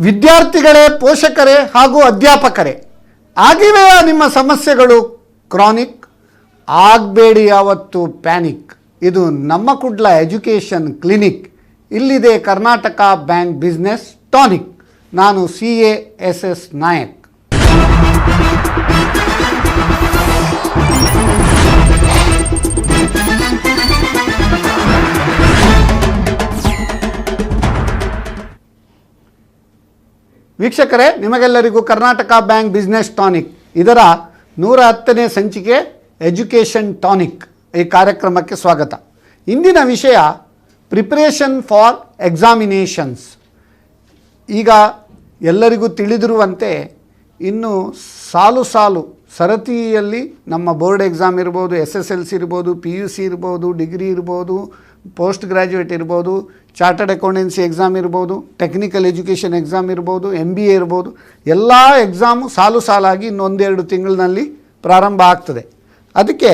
ವಿದ್ಯಾರ್ಥಿಗಳೇ, ಪೋಷಕರೇ ಹಾಗೂ ಅಧ್ಯಾಪಕರೇ, ಆಗಿವೆಯಾ ನಿಮ್ಮ ಸಮಸ್ಯೆಗಳು ಕ್ರಾನಿಕ್? ಆಗಬೇಡಿ ಯಾವತ್ತು ಪ್ಯಾನಿಕ್. ಇದು ನಮ್ಮ ಕುಡ್ಲ ಎಜುಕೇಷನ್ ಕ್ಲಿನಿಕ್. ಇಲ್ಲಿದೆ ಕರ್ನಾಟಕ ಬ್ಯಾಂಕ್ ಬಿಸ್ನೆಸ್ ಟಾನಿಕ್. ನಾನು CASS ನಾಯಕ್. ವೀಕ್ಷಕರೇ, ನಿಮಗೆಲ್ಲರಿಗೂ ಕರ್ನಾಟಕ ಬ್ಯಾಂಕ್ ಬಿಸ್ನೆಸ್ ಟಾನಿಕ್ ಇದರ 110ನೇ ಸಂಚಿಕೆ ಎಜುಕೇಷನ್ ಟಾನಿಕ್ ಈ ಕಾರ್ಯಕ್ರಮಕ್ಕೆ ಸ್ವಾಗತ. ಇಂದಿನ ವಿಷಯ ಪ್ರಿಪರೇಷನ್ ಫಾರ್ ಎಕ್ಸಾಮಿನೇಷನ್ಸ್. ಈಗ ಎಲ್ಲರಿಗೂ ತಿಳಿದಿರುವಂತೆ ಇನ್ನು ಸಾಲು ಸರತಿಯಲ್ಲಿ ನಮ್ಮ ಬೋರ್ಡ್ ಎಕ್ಸಾಮ್ ಇರ್ಬೋದು, SSLC ಇರ್ಬೋದು, PUC ಇರ್ಬೋದು, ಡಿಗ್ರಿ ಇರ್ಬೋದು, ಪೋಸ್ಟ್ ಗ್ರ್ಯಾಜುಯೇಟ್ ಇರ್ಬೋದು, ಚಾರ್ಟರ್ಡ್ ಅಕೌಂಟೆನ್ಸಿ ಎಕ್ಸಾಮ್ ಇರ್ಬೋದು, ಟೆಕ್ನಿಕಲ್ ಎಜುಕೇಷನ್ ಎಕ್ಸಾಮ್ ಇರ್ಬೋದು, MBA ಇರ್ಬೋದು, ಎಲ್ಲ ಎಕ್ಸಾಮು ಸಾಲಾಗಿ ಇನ್ನೊಂದೆರಡು ತಿಂಗಳಿನಲ್ಲಿ ಪ್ರಾರಂಭ ಆಗ್ತದೆ. ಅದಕ್ಕೆ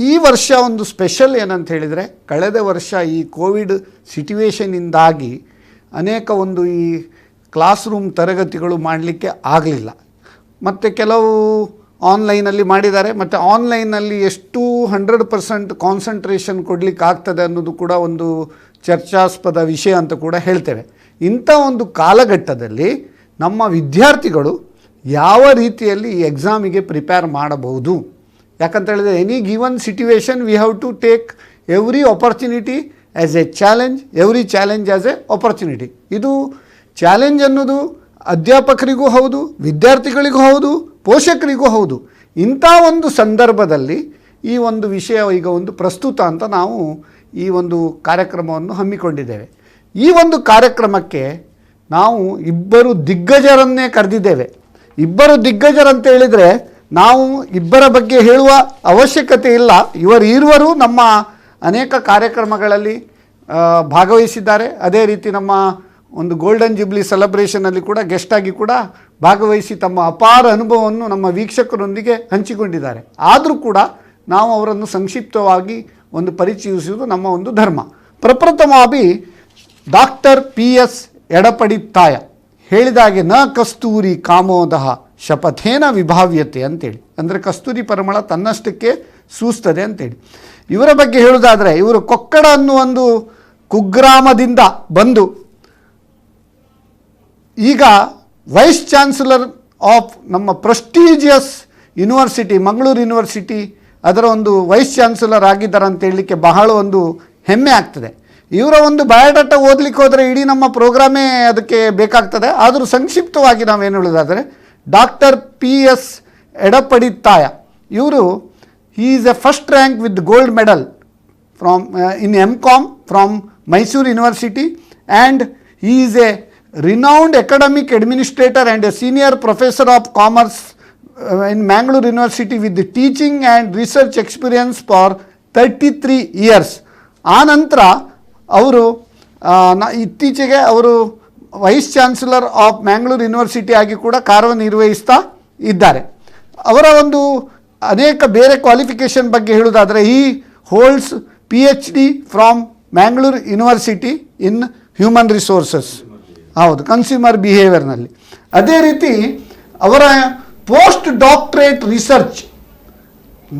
ಈ ವರ್ಷ ಒಂದು ಸ್ಪೆಷಲ್ ಏನಂತ ಹೇಳಿದರೆ, ಕಳೆದ ವರ್ಷ ಈ ಕೋವಿಡ್ ಸಿಚುವೇಷನಿಂದಾಗಿ ಅನೇಕ ಒಂದು ಈ ಕ್ಲಾಸ್ ರೂಮ್ ತರಗತಿಗಳು ಮಾಡಲಿಕ್ಕೆ ಆಗಲಿಲ್ಲ. ಮತ್ತು ಕೆಲವು ಆನ್ಲೈನಲ್ಲಿ ಮಾಡಿದ್ದಾರೆ. ಮತ್ತು ಆನ್ಲೈನಲ್ಲಿ ಎಷ್ಟು 100% ಕಾನ್ಸಂಟ್ರೇಷನ್ ಕೊಡಲಿಕ್ಕೆ ಆಗ್ತದೆ ಅನ್ನೋದು ಕೂಡ ಒಂದು ಚರ್ಚಾಸ್ಪದ ವಿಷಯ ಅಂತ ಕೂಡ ಹೇಳ್ತೇವೆ. ಇಂಥ ಒಂದು ಕಾಲಘಟ್ಟದಲ್ಲಿ ನಮ್ಮ ವಿದ್ಯಾರ್ಥಿಗಳು ಯಾವ ರೀತಿಯಲ್ಲಿ ಈ ಎಕ್ಸಾಮಿಗೆ ಪ್ರಿಪೇರ್ ಮಾಡಬಹುದು? ಯಾಕಂತ ಹೇಳಿದರೆ, any given situation we have to take every opportunity as a challenge, every challenge as a opportunity. ಇದು ಚಾಲೆಂಜ್ ಅನ್ನೋದು ಅಧ್ಯಾಪಕರಿಗೂ ಹೌದು, ವಿದ್ಯಾರ್ಥಿಗಳಿಗೂ ಹೌದು, ಪೋಷಕರಿಗೂ ಹೌದು. ಇಂಥ ಒಂದು ಸಂದರ್ಭದಲ್ಲಿ ಈ ಒಂದು ವಿಷಯ ಈಗ ಒಂದು ಪ್ರಸ್ತುತ ಅಂತ ನಾವು ಈ ಒಂದು ಕಾರ್ಯಕ್ರಮವನ್ನು ಹಮ್ಮಿಕೊಂಡಿದ್ದೇವೆ. ಈ ಒಂದು ಕಾರ್ಯಕ್ರಮಕ್ಕೆ ನಾವು ಇಬ್ಬರು ದಿಗ್ಗಜರನ್ನೇ ಕರೆದಿದ್ದೇವೆ. ಇಬ್ಬರು ದಿಗ್ಗಜರಂತ ಹೇಳಿದರೆ ನಾವು ಇಬ್ಬರ ಬಗ್ಗೆ ಹೇಳುವ ಅವಶ್ಯಕತೆ ಇಲ್ಲ. ಇವರಿರುವರು ನಮ್ಮ ಅನೇಕ ಕಾರ್ಯಕ್ರಮಗಳಲ್ಲಿ ಭಾಗವಹಿಸಿದ್ದಾರೆ. ಅದೇ ರೀತಿ ನಮ್ಮ ಒಂದು ಗೋಲ್ಡನ್ ಜುಬ್ಲಿ ಸೆಲೆಬ್ರೇಷನಲ್ಲಿ ಕೂಡ ಗೆಸ್ಟಾಗಿ ಕೂಡ ಭಾಗವಹಿಸಿ ತಮ್ಮ ಅಪಾರ ಅನುಭವವನ್ನು ನಮ್ಮ ವೀಕ್ಷಕರೊಂದಿಗೆ ಹಂಚಿಕೊಂಡಿದ್ದಾರೆ. ಆದರೂ ಕೂಡ ನಾವು ಅವರನ್ನು ಸಂಕ್ಷಿಪ್ತವಾಗಿ ಒಂದು ಪರಿಚಯಿಸುವುದು ನಮ್ಮ ಒಂದು ಧರ್ಮ. ಪ್ರಪ್ರಥಮವಾಗಿ ಡಾಕ್ಟರ್ PS ಎಡಪಡಿತ್ತಾಯ ಹೇಳಿದಾಗೆ, ನ ಕಸ್ತೂರಿ ಕಾಮೋದಹ ಶಪಥೇನ ವಿಭಾವ್ಯತೆ ಅಂತೇಳಿ, ಅಂದರೆ ಕಸ್ತೂರಿ ಪರಿಮಳ ತನ್ನಷ್ಟಕ್ಕೆ ಸೂಸ್ತದೆ ಅಂತೇಳಿ. ಇವರ ಬಗ್ಗೆ ಹೇಳುವುದಾದರೆ, ಇವರು ಕೊಕ್ಕಡ ಅನ್ನೋ ಒಂದು ಕುಗ್ರಾಮದಿಂದ ಬಂದು ಈಗ ವೈಸ್ ಚಾನ್ಸಲರ್ ಆಫ್ ನಮ್ಮ ಪ್ರೆಸ್ಟೀಜಿಯಸ್ ಯೂನಿವರ್ಸಿಟಿ ಮಂಗಳೂರು ಯೂನಿವರ್ಸಿಟಿ ಅದರ ಒಂದು ವೈಸ್ ಚಾನ್ಸಲರ್ ಆಗಿದ್ದಾರೆ ಅಂತ ಹೇಳಲಿಕ್ಕೆ ಬಹಳ ಒಂದು ಹೆಮ್ಮೆ ಆಗ್ತದೆ. ಇವರ ಒಂದು ಬಯೋಡಾಟಾ ಓದಲಿಕ್ಕೆ ಹೋದರೆ ಇಡೀ ನಮ್ಮ ಪ್ರೋಗ್ರಾಮೇ ಅದಕ್ಕೆ ಬೇಕಾಗ್ತದೆ. ಆದರೂ ಸಂಕ್ಷಿಪ್ತವಾಗಿ ನಾವೇನು ಹೇಳೋದಾದರೆ, ಡಾಕ್ಟರ್ PS ಎಡಪಡಿತ್ತಾಯ ಇವರು is A first rank with gold medal from in MCom from Mysuru university, and he is a renowned academic administrator and a senior professor of commerce in Mangalore University with the teaching and research experience for 33 years. ಆನಂತರ ಅವರು ಇತ್ತೀಚೆಗೆ ಅವರು vice chancellor of Mangalore university ಆಗಿ ಕೂಡ ಕಾರ್ಯನಿರ್ವಹಿಸ್ತಾ ಇದ್ದಾರೆ. ಅವರ ಒಂದು ಅನೇಕ ಬೇರೆ ಕ್ವಾಲಿಫಿಕೇಷನ್ ಬಗ್ಗೆ ಹೇಳುವುದಾದರೆ, ಈ holds PhD from Mangalore university in human resources, ಹೌದು, ಕನ್ಸ್ಯೂಮರ್ ಬಿಹೇವಿಯರ್ನಲ್ಲಿ. ಅದೇ ರೀತಿ ಅವರ ಪೋಸ್ಟ್ ಡಾಕ್ಟರೇಟ್ ರಿಸರ್ಚ್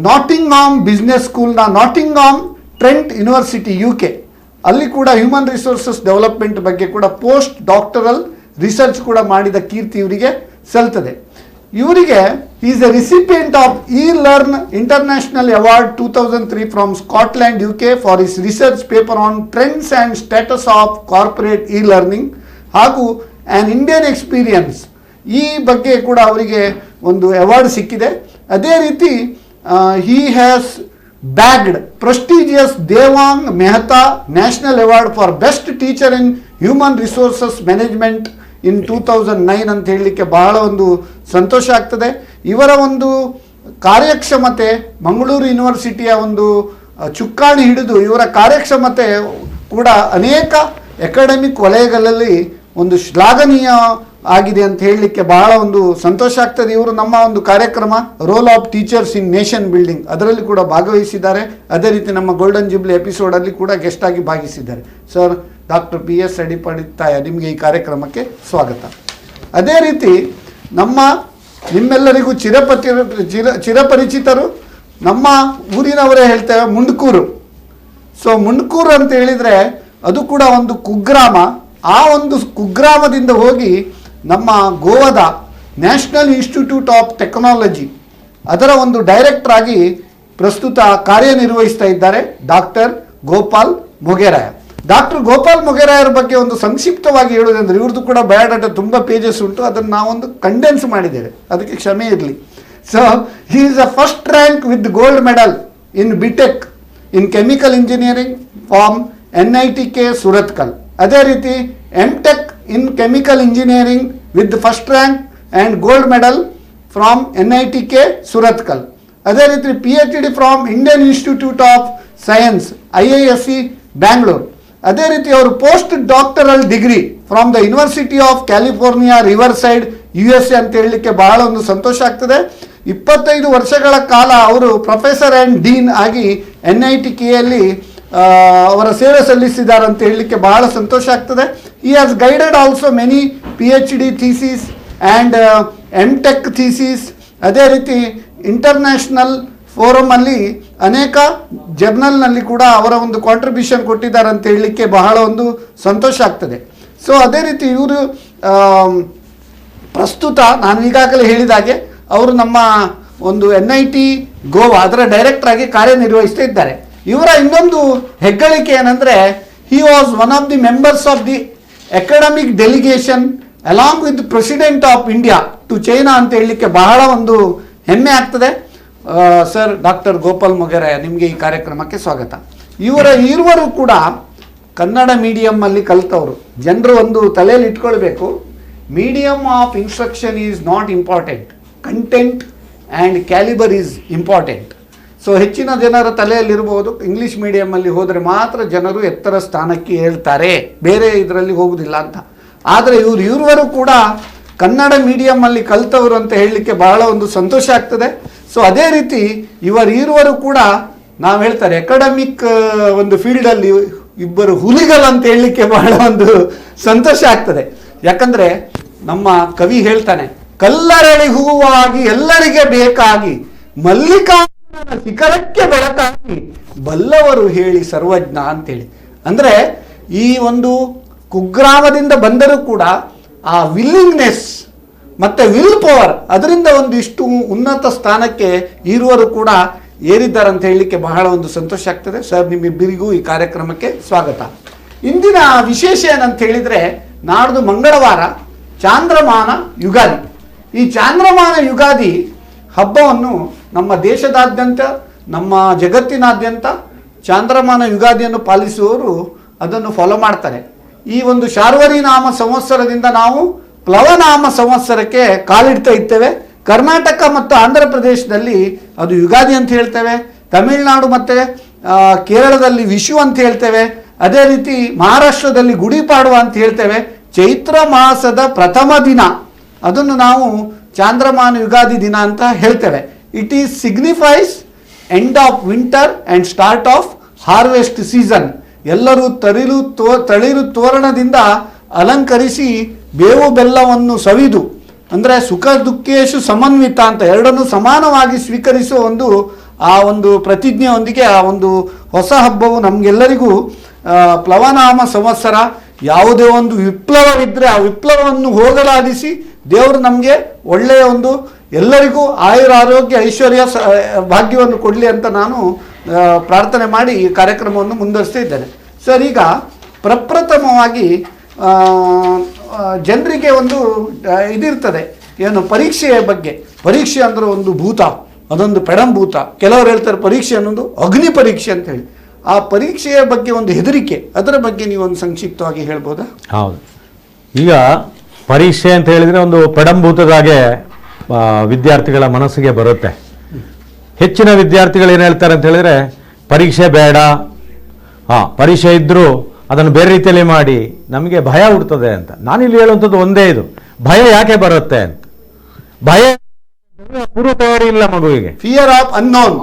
ನಾಟಿಂಗ್ಹಾಮ್ ಬಿಸ್ನೆಸ್ ಸ್ಕೂಲ್ನ ನಾಟಿಂಗ್ಹಾಮ್ ಟ್ರೆಂಟ್ ಯೂನಿವರ್ಸಿಟಿ UK ಅಲ್ಲಿ ಕೂಡ ಹ್ಯೂಮನ್ ರಿಸೋರ್ಸಸ್ ಡೆವಲಪ್ಮೆಂಟ್ ಬಗ್ಗೆ ಕೂಡ ಪೋಸ್ಟ್ ಡಾಕ್ಟರಲ್ ರಿಸರ್ಚ್ ಕೂಡ ಮಾಡಿದ ಕೀರ್ತಿ ಇವರಿಗೆ ಸಲ್ತದೆ. ಇವರಿಗೆ is A recipient of E-Learn international award 2003 from Scotland UK for his research paper on trends and status of corporate E-Learning ಹಾಗೂ ಆ್ಯನ್ ಇಂಡಿಯನ್ ಎಕ್ಸ್ಪೀರಿಯನ್ಸ್ ಈ ಬಗ್ಗೆ ಕೂಡ ಅವರಿಗೆ ಒಂದು ಅವಾರ್ಡ್ ಸಿಕ್ಕಿದೆ. ಅದೇ ರೀತಿ he has bagged prestigious Devang Mehta national award for best teacher in human resources management in 2009 ಅಂತ ಹೇಳಲಿಕ್ಕೆ ಬಹಳ ಒಂದು ಸಂತೋಷ ಆಗ್ತದೆ. ಇವರ ಒಂದು ಕಾರ್ಯಕ್ಷಮತೆ ಮಂಗಳೂರು ಯೂನಿವರ್ಸಿಟಿಯ ಒಂದು ಚುಕ್ಕಾಣಿ ಹಿಡಿದು ಇವರ ಕಾರ್ಯಕ್ಷಮತೆ ಕೂಡ ಅನೇಕ ಅಕಾಡೆಮಿಕ್ ವಲಯಗಳಲ್ಲಿ ಒಂದು ಶ್ಲಾಘನೀಯ ಆಗಿದೆ ಅಂತ ಹೇಳಲಿಕ್ಕೆ ಬಹಳ ಒಂದು ಸಂತೋಷ ಆಗ್ತದೆ. ಇವರು ನಮ್ಮ ಒಂದು ಕಾರ್ಯಕ್ರಮ role of teachers in nation building ಅದರಲ್ಲಿ ಕೂಡ ಭಾಗವಹಿಸಿದ್ದಾರೆ. ಅದೇ ರೀತಿ ನಮ್ಮ ಗೋಲ್ಡನ್ ಜುಬ್ಲಿ ಎಪಿಸೋಡಲ್ಲಿ ಕೂಡ ಗೆಸ್ಟ್ ಆಗಿ ಭಾಗಿಸಿದ್ದಾರೆ. ಸರ್, ಡಾಕ್ಟರ್ PS ಎಡಪಡಿತ್ತಾಯ, ನಿಮಗೆ ಈ ಕಾರ್ಯಕ್ರಮಕ್ಕೆ ಸ್ವಾಗತ. ಅದೇ ರೀತಿ ನಿಮ್ಮೆಲ್ಲರಿಗೂ ಚಿರಪರಿಚಿತರು, ನಮ್ಮ ಊರಿನವರೇ ಹೇಳ್ತೇವೆ ಮುಂಡ್ಕೂರು. ಸೊ ಮುಂಡ್ಕೂರು ಅಂತ ಹೇಳಿದರೆ ಅದು ಕೂಡ ಒಂದು ಕುಗ್ರಾಮ. ಆ ಒಂದು ಕುಗ್ರಾಮದಿಂದ ಹೋಗಿ ನಮ್ಮ ಗೋವಾದ ನ್ಯಾಷನಲ್ ಇನ್ಸ್ಟಿಟ್ಯೂಟ್ ಆಫ್ ಟೆಕ್ನಾಲಜಿ ಅದರ ಒಂದು ಡೈರೆಕ್ಟರ್ ಆಗಿ ಪ್ರಸ್ತುತ ಕಾರ್ಯನಿರ್ವಹಿಸ್ತಾ ಇದ್ದಾರೆ ಡಾಕ್ಟರ್ ಗೋಪಾಲ್ ಮೊಗೆರಾಯ. ಡಾಕ್ಟರ್ ಗೋಪಾಲ್ ಮೊಗೆರಾಯರ ಬಗ್ಗೆ ಒಂದು ಸಂಕ್ಷಿಪ್ತವಾಗಿ ಹೇಳೋದಂದ್ರೆ, ಇವ್ರದ್ದು ಕೂಡ ಬಯೋಡಾಟಾ ತುಂಬ ಪೇಜಸ್ ಉಂಟು, ಅದನ್ನು ನಾವೊಂದು ಕಂಡೆನ್ಸ್ ಮಾಡಿದ್ದೇವೆ, ಅದಕ್ಕೆ ಕ್ಷಮೆ ಇರಲಿ. So he is a first rank with gold medal in BTech in chemical engineering from NITK Surathkal. ಅದೇ ರೀತಿ MTech in chemical engineering with first rank and gold medal from NITK Surathkal. ಅದೇ ರೀತಿ PhD from Indian Institute of Science IISc Bangalore. ಅದೇ ರೀತಿ ಅವರು post doctoral degree from the University of California Riverside USA ಅಂತ ಹೇಳಲಿಕ್ಕೆ ಬಹಳ ಒಂದು ಸಂತೋಷ ಆಗ್ತದೆ. 25 ವರ್ಷಗಳ ಕಾಲ ಅವರು ಪ್ರೊಫೆಸರ್ ಆ್ಯಂಡ್ ಡೀನ್ ಆಗಿ NITKಯಲ್ಲಿ ಅವರ ಸೇವೆ ಸಲ್ಲಿಸಿದ್ದಾರೆ ಅಂತ ಹೇಳಲಿಕ್ಕೆ ಬಹಳ ಸಂತೋಷ ಆಗ್ತದೆ. ಈ has guided also many PhD thesis and MTech thesis. ಅದೇ ರೀತಿ ಇಂಟರ್ನ್ಯಾಷನಲ್ ಫೋರಮಲ್ಲಿ ಅನೇಕ ಜರ್ನಲ್ನಲ್ಲಿ ಕೂಡ ಅವರ ಒಂದು ಕಾಂಟ್ರಿಬ್ಯೂಷನ್ ಕೊಟ್ಟಿದ್ದಾರೆ ಅಂತ ಹೇಳಲಿಕ್ಕೆ ಬಹಳ ಒಂದು ಸಂತೋಷ ಆಗ್ತದೆ. ಸೊ ಅದೇ ರೀತಿ ಇವರು ಪ್ರಸ್ತುತ ನಾನು ಈಗಾಗಲೇ ಹೇಳಿದಾಗೆ ಅವರು ನಮ್ಮ ಒಂದು NIT ಗೋವಾ ಅದರ ಡೈರೆಕ್ಟರ್ ಆಗಿ ಕಾರ್ಯನಿರ್ವಹಿಸ್ತಾ ಇದ್ದಾರೆ. ಇವರ ಇನ್ನೊಂದು ಹೆಗ್ಗಳಿಕೆ ಏನಂದರೆ, he was one of the members of the academic delegation along with president of India to China ಅಂತ ಹೇಳಲಿಕ್ಕೆ ಬಹಳ ಒಂದು ಹೆಮ್ಮೆ ಆಗ್ತದೆ. ಸರ್ ಡಾಕ್ಟರ್ ಗೋಪಾಲ್ ಮೊಗೆರಾಯ, ನಿಮಗೆ ಈ ಕಾರ್ಯಕ್ರಮಕ್ಕೆ ಸ್ವಾಗತ. ಇರುವರು ಕೂಡ ಕನ್ನಡ ಮೀಡಿಯಮ್ಮಲ್ಲಿ ಕಲಿತವರು. ಜನರು ಒಂದು ತಲೆಯಲ್ಲಿ ಇಟ್ಕೊಳ್ಬೇಕು, medium of instruction is not important, content and calibre is important. So ಹೆಚ್ಚಿನ ಜನರ ತಲೆಯಲ್ಲಿರ್ಬೋದು ಇಂಗ್ಲೀಷ್ ಮೀಡಿಯಮಲ್ಲಿ ಹೋದರೆ ಮಾತ್ರ ಜನರು ಎತ್ತರ ಸ್ಥಾನಕ್ಕೆ ಹೇಳ್ತಾರೆ, ಬೇರೆ ಇದರಲ್ಲಿ ಹೋಗುವುದಿಲ್ಲ ಅಂತ. ಆದರೆ ಇರುವರು ಕೂಡ ಕನ್ನಡ ಮೀಡಿಯಮಲ್ಲಿ ಕಲಿತವರು ಅಂತ ಹೇಳಲಿಕ್ಕೆ ಬಹಳ ಒಂದು ಸಂತೋಷ ಆಗ್ತದೆ. ಸೊ ಅದೇ ರೀತಿ ಇರುವರು ಕೂಡ ನಾವು ಹೇಳ್ತಾರೆ ಅಕಾಡೆಮಿಕ್ ಒಂದು ಫೀಲ್ಡಲ್ಲಿ ಇಬ್ಬರು ಹುಲಿಗಳು ಅಂತ ಹೇಳಲಿಕ್ಕೆ ಬಹಳ ಒಂದು ಸಂತೋಷ ಆಗ್ತದೆ. ಯಾಕಂದರೆ ನಮ್ಮ ಕವಿ ಹೇಳ್ತಾನೆ, ಕಲ್ಲರಳಿ ಹೂವಾಗಿ ಎಲ್ಲರಿಗೆ ಬೇಕಾಗಿ ಮಲ್ಲಿಕಾರ್ಜುನನ ಶಿಖರಕ್ಕೆ ಬೆಳಕಾಗಿ ಬಲ್ಲವರು ಹೇಳಿ ಸರ್ವಜ್ಞ ಅಂತೇಳಿ. ಅಂದರೆ ಈ ಒಂದು ಕುಗ್ರಾಮದಿಂದ ಬಂದರೂ ಕೂಡ ಆ ವಿಲ್ಲಿಂಗ್ನೆಸ್ ಮತ್ತು ವಿಲ್ ಪವರ್ ಅದರಿಂದ ಒಂದಿಷ್ಟು ಉನ್ನತ ಸ್ಥಾನಕ್ಕೆ ಇರುವರು ಕೂಡ ಏರಿದ್ದಾರೆ ಅಂತ ಹೇಳಲಿಕ್ಕೆ ಬಹಳ ಒಂದು ಸಂತೋಷ ಆಗ್ತದೆ. ಸರ್ ನಿಮ್ಮಿಬ್ಬರಿಗೂ ಈ ಕಾರ್ಯಕ್ರಮಕ್ಕೆ ಸ್ವಾಗತ. ಇಂದಿನ ವಿಶೇಷ ಏನಂತ ಹೇಳಿದರೆ, ನಾಡ್ದು ಮಂಗಳವಾರ ಚಾಂದ್ರಮಾನ ಯುಗಾದಿ. ಈ ಚಾಂದ್ರಮಾನ ಯುಗಾದಿ ಹಬ್ಬವನ್ನು ನಮ್ಮ ದೇಶದಾದ್ಯಂತ ನಮ್ಮ ಜಗತ್ತಿನಾದ್ಯಂತ ಚಾಂದ್ರಮಾನ ಯುಗಾದಿಯನ್ನು ಪಾಲಿಸುವವರು ಅದನ್ನು ಫಾಲೋ ಮಾಡ್ತಾರೆ. ಈ ಒಂದು ಶಾರ್ವರಿ ನಾಮ ಸಂವತ್ಸರದಿಂದ ನಾವು ಪ್ಲವನಾಮ ಸಂವತ್ಸರಕ್ಕೆ ಕಾಲಿಡ್ತಾ ಇರ್ತೇವೆ. ಕರ್ನಾಟಕ ಮತ್ತು ಆಂಧ್ರ ಪ್ರದೇಶದಲ್ಲಿ ಅದು ಯುಗಾದಿ ಅಂತ ಹೇಳ್ತೇವೆ, ತಮಿಳುನಾಡು ಮತ್ತು ಕೇರಳದಲ್ಲಿ ವಿಶು ಅಂತ ಹೇಳ್ತೇವೆ, ಅದೇ ರೀತಿ ಮಹಾರಾಷ್ಟ್ರದಲ್ಲಿ ಗುಡಿ ಪಾಡ್ವ ಅಂತ ಹೇಳ್ತೇವೆ. ಚೈತ್ರ ಮಾಸದ ಪ್ರಥಮ ದಿನ ಅದನ್ನು ನಾವು ಚಾಂದ್ರಮಾನ ಯುಗಾದಿ ದಿನ ಅಂತ ಹೇಳ್ತೇವೆ. It is signifies end of winter and start of harvest season. ಎಲ್ಲರೂ ತಳಿರು ತೋರಣದಿಂದ ಅಲಂಕರಿಸಿ ಬೇವು ಬೆಲ್ಲವನ್ನು ಸವಿದು, ಅಂದರೆ ಸುಖ ದುಃಖೇಶು ಸಮನ್ವಿತ ಅಂತ ಎರಡನ್ನೂ ಸಮಾನವಾಗಿ ಸ್ವೀಕರಿಸುವ ಆ ಒಂದು ಪ್ರತಿಜ್ಞೆಯೊಂದಿಗೆ ಆ ಒಂದು ಹೊಸ ಹಬ್ಬವು ನಮಗೆಲ್ಲರಿಗೂ ಪ್ಲವನಾಮ ಸಂವತ್ಸರ. ಯಾವುದೇ ಒಂದು ವಿಪ್ಲವವಿದ್ದರೆ ಆ ವಿಪ್ಲವವನ್ನು ಹೋಗಲಾಡಿಸಿ ದೇವರು ನಮಗೆ ಒಳ್ಳೆಯ ಎಲ್ಲರಿಗೂ ಆಯುರಾರೋಗ್ಯ ಐಶ್ವರ್ಯ ಭಾಗ್ಯವನ್ನು ಕೊಡಲಿ ಅಂತ ನಾನು ಪ್ರಾರ್ಥನೆ ಮಾಡಿ ಈ ಕಾರ್ಯಕ್ರಮವನ್ನು ಮುಂದುವರಿಸ್ತಾ ಇದ್ದೇನೆ. ಸರ್, ಈಗ ಪ್ರಪ್ರಥಮವಾಗಿ ಜನರಿಗೆ ಇದಿರ್ತದೆ, ಏನು ಪರೀಕ್ಷೆಯ ಬಗ್ಗೆ. ಪರೀಕ್ಷೆ ಅಂದರೆ ಒಂದು ಭೂತ, ಅದೊಂದು ಪೆಡಂಭೂತ. ಕೆಲವರು ಹೇಳ್ತಾರೆ ಪರೀಕ್ಷೆ ಅನ್ನೋದು ಅಗ್ನಿ ಪರೀಕ್ಷೆ ಅಂತ ಹೇಳಿ. ಆ ಪರೀಕ್ಷೆಯ ಬಗ್ಗೆ ಒಂದು ಹೆದರಿಕೆ, ಅದರ ಬಗ್ಗೆ ನೀವು ಒಂದು ಸಂಕ್ಷಿಪ್ತವಾಗಿ ಹೇಳ್ಬೋದಾ? ಹೌದು. ಈಗ ಪರೀಕ್ಷೆ ಅಂತ ಹೇಳಿದರೆ ಒಂದು ಪೆಡಂಭೂತದಾಗೆ ವಿದ್ಯಾರ್ಥಿಗಳ ಮನಸ್ಸಿಗೆ ಬರುತ್ತೆ. ಹೆಚ್ಚಿನ ವಿದ್ಯಾರ್ಥಿಗಳು ಏನು ಹೇಳ್ತಾರೆ ಅಂತ ಹೇಳಿದರೆ, ಪರೀಕ್ಷೆ ಬೇಡ, ಪರೀಕ್ಷೆ ಇದ್ದರೂ ಅದನ್ನು ಬೇರೆ ರೀತಿಯಲ್ಲಿ ಮಾಡಿ, ನಮಗೆ ಭಯ ಹುಡ್ತದೆ ಅಂತ. ನಾನಿಲ್ಲಿ ಹೇಳುವಂಥದ್ದು ಒಂದೇ, ಇದು ಭಯ ಯಾಕೆ ಬರುತ್ತೆ ಅಂತ. ಭಯ ಪೂರ್ವ ತಯಾರಿ ಇಲ್ಲ ಮಗುವಿಗೆ. Fear of unknown.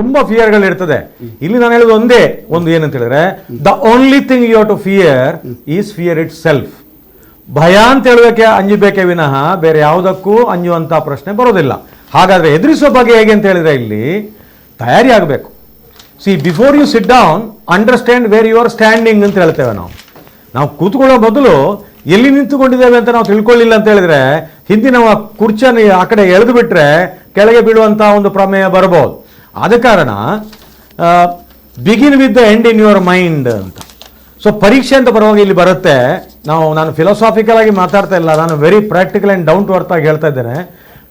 ತುಂಬಾ ಫಿಯರ್ಗಳು ಇರ್ತದೆ. ಇಲ್ಲಿ ನಾನು ಹೇಳೋದು ಒಂದೇ ಏನಂತ ಹೇಳಿದ್ರೆ, the only thing you have to fear is fear itself. ಭಯ ಅಂತ ಹೇಳೋದಕ್ಕೆ ಅಂಜಬೇಕೇ ವಿನಃ ಬೇರೆ ಯಾವುದಕ್ಕೂ ಅಂಜುವಂಥ ಪ್ರಶ್ನೆ ಬರೋದಿಲ್ಲ. ಹಾಗಾದರೆ ಎದುರಿಸೋ ಬಗ್ಗೆ ಹೇಗೆ ಅಂತ ಹೇಳಿದ್ರೆ ಇಲ್ಲಿ ತಯಾರಿ ಆಗಬೇಕು. See before you sit down understand where you are standing ಅಂತ ಹೇಳ್ತೇವೆ ನಾವು ಕೂತ್ಕೊಳ್ಳೋ ಮೊದಲು ಎಲ್ಲಿ ನಿಂತುಕೊಂಡಿದ್ದೇವೆ ಅಂತ ನಾವು ತಿಳ್ಕೊಳ್ಳಿಲ್ಲ ಅಂತ ಹೇಳಿದ್ರೆ ಹಿಂದಿನ ಕುರ್ಚಿ ಆ ಕಡೆ ಎಳೆದು ಬಿಟ್ರೆ ಕೆಳಗೆ ಬೀಳುವಂಥ ಒಂದು ಪ್ರಮೇಯ ಬರಬಹುದು. ಆದ ಕಾರಣ begin with the end in your mind ಅಂತ. ಸೊ ಪರೀಕ್ಷೆ ಅಂತ ಬರುವಾಗ ಇಲ್ಲಿ ಬರುತ್ತೆ. ನಾನು ಫಿಲಾಸಾಫಿಕಲ್ ಆಗಿ ಮಾತಾಡ್ತಾ ಇಲ್ಲ, ನಾನು very practical and down to earth ಆಗಿ ಹೇಳ್ತಾ ಇದ್ದೇನೆ.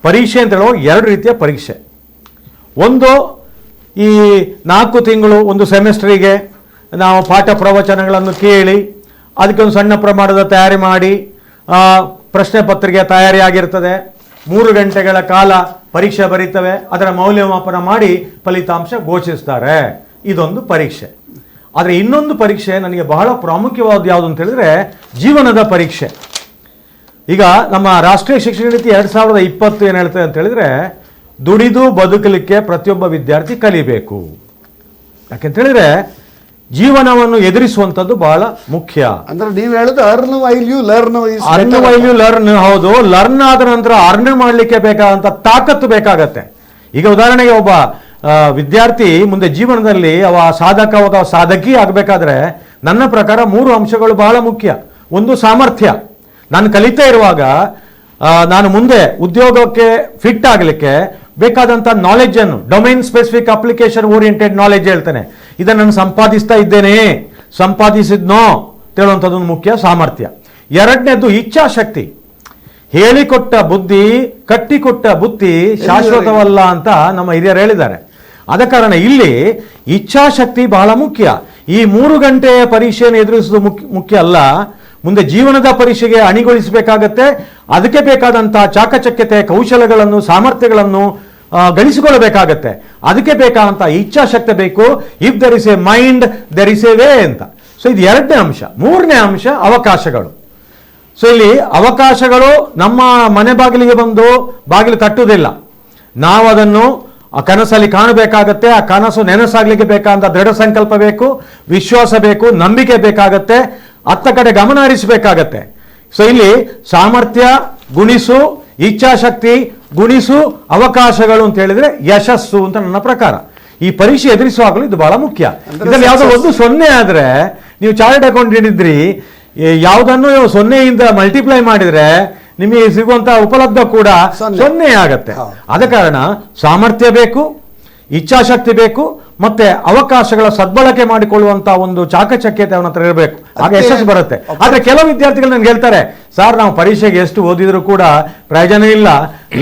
ಪರೀಕ್ಷೆ ಅಂತ ಹೇಳುವಾಗ 2 ರೀತಿಯ ಪರೀಕ್ಷೆ. ಒಂದು ಈ 4 ತಿಂಗಳು ಒಂದು ಸೆಮಿಸ್ಟ್ರಿಗೆ ನಾವು ಪಾಠ ಪ್ರವಚನಗಳನ್ನು ಕೇಳಿ ಅದಕ್ಕೆ ಒಂದು ಸಣ್ಣ ಪ್ರಮಾಣದ ತಯಾರಿ ಮಾಡಿ ಪ್ರಶ್ನೆ ಪತ್ರಿಕೆ ತಯಾರಿ ಆಗಿರ್ತದೆ. 3 ಗಂಟೆಗಳ ಕಾಲ ಪರೀಕ್ಷೆ ಬರೀತವೆ, ಅದರ ಮೌಲ್ಯಮಾಪನ ಮಾಡಿ ಫಲಿತಾಂಶ ಘೋಷಿಸ್ತಾರೆ. ಇದೊಂದು ಪರೀಕ್ಷೆ. ಆದರೆ ಇನ್ನೊಂದು ಪರೀಕ್ಷೆ ನನಗೆ ಬಹಳ ಪ್ರಾಮುಖ್ಯವಾದ ಯಾವುದು ಅಂತ ಹೇಳಿದ್ರೆ ಜೀವನದ ಪರೀಕ್ಷೆ. ಈಗ ನಮ್ಮ ರಾಷ್ಟ್ರೀಯ ಶಿಕ್ಷಣ ನೀತಿ 2020 ಏನು ಹೇಳ್ತದೆ ಅಂತ ಹೇಳಿದ್ರೆ ದುಡಿದು ಬದುಕಲಿಕ್ಕೆ ಪ್ರತಿಯೊಬ್ಬ ವಿದ್ಯಾರ್ಥಿ ಕಲಿಬೇಕು. ಯಾಕೆಂತ ಹೇಳಿದ್ರೆ ಜೀವನವನ್ನು ಎದುರಿಸುವಂಥದ್ದು ಬಹಳ ಮುಖ್ಯ. ಅಂದ್ರೆ ನೀವು ಹೇಳೋದು ಅರ್ನ್ ವೈಲ್ ಯು ಲರ್ನ್. ಹೌದು, ಲರ್ನ್ ಆದ ನಂತರ ಅರ್ನ್ ಮಾಡಲಿಕ್ಕೆ ಬೇಕಾದಂಥ ತಾಕತ್ತು ಬೇಕಾಗತ್ತೆ. ಈಗ ಉದಾಹರಣೆಗೆ ಒಬ್ಬ ವಿದ್ಯಾರ್ಥಿ ಮುಂದೆ ಜೀವನದಲ್ಲಿ ಅವ ಸಾಧಕ ಅಥವಾ ಸಾಧಕಿ ಆಗಬೇಕಾದ್ರೆ ನನ್ನ ಪ್ರಕಾರ 3 ಅಂಶಗಳು ಬಹಳ ಮುಖ್ಯ. ಒಂದು ಸಾಮರ್ಥ್ಯ. ನಾನು ಕಲಿತಾ ಇರುವಾಗ ನಾನು ಮುಂದೆ ಉದ್ಯೋಗಕ್ಕೆ ಫಿಟ್ ಆಗಲಿಕ್ಕೆ ಬೇಕಾದಂಥ ನಾಲೆಜನ್ನು domain specific application oriented knowledge ಹೇಳ್ತೇನೆ. ಇದನ್ನು ನಾನು ಸಂಪಾದಿಸ್ತಾ ಇದ್ದೇನೆ, ಸಂಪಾದಿಸಿದ್ನೋ ಹೇಳುವಂಥದ್ದು ಮುಖ್ಯ ಸಾಮರ್ಥ್ಯ. 2ನೇದು ಇಚ್ಛಾಶಕ್ತಿ. ಹೇಳಿಕೊಟ್ಟ ಬುದ್ಧಿ ಕಟ್ಟಿಕೊಟ್ಟ ಬುದ್ಧಿ ಶಾಶ್ವತವಲ್ಲ ಅಂತ ನಮ್ಮ ಹಿರಿಯರು ಹೇಳಿದ್ದಾರೆ. ಆದ ಕಾರಣ ಇಲ್ಲಿ ಇಚ್ಛಾಶಕ್ತಿ ಬಹಳ ಮುಖ್ಯ. ಈ 3 ಗಂಟೆಯ ಪರೀಕ್ಷೆಯನ್ನು ಎದುರಿಸುವುದು ಮುಖ್ಯ ಅಲ್ಲ, ಮುಂದೆ ಜೀವನದ ಪರೀಕ್ಷೆಗೆ ಅಣಿಗೊಳಿಸಬೇಕಾಗತ್ತೆ. ಅದಕ್ಕೆ ಬೇಕಾದಂಥ ಚಾಕಚಕ್ಯತೆ, ಕೌಶಲಗಳನ್ನು, ಸಾಮರ್ಥ್ಯಗಳನ್ನು ಗಳಿಸಿಕೊಳ್ಳಬೇಕಾಗತ್ತೆ. ಅದಕ್ಕೆ ಬೇಕಾದಂಥ ಇಚ್ಛಾಶಕ್ತಿ ಬೇಕು. If there is a mind there is a way ಅಂತ. ಸೊ ಇದು 2ನೇ ಅಂಶ. 3ನೇ ಅಂಶ ಅವಕಾಶಗಳು. ಸೊ ಇಲ್ಲಿ ಅವಕಾಶಗಳು ನಮ್ಮ ಮನೆ ಬಾಗಿಲಿಗೆ ಬಂದು ಬಾಗಿಲು ತಟ್ಟುವುದಿಲ್ಲ. ನಾವು ಅದನ್ನು ಆ ಕನಸಲ್ಲಿ ಕಾಣಬೇಕಾಗತ್ತೆ. ಆ ಕನಸು ನೆನಸಾಗ್ಲಿಕ್ಕೆ ಬೇಕಾದಂಥ ದೃಢ ಸಂಕಲ್ಪ ಬೇಕು, ವಿಶ್ವಾಸ ಬೇಕು, ನಂಬಿಕೆ ಬೇಕಾಗತ್ತೆ, ಅತ್ತ ಕಡೆ ಗಮನ ಹರಿಸಬೇಕಾಗತ್ತೆ. ಸೊ ಇಲ್ಲಿ ಸಾಮರ್ಥ್ಯ ಗುಣಿಸು ಇಚ್ಛಾಶಕ್ತಿ ಗುಣಿಸು ಅವಕಾಶಗಳು ಅಂತ ಹೇಳಿದ್ರೆ ಯಶಸ್ಸು ಅಂತ ನನ್ನ ಪ್ರಕಾರ. ಈ ಪರೀಕ್ಷೆ ಎದುರಿಸುವಾಗಲೂ ಇದು ಬಹಳ ಮುಖ್ಯ. ಇದರಲ್ಲಿ ಯಾವುದೋ ಒಂದು 0 ಆದ್ರೆ ನೀವು ಚಾರ್ಟರ್ಡ್ ಅಕೌಂಟ್ ಹಿಡಿದ್ರಿ, ಯಾವುದನ್ನು 0ಯಿಂದ ಮಲ್ಟಿಪ್ಲೈ ಮಾಡಿದ್ರೆ ನಿಮಗೆ ಸಿಗುವಂತ ಉಪಲಬ್ಧ ಕೂಡ 0 ಆಗತ್ತೆ. ಆದ ಕಾರಣ ಸಾಮರ್ಥ್ಯ ಬೇಕು, ಇಚ್ಛಾಶಕ್ತಿ ಬೇಕು, ಮತ್ತೆ ಅವಕಾಶಗಳ ಸದ್ಬಳಕೆ ಮಾಡಿಕೊಳ್ಳುವಂತ ಒಂದು ಚಾಕಚಕ್ಯತೆ ಅವನ ಹತ್ರ ಇರಬೇಕು. ಆಗ ಯಶಸ್ಸು ಬರುತ್ತೆ. ಆದ್ರೆ ಕೆಲವು ವಿದ್ಯಾರ್ಥಿಗಳು ನನಗೆ ಹೇಳ್ತಾರೆ, ಸರ್ ನಾವು ಪರೀಕ್ಷೆಗೆ ಎಷ್ಟು ಓದಿದ್ರು ಕೂಡ ಪ್ರಯೋಜನ ಇಲ್ಲ,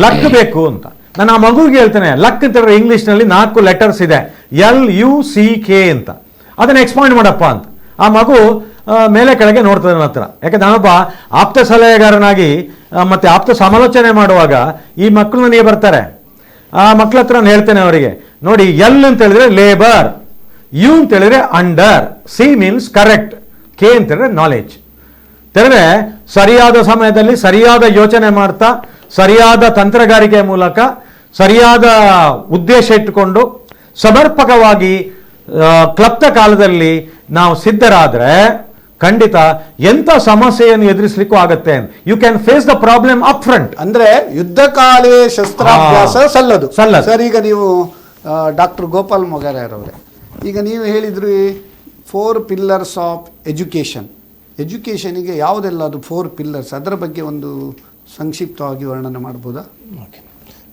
ಲಕ್ ಬೇಕು ಅಂತ. ನಾನು ಆ ಮಗುವಿಗೆ ಹೇಳ್ತೇನೆ, ಲಕ್ ಅಂತ ಹೇಳಿದ್ರೆ ಇಂಗ್ಲಿಷ್ನಲ್ಲಿ 4 ಲೆಟರ್ಸ್ ಇದೆ, LUCK ಅಂತ. ಅದನ್ನ ಎಕ್ಸ್ಪಾಂಡ್ ಮಾಡಪ್ಪ ಅಂತ. ಆ ಮಗು ಮೇಲೆ ಕೆಳಗೆ ನೋಡ್ತದೆ ನನ್ನ ಹತ್ರ. ಯಾಕಂದ್ರೆ ನಾನೊಬ್ಬ ಆಪ್ತ ಸಲಹೆಗಾರನಾಗಿ ಮತ್ತೆ ಆಪ್ತ ಸಮಾಲೋಚನೆ ಮಾಡುವಾಗ ಈ ಮಕ್ಕಳು ನನಗೆ ಬರ್ತಾರೆ. ಆ ಮಕ್ಕಳ ಹತ್ರ ನಾನು ಹೇಳ್ತೇನೆ ಅವರಿಗೆ, ನೋಡಿ L ಅಂತ ಹೇಳಿದ್ರೆ ಲೇಬರ್, U ಅಂತ ಹೇಳಿದ್ರೆ under, C means correct, K ಅಂತ ಹೇಳಿದ್ರೆ ನಾಲೆಜ್. ತಿಳಿದ್ರೆ ಸರಿಯಾದ ಸಮಯದಲ್ಲಿ ಸರಿಯಾದ ಯೋಚನೆ ಮಾಡ್ತಾ ಸರಿಯಾದ ತಂತ್ರಗಾರಿಕೆ ಮೂಲಕ ಸರಿಯಾದ ಉದ್ದೇಶ ಇಟ್ಟುಕೊಂಡು ಸಮರ್ಪಕವಾಗಿ ಕ್ಲಪ್ತ ಕಾಲದಲ್ಲಿ ನಾವು ಸಿದ್ಧರಾದ್ರೆ ಖಂಡಿತ ಎಂಥ ಸಮಸ್ಯೆಯನ್ನು ಎದುರಿಸಲಿಕ್ಕೂ ಆಗತ್ತೆ. You can face the problem up front. ಅಂದ್ರೆ ಯುದ್ಧ ಕಾಲೇ ಶಸ್ತ್ರಾಭ್ಯಾಸ ಸಲ್ಲದು. ಸರ್, ಈಗ ನೀವು ಡಾಕ್ಟರ್ ಗೋಪಾಲ್ ಮೊಗೇರವರೇ, ಈಗ ನೀವು ಹೇಳಿದ್ರಿ 4 ಪಿಲ್ಲರ್ಸ್ ಆಫ್ ಎಜುಕೇಷನಿಗೆ ಯಾವುದೆಲ್ಲ ಅದು 4 ಪಿಲ್ಲರ್ಸ್, ಅದರ ಬಗ್ಗೆ ಒಂದು ಸಂಕ್ಷಿಪ್ತವಾಗಿ ವರ್ಣನೆ ಮಾಡ್ಬೋದಾ? ಓಕೆ,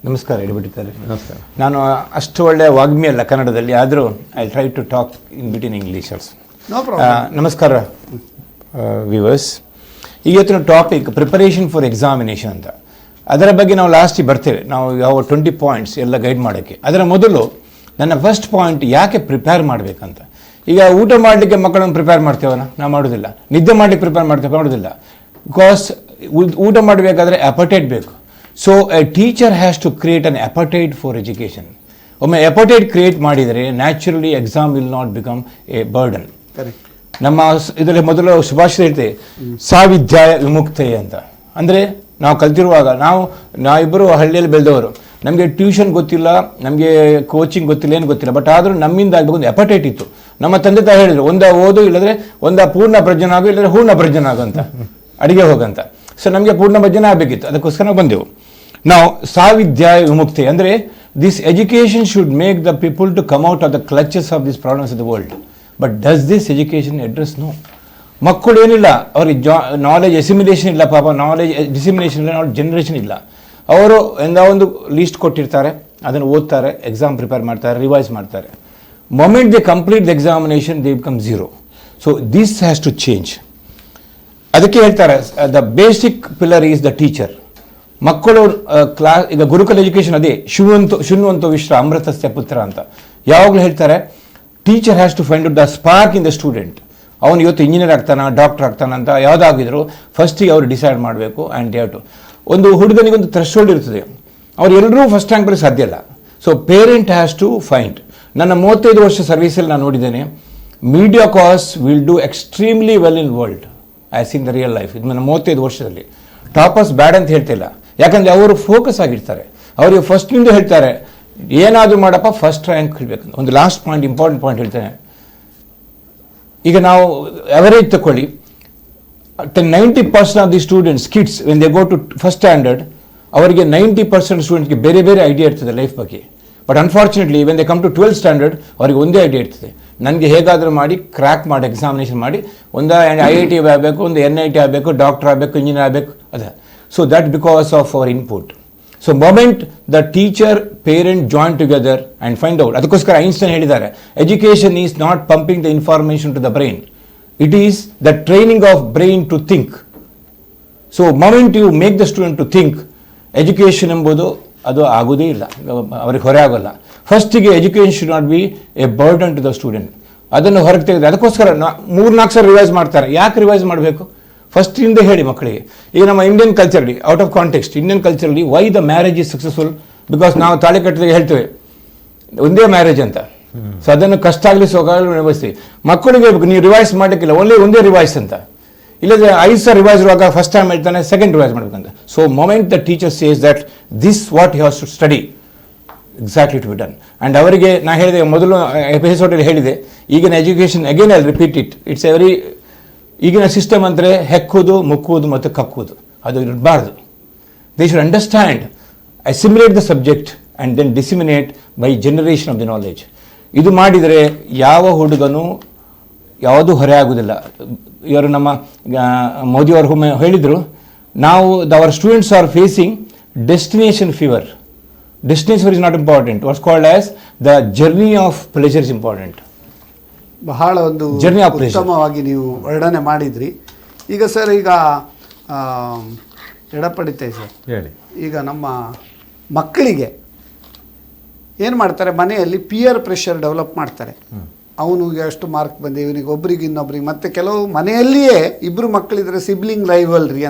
ನಮಸ್ಕಾರ. ಹೇಳ್ಬಿಟ್ಟಿದ್ದಾರೆ. ನಮಸ್ಕಾರ. ನಾನು ಅಷ್ಟು ಒಳ್ಳೆಯ ವಾಗ್ಮಿ ಅಲ್ಲ ಕನ್ನಡದಲ್ಲಿ, ಆದರೂ I try to talk in between English also. ನಮಸ್ಕಾರ ವ್ಯೂವರ್ಸ್. ಇವತ್ತಿನ ಟಾಪಿಕ್ ಪ್ರಿಪರೇಷನ್ ಫಾರ್ ಎಕ್ಸಾಮಿನೇಷನ್ ಅಂತ. ಅದರ ಬಗ್ಗೆ ನಾವು ಲಾಸ್ಟಿಗೆ ಬರ್ತೇವೆ, ನಾವು ಯಾವ 20 ಪಾಯಿಂಟ್ಸ್ ಎಲ್ಲ ಗೈಡ್ ಮಾಡೋಕ್ಕೆ. ಅದರ ಮೊದಲು ನನ್ನ ಫಸ್ಟ್ ಪಾಯಿಂಟ್, ಯಾಕೆ ಪ್ರಿಪೇರ್ ಮಾಡಬೇಕಂತ. ಈಗ ಊಟ ಮಾಡಲಿಕ್ಕೆ ಮಕ್ಕಳನ್ನು ಪ್ರಿಪೇರ್ ಮಾಡ್ತೇವಲ್ಲ, ನಾವು ಮಾಡೋದಿಲ್ಲ. ನಿದ್ದೆ ಮಾಡಲಿಕ್ಕೆ ಪ್ರಿಪೇರ್ ಮಾಡ್ತೇವೆ, ಮಾಡೋದಿಲ್ಲ. ಬಿಕಾಸ್ ಊಟ ಮಾಡಬೇಕಾದ್ರೆ ಅಪಟೈಟ್ ಬೇಕು. So a teacher has to create an appetite for education. ಒಮ್ಮೆ ಅಪಟೈಟ್ ಕ್ರಿಯೇಟ್ ಮಾಡಿದರೆ naturally exam will not become a burden. ನಮ್ಮ ಇದರಲ್ಲಿ ಮೊದಲು ಸುಭಾಷಿತ ಹೇಳ್ತೇವೆ, ಸಾವಿದ್ಯಾಯ ವಿಮುಕ್ತಯೇ ಅಂತ. ಅಂದರೆ ನಾವು ಕಲ್ತಿರುವಾಗ ನಾವಿಬ್ಬರು ಹಳ್ಳಿಯಲ್ಲಿ ಬೆಳೆದವರು, ನಮಗೆ ಟ್ಯೂಷನ್ ಗೊತ್ತಿಲ್ಲ, ನಮಗೆ ಕೋಚಿಂಗ್ ಗೊತ್ತಿಲ್ಲ, ಏನು ಗೊತ್ತಿಲ್ಲ. ಬಟ್ ಆದರೂ ನಮ್ಮಿಂದ ಆಗಬೇಕು ಒಂದು ಎಪಟೈಟ್ ಇತ್ತು. ನಮ್ಮ ತಂದೆ ತಾಯಿ ಹೇಳಿದ್ರು, ಒಂದ ಓದು, ಇಲ್ಲದ್ರೆ ಪೂರ್ಣ ಪ್ರಜ್ಞನಾಗು, ಇಲ್ಲದ್ರೆ ಹೂರ್ಣ ಪ್ರಜ್ಞನಾಗು ಅಂತ. ಅಡಿಗೆ ಹೋಗಂತ. ಸೊ ನಮಗೆ ಪೂರ್ಣ ಭಜನೆ ಆಗಬೇಕಿತ್ತು, ಅದಕ್ಕೋಸ್ಕರ ನಾವು ಬಂದೆವು. ನಾವು ಸಾವಿದ್ಯಾ ವಿಮುಕ್ತಿ ಅಂದರೆ this education should make the people to come out of the clutches of this problems of the world. But does this education address? No. ಮಕ್ಕಳು ಏನಿಲ್ಲ, ಅವ್ರಿಗೆ ನಾಲೆಜ್ ಎಸಿಮಿನೇಷನ್ ಇಲ್ಲ, ಪಾಪ ನಾಲೆಜ್ ಡಿಸಿಮಿನೇಷನ್ ಇಲ್ಲ, ನಾಲೆಜ್ ಜನರೇಷನ್ ಇಲ್ಲ. ಅವರು ಒಂದು ಲೀಸ್ಟ್ ಕೊಟ್ಟಿರ್ತಾರೆ, ಅದನ್ನು ಓದ್ತಾರೆ, ಎಕ್ಸಾಮ್ ಪ್ರಿಪೇರ್ ಮಾಡ್ತಾರೆ, ರಿವೈಸ್ ಮಾಡ್ತಾರೆ. Moment they complete the examination they become zero. So this has to change. ಅದಕ್ಕೆ ಹೇಳ್ತಾರೆ the basic pillar is the teacher. ಮಕ್ಕಳು ಈಗ ಗುರುಕುಲ ಎಜುಕೇಷನ್ ಅದೇ ಶೃಣ್ವಂತೋ ವಿಶ್ವ ಅಮೃತಸ್ಯ ಪುತ್ರ ಅಂತ ಯಾವಾಗಲೂ ಹೇಳ್ತಾರೆ. Teacher has to find out the spark in the student. ಅವನು ಇವತ್ತು ಇಂಜಿನಿಯರ್ ಆಗ್ತಾನ, ಡಾಕ್ಟರ್ ಆಗ್ತಾನಂತ ಯಾವುದಾಗಿದ್ರು ಫಸ್ಟಿಗೆ ಅವರು ಡಿಸೈಡ್ ಮಾಡಬೇಕು. And they have to. ಒಂದು ಹುಡುಗನಿಗೊಂದು ಥ್ರೆಶೋಲ್ಡ್ ಇರ್ತದೆ, ಅವ್ರು ಎಲ್ಲರೂ ಫಸ್ಟ್ ರ್ಯಾಂಕ್ ಬರೋಕ್ಕೆ ಸಾಧ್ಯ ಇಲ್ಲ. So parent has to find. ನನ್ನ 35 ವರ್ಷ ಸರ್ವೀಸಲ್ಲಿ ನಾನು ನೋಡಿದ್ದೇನೆ, media cause will do extremely well in world as in the real life. ಇದು ನನ್ನ 35 ವರ್ಷದಲ್ಲಿ. ಟಾಪರ್ಸ್ ಬ್ಯಾಡ್ ಅಂತ ಹೇಳ್ತಿಲ್ಲ, ಯಾಕಂದರೆ ಅವರು ಫೋಕಸ್ ಆಗಿರ್ತಾರೆ. ಅವರಿಗೆ ಫಸ್ಟ್ನಿಂದ ಹೇಳ್ತಾರೆ ಏನಾದರೂ ಮಾಡಪ್ಪ ಫಸ್ಟ್ ರ್ಯಾಂಕ್ ಹೇಳ್ಬೇಕಂತ. ಒಂದು ಲಾಸ್ಟ್ ಪಾಯಿಂಟ್, ಇಂಪಾರ್ಟೆಂಟ್ ಪಾಯಿಂಟ್ ಹೇಳ್ತೇನೆ. ಈಗ ನಾವು ಅವರೇಜ್ ತಗೊಳ್ಳಿ, 90% of the students kids when they go to first standard, ಅವರಿಗೆ 90% ಸ್ಟೂಡೆಂಟ್ಸ್ಗೆ ಬೇರೆ ಬೇರೆ ಐಡಿಯಾ ಇರ್ತದೆ ಲೈಫ್ ಬಗ್ಗೆ. But unfortunately when they come to 12th standard ಅವರಿಗೆ ಒಂದೇ ಐಡಿಯಾ ಇರ್ತದೆ, ನನಗೆ ಹೇಗಾದರೂ ಮಾಡಿ ಕ್ರ್ಯಾಕ್ ಮಾಡಿ ಎಕ್ಸಾಮಿನೇಷನ್ ಮಾಡಿ ಒಂದು IIT ಆಗಬೇಕು, ಒಂದು NIT ಆಗಬೇಕು, ಡಾಕ್ಟರ್ ಆಗಬೇಕು, ಇಂಜಿನಿಯರ್ ಆಗಬೇಕು, ಅದೇ. So that because of our input. So moment the teacher parent join together and find out. ಅದಕ್ಕೋಸ್ಕರ ಐನ್ಸ್ಟೈನ್ ಹೇಳಿದ್ದಾರೆ, education is not pumping the information to the brain, it is the training of brain to think. So moment you make the student to think, education ಎಂಬುದು ಅದು ಆಗೋದೇ ಇಲ್ಲ, ಅವ್ರಿಗೆ ಹೊರೆ ಆಗೋಲ್ಲ. ಫಸ್ಟಿಗೆ education should not be a burden to the student. ಅದನ್ನು ಹೊರಗೆ ತೆಗೆದು ಅದಕ್ಕೋಸ್ಕರ 3-4 ಸಲ ರಿವೈಸ್ ಮಾಡ್ತಾರೆ. ಯಾಕೆ ರಿವೈಸ್ ಮಾಡಬೇಕು? ಫಸ್ಟಿಂದ ಹೇಳಿ ಮಕ್ಕಳಿಗೆ. ಈಗ ನಮ್ಮ Indian culturally, out of context, Indian culturally why the marriage is successful? Because ನಾವು ತಾಳಿ ಕಟ್ಟಿದಾಗ ಹೇಳ್ತೇವೆ ಒಂದೇ ಮ್ಯಾರೇಜ್ ಅಂತ. ಸೊ ಅದನ್ನು ಕಷ್ಟ ಆಗಲಿ ಸೋಗಾಗಲಿ ವ್ಯವಸ್ಥೆ. ಮಕ್ಕಳಿಗೆ ಹೇಳ್ಬೇಕು ನೀವು ರಿವೈಸ್ ಮಾಡಲಿಕ್ಕಿಲ್ಲ, ಒಂದೇ ರಿವೈಸ್ ಅಂತ. ಇಲ್ಲದೆ 5 ಸಲ ರಿವೈಸ್ ಇರುವಾಗ ಫಸ್ಟ್ ಟೈಮ್ ಹೇಳ್ತಾನೆ, ಸೆಕೆಂಡ್ ರಿವೈಸ್ ಮಾಡಬೇಕಂತ. So moment the teacher says that this what he has to study exactly to be done. And ಅವರಿಗೆ ನಾ ಹೇಳಿದೆ ಮೊದಲು ಎಪಿಸೋಡಲ್ಲಿ ಹೇಳಿದೆ, ಈಗಿನ education again I repeat it, it's every ಈಗಿನ ಸಿಸ್ಟಮ್ ಅಂದರೆ ಹೆಕ್ಕುವುದು, ಮುಕ್ಕುವುದು ಮತ್ತು ಕಕ್ಕುವುದು, ಅದು ಇರಬಾರ್ದು. They should understand, assimilate the subject and then disseminate by generation of the knowledge. ಇದು ಮಾಡಿದರೆ ಯಾವ ಹುಡುಗನೂ ಯಾವುದೂ ಹೊರೆ ಆಗುವುದಿಲ್ಲ. ಇವರು ನಮ್ಮ ಮೋದಿಯವರು ಒಮ್ಮೆ ಹೇಳಿದರು, ನಾವು hour students are facing destination fever. Destination is not important, what's called as the journey of pleasure is important. ಬಹಳ ಒಂದು ಉತ್ತಮವಾಗಿ ನೀವು ವರ್ಣನೆ ಮಾಡಿದ್ರಿ. ಈಗ ಸರ್, ಈಗ ಎಡಪಡಿತೆ ಸರ್ ಹೇಳಿ. ಈಗ ನಮ್ಮ ಮಕ್ಕಳಿಗೆ ಏನು ಮಾಡ್ತಾರೆ, ಮನೆಯಲ್ಲಿ ಪಿಯರ್ ಪ್ರೆಷರ್ ಡೆವಲಪ್ ಮಾಡ್ತಾರೆ. ಅವನಿಗೆ ಅಷ್ಟು ಮಾರ್ಕ್ ಬಂದೆ, ಇವನಿಗೆ ಒಬ್ರಿಗೆ ಇನ್ನೊಬ್ರಿಗೆ, ಮತ್ತು ಕೆಲವು ಮನೆಯಲ್ಲಿಯೇ ಇಬ್ಬರು ಮಕ್ಕಳಿದ್ರೆ ಸಿಬ್ಲಿಂಗ್ ರೈವಲ್ರಿ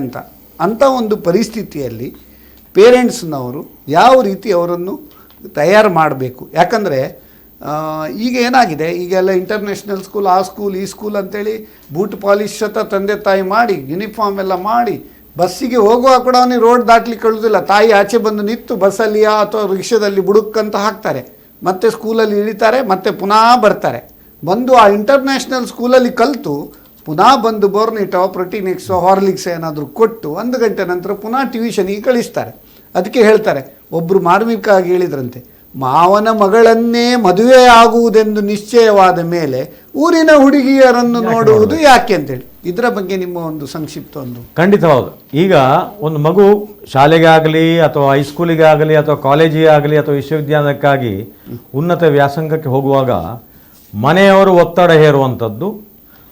ಅಂಥ ಒಂದು ಪರಿಸ್ಥಿತಿಯಲ್ಲಿ ಪೇರೆಂಟ್ಸ್ನವರು ಯಾವ ರೀತಿ ಅವರನ್ನು ತಯಾರು ಮಾಡಬೇಕು? ಯಾಕಂದರೆ ಈಗ ಏನಾಗಿದೆ, ಈಗೆಲ್ಲ ಇಂಟರ್ನ್ಯಾಷನಲ್ ಸ್ಕೂಲ್, ಆ ಸ್ಕೂಲ್, ಈ ಸ್ಕೂಲ್ ಅಂತೇಳಿ ಬೂಟ್ ಪಾಲಿಶ್ ಸತ ತಂದೆ ತಾಯಿ ಮಾಡಿ, ಯೂನಿಫಾರ್ಮ್ ಎಲ್ಲ ಮಾಡಿ, ಬಸ್ಸಿಗೆ ಹೋಗುವಾಗ ಕೂಡ ಅವನಿಗೆ ರೋಡ್ ದಾಟ್ಲಿಕ್ಕೆ ಕಳುವುದಿಲ್ಲ. ತಾಯಿ ಆಚೆ ಬಂದು ನಿಂತು ಬಸ್ಸಲ್ಲಿಯಾ ಅಥವಾ ರಿಕ್ಷಾದಲ್ಲಿ ಬುಡುಕ್ಕಂತ ಹಾಕ್ತಾರೆ, ಮತ್ತೆ ಸ್ಕೂಲಲ್ಲಿ ಇಳಿತಾರೆ, ಮತ್ತೆ ಪುನಃ ಬರ್ತಾರೆ. ಬಂದು ಆ ಇಂಟರ್ನ್ಯಾಷನಲ್ ಸ್ಕೂಲಲ್ಲಿ ಕಲಿತು ಪುನಃ ಬಂದು ಬೋರ್ನಿಟೋ, ಪ್ರೋಟೀನಿಕ್ಸೋ, ಹಾರ್ಲಿಕ್ಸ್ ಏನಾದರೂ ಕೊಟ್ಟು 1 ಗಂಟೆ ನಂತರ ಪುನಃ ಟ್ಯೂಷನಿಗೆ ಕಳಿಸ್ತಾರೆ. ಅದಕ್ಕೆ ಹೇಳ್ತಾರೆ, ಒಬ್ಬರು ಮಾರ್ಮಿಕವಾಗಿ ಹೇಳಿದ್ರಂತೆ, ಮಾವನ ಮಗಳನ್ನೇ ಮದುವೆ ಆಗುವುದೆಂದು ನಿಶ್ಚಯವಾದ ಮೇಲೆ ಊರಿನ ಹುಡುಗಿಯರನ್ನು ನೋಡುವುದು ಯಾಕೆ ಅಂತೇಳಿ. ಇದರ ಬಗ್ಗೆ ನಿಮ್ಮ ಒಂದು ಸಂಕ್ಷಿಪ್ತ ಒಂದು. ಖಂಡಿತವಾದ. ಈಗ ಒಂದು ಮಗು ಶಾಲೆಗೆ ಆಗಲಿ ಅಥವಾ ಹೈಸ್ಕೂಲಿಗೆ ಆಗಲಿ ಅಥವಾ ಕಾಲೇಜಿಗೆ ಆಗಲಿ ಅಥವಾ ವಿಶ್ವವಿದ್ಯಾಲಯಕ್ಕಾಗಿ ಉನ್ನತ ವ್ಯಾಸಂಗಕ್ಕೆ ಹೋಗುವಾಗ ಮನೆಯವರು ಒತ್ತಡ ಹೇರುವಂಥದ್ದು,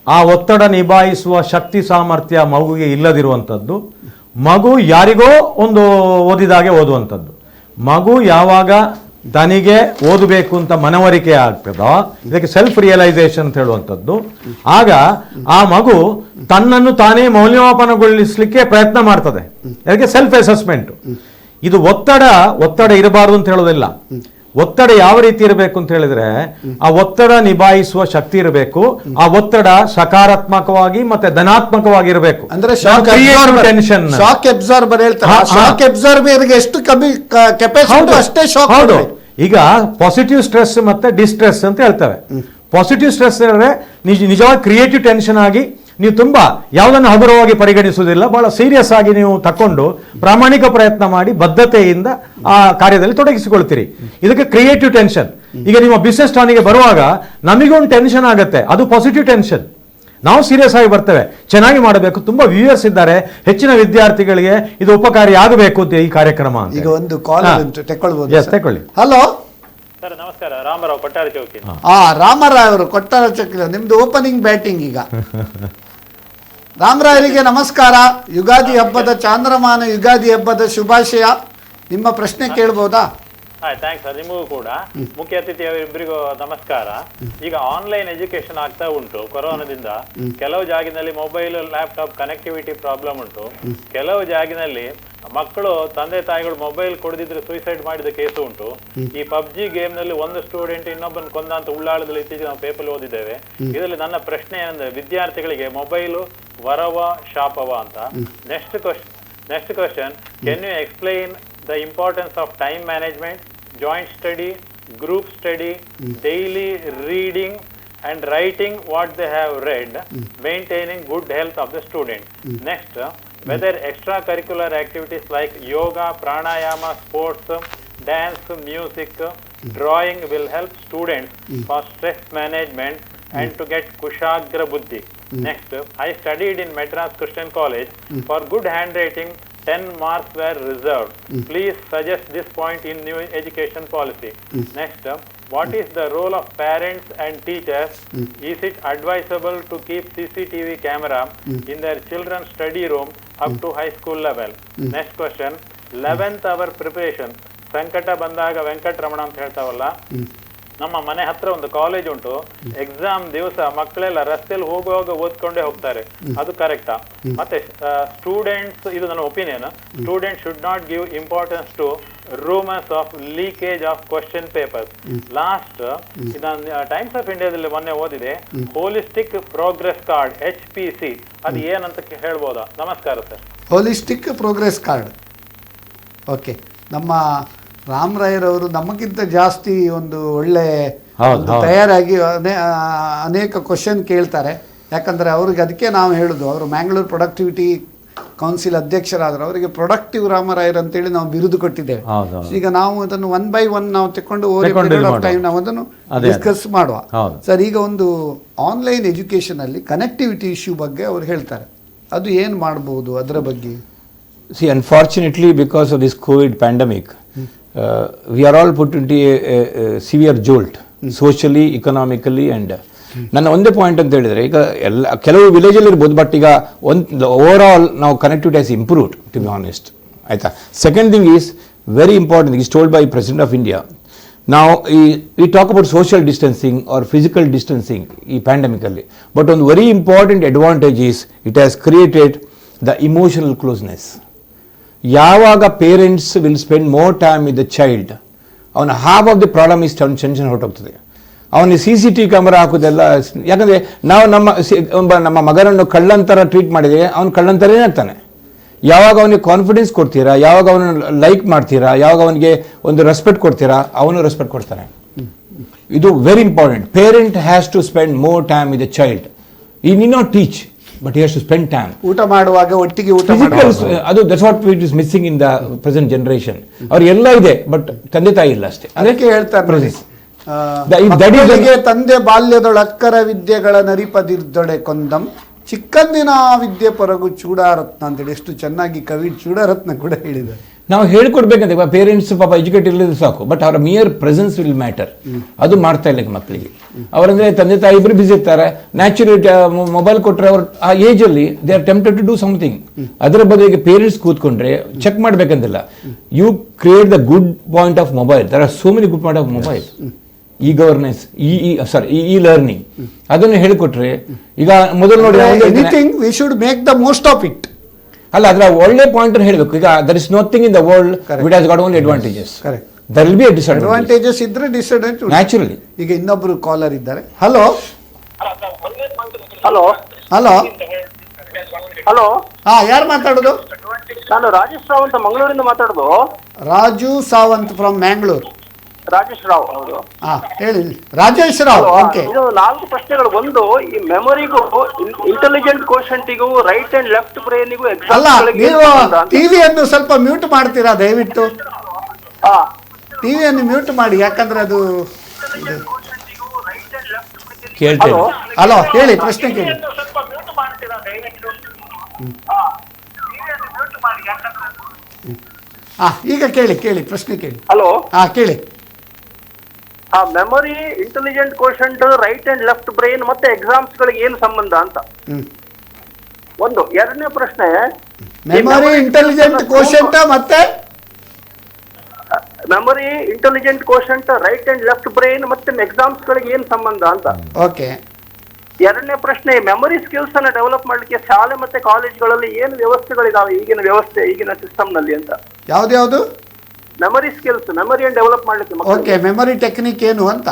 ಆ ಒತ್ತಡ ನಿಭಾಯಿಸುವ ಶಕ್ತಿ ಸಾಮರ್ಥ್ಯ ಮಗುವಿಗೆ ಇಲ್ಲದಿರುವಂಥದ್ದು, ಮಗು ಯಾರಿಗೋ ಒಂದು ಓದಿದಾಗೆ ಓದುವಂಥದ್ದು. ಮಗು ಯಾವಾಗ ತನಿಗೆ ಓದಬೇಕು ಅಂತ ಮನವರಿಕೆ ಆಗ್ತದೋ, ಇದಕ್ಕೆ ಸೆಲ್ಫ್ ರಿಯಲೈಸೇಷನ್ ಅಂತ ಹೇಳುವಂಥದ್ದು, ಆಗ ಆ ಮಗು ತನ್ನನ್ನು ತಾನೇ ಮೌಲ್ಯಮಾಪನಗೊಳಿಸಲಿಕ್ಕೆ ಪ್ರಯತ್ನ ಮಾಡ್ತದೆ. ಅದಕ್ಕೆ ಸೆಲ್ಫ್ ಅಸೆಸ್ಮೆಂಟ್. ಇದು ಒತ್ತಡ ಇರಬಾರದು ಅಂತ ಹೇಳೋದಿಲ್ಲ. ಒತ್ತಡ ಯಾವ ರೀತಿ ಇರಬೇಕು ಅಂತ ಹೇಳಿದ್ರೆ, ಆ ಒತ್ತಡ ನಿಭಾಯಿಸುವ ಶಕ್ತಿ ಇರಬೇಕು. ಆ ಒತ್ತಡ ಸಕಾರಾತ್ಮಕವಾಗಿ ಮತ್ತೆ ಧನಾತ್ಮಕವಾಗಿ ಇರಬೇಕು. ಅಂದ್ರೆ ಟೆನ್ಷನ್, ಶಾಕ್ ಅಬ್ಸಾರ್ಬರ್ ಹೇಳ್ತಾರೆ, ಶಾಕ್ ಅಬ್ಸಾರ್ಬರ್ಗೆ ಎಷ್ಟು ಕೆಪಾಸಿಟಿ ಅಷ್ಟೇ ಶಾಕ್. ಹೌದು. ಈಗ ಪಾಸಿಟಿವ್ ಸ್ಟ್ರೆಸ್ ಮತ್ತೆ ಡಿಸ್ಟ್ರೆಸ್ ಅಂತ ಹೇಳ್ತೇವೆ. ಪಾಸಿಟಿವ್ ಸ್ಟ್ರೆಸ್ ಅಂದ್ರೆ ನಿಜವಾಗಿ ಕ್ರಿಯೇಟಿವ್ ಟೆನ್ಷನ್ ಆಗಿ ನೀವು ತುಂಬ ಯಾವುದನ್ನು ಹಗುರವಾಗಿ ಪರಿಗಣಿಸುವುದಿಲ್ಲ, ಬಹಳ ಸೀರಿಯಸ್ ಆಗಿ ನೀವು ತಕೊಂಡು ಪ್ರಾಮಾಣಿಕ ಪ್ರಯತ್ನ ಮಾಡಿ ಬದ್ಧತೆಯಿಂದ ಆ ಕಾರ್ಯದಲ್ಲಿ ತೊಡಗಿಸಿಕೊಳ್ತೀರಿ. ಇದಕ್ಕೆ ಕ್ರಿಯೇಟಿವ್ ಟೆನ್ಷನ್. ಈಗ ನಿಮ್ಮ ಬಿಸ್ನೆಸ್ ಟಾನಿಗೆ ಬರುವಾಗ ನಮಗೊಂದು ಟೆನ್ಷನ್ ಆಗುತ್ತೆ, ಅದು ಪಾಸಿಟಿವ್ ಟೆನ್ಷನ್. ನಾವು ಸೀರಿಯಸ್ ಆಗಿ ಬರ್ತೇವೆ, ಚೆನ್ನಾಗಿ ಮಾಡಬೇಕು, ತುಂಬಾ ವ್ಯೂಯರ್ಸ್ ಇದ್ದಾರೆ, ಹೆಚ್ಚಿನ ವಿದ್ಯಾರ್ಥಿಗಳಿಗೆ ಇದು ಉಪಕಾರಿ ಆಗಬೇಕು ಅಂತ ಈ ಕಾರ್ಯಕ್ರಮ ಅಂತ. ಈಗ ಒಂದು ಕಾಲ್ ತಗೊಳ್ಬಹುದು? ಎಸ್, ತಗೊಳ್ಳಿ. ಹಲೋ ಸರ್ ನಮಸ್ಕಾರ, ರಾಮರಾವ್ ಕೊಟ್ಟಾರ ಚೌಕಿ. ರಾಮರಾವ್ ಅವರು ಕೊಟ್ಟಾರ ಚೌಕಿ, ನಿಮ್ದು ಓಪನಿಂಗ್ ಬ್ಯಾಟಿಂಗ್ ಈಗ. ರಾಮರಾಯರಿಗೆ ನಮಸ್ಕಾರ. ಯುಗಾದಿ ಹಬ್ಬದ ಚಾಂದ್ರಮಾನ ಯುಗಾದಿ ಹಬ್ಬದ ಶುಭಾಶಯ. ನಿಮ್ಮ ಪ್ರಶ್ನೆ ಕೇಳ್ಬೋದಾ? Thanks sir. ನಿಮಗೂ ಕೂಡ ಮುಖ್ಯ ಅತಿಥಿ ಅವರಿಬ್ಬರಿಗೂ ನಮಸ್ಕಾರ. ಈಗ ಆನ್ಲೈನ್ ಎಜುಕೇಶನ್ ಆಗ್ತಾ ಉಂಟು ಕೊರೋನಾದಿಂದ. ಕೆಲವು ಜಾಗಿನಲ್ಲಿ ಮೊಬೈಲ್ ಲ್ಯಾಪ್ಟಾಪ್ ಕನೆಕ್ಟಿವಿಟಿ ಪ್ರಾಬ್ಲಮ್ ಉಂಟು. ಕೆಲವು ಜಾಗಿನಲ್ಲಿ ಮಕ್ಕಳು ತಂದೆ ತಾಯಿಗಳು ಮೊಬೈಲ್ ಕೊಡದಿದ್ರೆ ಸೂಸೈಡ್ ಮಾಡಿದ ಕೇಸು ಉಂಟು. ಈ ಪಬ್ಜಿ ಗೇಮ್ ನಲ್ಲಿ ಒಂದು ಸ್ಟೂಡೆಂಟ್ ಇನ್ನೊಬ್ಬನ ಕೊಂದ ಅಂತ ಉಳ್ಳಾಳದಲ್ಲಿ ಇತ್ತೀಚೆಗೆ ನಾವು ಪೇಪರ್ ಓದಿದ್ದೇವೆ. ಇದರಲ್ಲಿ ನನ್ನ ಪ್ರಶ್ನೆ ಏನಂದ್ರೆ, ವಿದ್ಯಾರ್ಥಿಗಳಿಗೆ ಮೊಬೈಲು ವರವ ಶಾಪವ ಅಂತ. Next question, can you explain the importance of time management, joint study, group study, daily reading and writing what they have read, maintaining good health of the student. Next, whether extracurricular activities like yoga, pranayama, sports, dance, music, drawing will help students for stress management and to get kushagra buddhi. Next, I studied in Madras Christian College. For good handwriting 10 marks were reserved. Please suggest this point in new education policy. Next, what is the role of parents and teachers? Is it advisable to keep CCTV camera in their children's study room up to high school level? Next question, 11th hour preparation. ಸಂಕಟ ಬಂದಾಗ ವೆಂಕಟರಮಣ ಅಂತ ಹೇಳ್ತಾವಲ್ಲ, ನಮ್ಮ ಮನೆ ಹತ್ರ ಒಂದು college ಉಂಟು. Exam ದಿವಸ ಮಕ್ಕಳೆಲ್ಲ ರಸ್ತೆಯಲ್ಲಿ ಹೋಗುವಾಗ ಓದ್ಕೊಂಡೇ ಹೋಗ್ತಾರೆ, ಅದು ಕರೆಕ್ಟಾ? ಮತ್ತೆ ಸ್ಟೂಡೆಂಟ್ಸ್, ಇದು ನನ್ನ opinion, student should not give importance to rumours of leakage of question papers. Last, ನಾನು ಟೈಮ್ಸ್ ಆಫ್ ಇಂಡಿಯಾದಲ್ಲಿ ಮೊನ್ನೆ ಓದಿದೆ, ಹೋಲಿಸ್ಟಿಕ್ ಪ್ರೋಗ್ರೆಸ್ ಕಾರ್ಡ್ HPC, ಅದು ಏನಂತ ಹೇಳ್ಬೋದಾ? ನಮಸ್ಕಾರ sir. Holistic progress card. Okay, ನಮ್ಮ ರಾಮರಾಯರವರು ನಮಗಿಂತ ಜಾಸ್ತಿ ಒಂದು ಒಳ್ಳೆ ತಯಾರಾಗಿ ಅನೇಕ ಕ್ವಶನ್ ಕೇಳ್ತಾರೆ. ಯಾಕಂದರೆ ಅವ್ರಿಗೆ ಅದಕ್ಕೆ ನಾವು ಹೇಳೋದು, ಅವರು ಮ್ಯಾಂಗ್ಳೂರ್ ಪ್ರೊಡಕ್ಟಿವಿಟಿ ಕೌನ್ಸಿಲ್ ಅಧ್ಯಕ್ಷರಾದರು, ಅವರಿಗೆ ಪ್ರೊಡಕ್ಟಿವ್ ರಾಮರಾಯರ್ ಅಂತೇಳಿ ನಾವು ಬಿರುದು ಕೊಟ್ಟಿದ್ದೇವೆ. ಈಗ ನಾವು ಅದನ್ನು 1 by 1 ನಾವು ತಗೊಂಡು ಟೈಮ್ ನಾವು ಅದನ್ನು ಡಿಸ್ಕಸ್ ಮಾಡುವ. ಸರ್, ಈಗ ಒಂದು ಆನ್ಲೈನ್ ಎಜುಕೇಷನಲ್ಲಿ ಕನೆಕ್ಟಿವಿಟಿ ಇಶ್ಯೂ ಬಗ್ಗೆ ಅವ್ರು ಹೇಳ್ತಾರೆ, ಅದು ಏನು ಮಾಡ್ಬೋದು ಅದರ ಬಗ್ಗೆ? See, unfortunately, because of this COVID pandemic, we are all put into a severe jolt, socially, economically, and ನನ್ನ ಒಂದೇ ಪಾಯಿಂಟ್ ಅಂತ ಹೇಳಿದರೆ, ಈಗ ಕೆಲವು ವಿಲೇಜಲ್ಲಿ ಇರ್ಬೋದು, ಬಟ್ ಈಗ ಓವರ್ ಆಲ್ ನಾವು connectivity has improved, to be honest. ಆಯಿತಾ? Second thing is very important, is told by president of India. ನಾವು we talk about social distancing or physical distancing ಈ ಪ್ಯಾಂಡಮಿಕಲ್ಲಿ, ಬಟ್ ಒಂದು very important advantage is it has created the emotional closeness. ಯಾವಾಗ parents will spend more time with the child, ಅವನ half of the problem is tension ಹೊರಟೋಗ್ತದೆ. ಅವನಿಗೆ CCTV camera ಹಾಕೋದೆಲ್ಲ, ಯಾಕಂದರೆ ನಾವು ನಮ್ಮ ಮಗನನ್ನು ಕಳ್ಳಂತರ ಟ್ರೀಟ್ ಮಾಡಿದರೆ ಅವನು ಕಳ್ಳಂತರೇ ಆಗ್ತಾನೆ. ಯಾವಾಗ ಅವನಿಗೆ ಕಾನ್ಫಿಡೆನ್ಸ್ ಕೊಡ್ತೀರಾ, ಯಾವಾಗ ಅವನನ್ನು ಲೈಕ್ ಮಾಡ್ತೀರಾ, ಯಾವಾಗ ಅವನಿಗೆ ಒಂದು ರೆಸ್ಪೆಕ್ಟ್ ಕೊಡ್ತೀರಾ, ಅವನು ರೆಸ್ಪೆಕ್ಟ್ ಕೊಡ್ತಾನೆ. ಇದು very important. Parent has to spend more time with the child. He need not teach, but he has to spend time. ಊಟ ಮಾಡುವಾಗ ಒಟ್ಟಿಗೆ ಊಟ ಅದು that's what it is missing in the present generation. ಅವ್ರು ಎಲ್ಲ ಇದೆ, ಬಟ್ ತಂದೆ ತಾಯಿ ಇಲ್ಲ ಅಷ್ಟೇ. ಅದಕ್ಕೆ ಹೇಳ್ತಾರೆ, ತಂದೆ ಬಾಲ್ಯದೊಳಕ್ಕರ ವಿದ್ಯೆಗಳ ನರಿಪದಿರ್ದೊಡೆ ಕೊಂದಂ ಚಿಕ್ಕಂದಿನ ವಿದ್ಯೆ ಪರಗು ಚೂಡಾರತ್ನ ಅಂತೇಳಿ ಎಷ್ಟು ಚೆನ್ನಾಗಿ ಕವಿ ಚೂಡಾರತ್ನ ಕೂಡ ಹೇಳಿದ್ದಾರೆ. ನಾವು ಹೇಳ್ಕೊಡ್ಬೇಕಂತ ಪೇರೆಂಟ್ಸ್ ಪಾಪ ಎಜುಕೇಟ್ ಇರಲಿದ್ದು ಸಾಕು, ಬಟ್ ಅವರ ಮಿಯರ್ ಪ್ರೆಸೆನ್ಸ್ ವಿಲ್ ಮ್ಯಾಟರ್. ಅದು ಮಾಡ್ತಾ ಇಲ್ಲ ಮಕ್ಕಳಿಗೆ. ಅವರಂದ್ರೆ ತಂದೆ ತಾಯಿ ಇಬ್ಬರು ಬಿಸಿ ಇರ್ತಾರೆ, ನ್ಯಾಚುರಲಿ ಮೊಬೈಲ್ ಕೊಟ್ಟರೆ ಅವ್ರು ಆ ಏಜಲ್ಲಿ they are tempted to do something. ಅದರ ಬದಲಿಗೆ ಪೇರೆಂಟ್ಸ್ ಕೂತ್ಕೊಂಡ್ರೆ ಚೆಕ್ ಮಾಡ್ಬೇಕಂತಿಲ್ಲ. You create the good point of mobile. There are so many good point of mobile. E governance, e learning, ಅದನ್ನು ಹೇಳಿಕೊಟ್ರೆ, ಈಗ ಮೊದಲು ನೋಡಿ, anything we should make the most of it. ಅಲ್ಲ, ಅದರ ಒಳ್ಳೆ ಪಾಯಿಂಟ್ ಹೇಳಬೇಕು. ಈಗ there is nothing in the world which has got only advantages. Correct. There will be a disadvantages ಇದ್ರೆ ಡಿಸ್ಅಡ್ವಾಂಟೇಜ್ ನ್ಯಾಚುರಲಿ. ಈಗ ಇನ್ನೊಬ್ರು ಕಾಲರ್ ಇದ್ದಾರೆ. Hello hello hello hello. ಯಾರು ಮಾತಾಡೋದು? ನಾನು ರಾಜೇಶ್ ರಾವ್ ಅಂತ ಮಂಗಳೂರಿಂದ ಮಾತಾಡೋದು. ರಾಜು ಸಾವಂತ್ ಫ್ರಮ್ ಮ್ಯಾಂಗ್ಳೂರ್. ರಾಜೇಶ್ ರಾವ್ ಹೌದು. ಹೇಳಿ ರಾಜೇಶ್ ರಾವ್. ಓಕೆ, ಇದು 4 ಪ್ರಶ್ನೆಗಳು. ಒಂದು, ಈ ಮೆಮೊರಿಗೂ ಇಂಟೆಲಿಜೆಂಟ್ ಕೋಶಂಟಿಗೂ ರೈಟ್ ಅಂಡ್ ಲೆಫ್ಟ್ ಬ್ರೈನಿಗೂ ಅಲ್ಲ, ನೀವು ಟಿವಿಯನ್ನು ಸ್ವಲ್ಪ ಮ್ಯೂಟ್ ಮಾಡ್ತೀರಾ ದಯವಿಟ್ಟು? ಟಿವಿಯನ್ನು ಮ್ಯೂಟ್ ಮಾಡಿ, ಯಾಕಂದ್ರೆ ಅದು ಕೇಳ್ತೇನೆ. ಹಲೋ, ಹೇಳಿ, ಪ್ರಶ್ನೆ ಕೇಳಿ. ಈಗ ಕೇಳಿ ಪ್ರಶ್ನೆ ಕೇಳಿ. ಹಲೋ, ಕೇಳಿ. Memory, intelligent quotient, right and left brain ಮತ್ತೆ ಎಕ್ಸಾಮ್ಸ್ ಗಳಿಗೆ ಏನು ಸಂಬಂಧ ಅಂತ ಒಂದು. ಎರಡನೇ ಪ್ರಶ್ನೆ, ಮೆಮೊರಿ, ಇಂಟೆಲಿಜೆಂಟ್ ಕೋಶಂಟ್ ಮತ್ತೆ memory, intelligent quotient, right and left brain ಮತ್ತೆ ಎಕ್ಸಾಮ್ಸ್ ಗಳಿಗೆ ಏನು ಸಂಬಂಧ ಅಂತ. ಓಕೆ. ಎರಡನೇ ಪ್ರಶ್ನೆ, ಮೆಮೊರಿ ಸ್ಕಿಲ್ಸ್ ಅನ್ನ ಡೆವಲಪ್ ಮಾಡ್ಲಿಕ್ಕೆ ಶಾಲೆ ಮತ್ತೆ ಕಾಲೇಜ್ಗಳಲ್ಲಿ ಏನು ವ್ಯವಸ್ಥೆಗಳಿದಾವೆ ಈಗಿನ ಸಿಸ್ಟಮ್ ನಲ್ಲಿ ಅಂತ. ಯಾವ್ದು? ಮೆಮೊರಿ ಸ್ಕಿಲ್ಸ್, ಮೆಮೊರಿಯನ್ನು ಡೆವಲಪ್ ಮಾಡ್ಲಿಕ್ಕೆ. ಓಕೆ, ಮೆಮೊರಿ ಟೆಕ್ನಿಕ್ ಏನು ಅಂತ.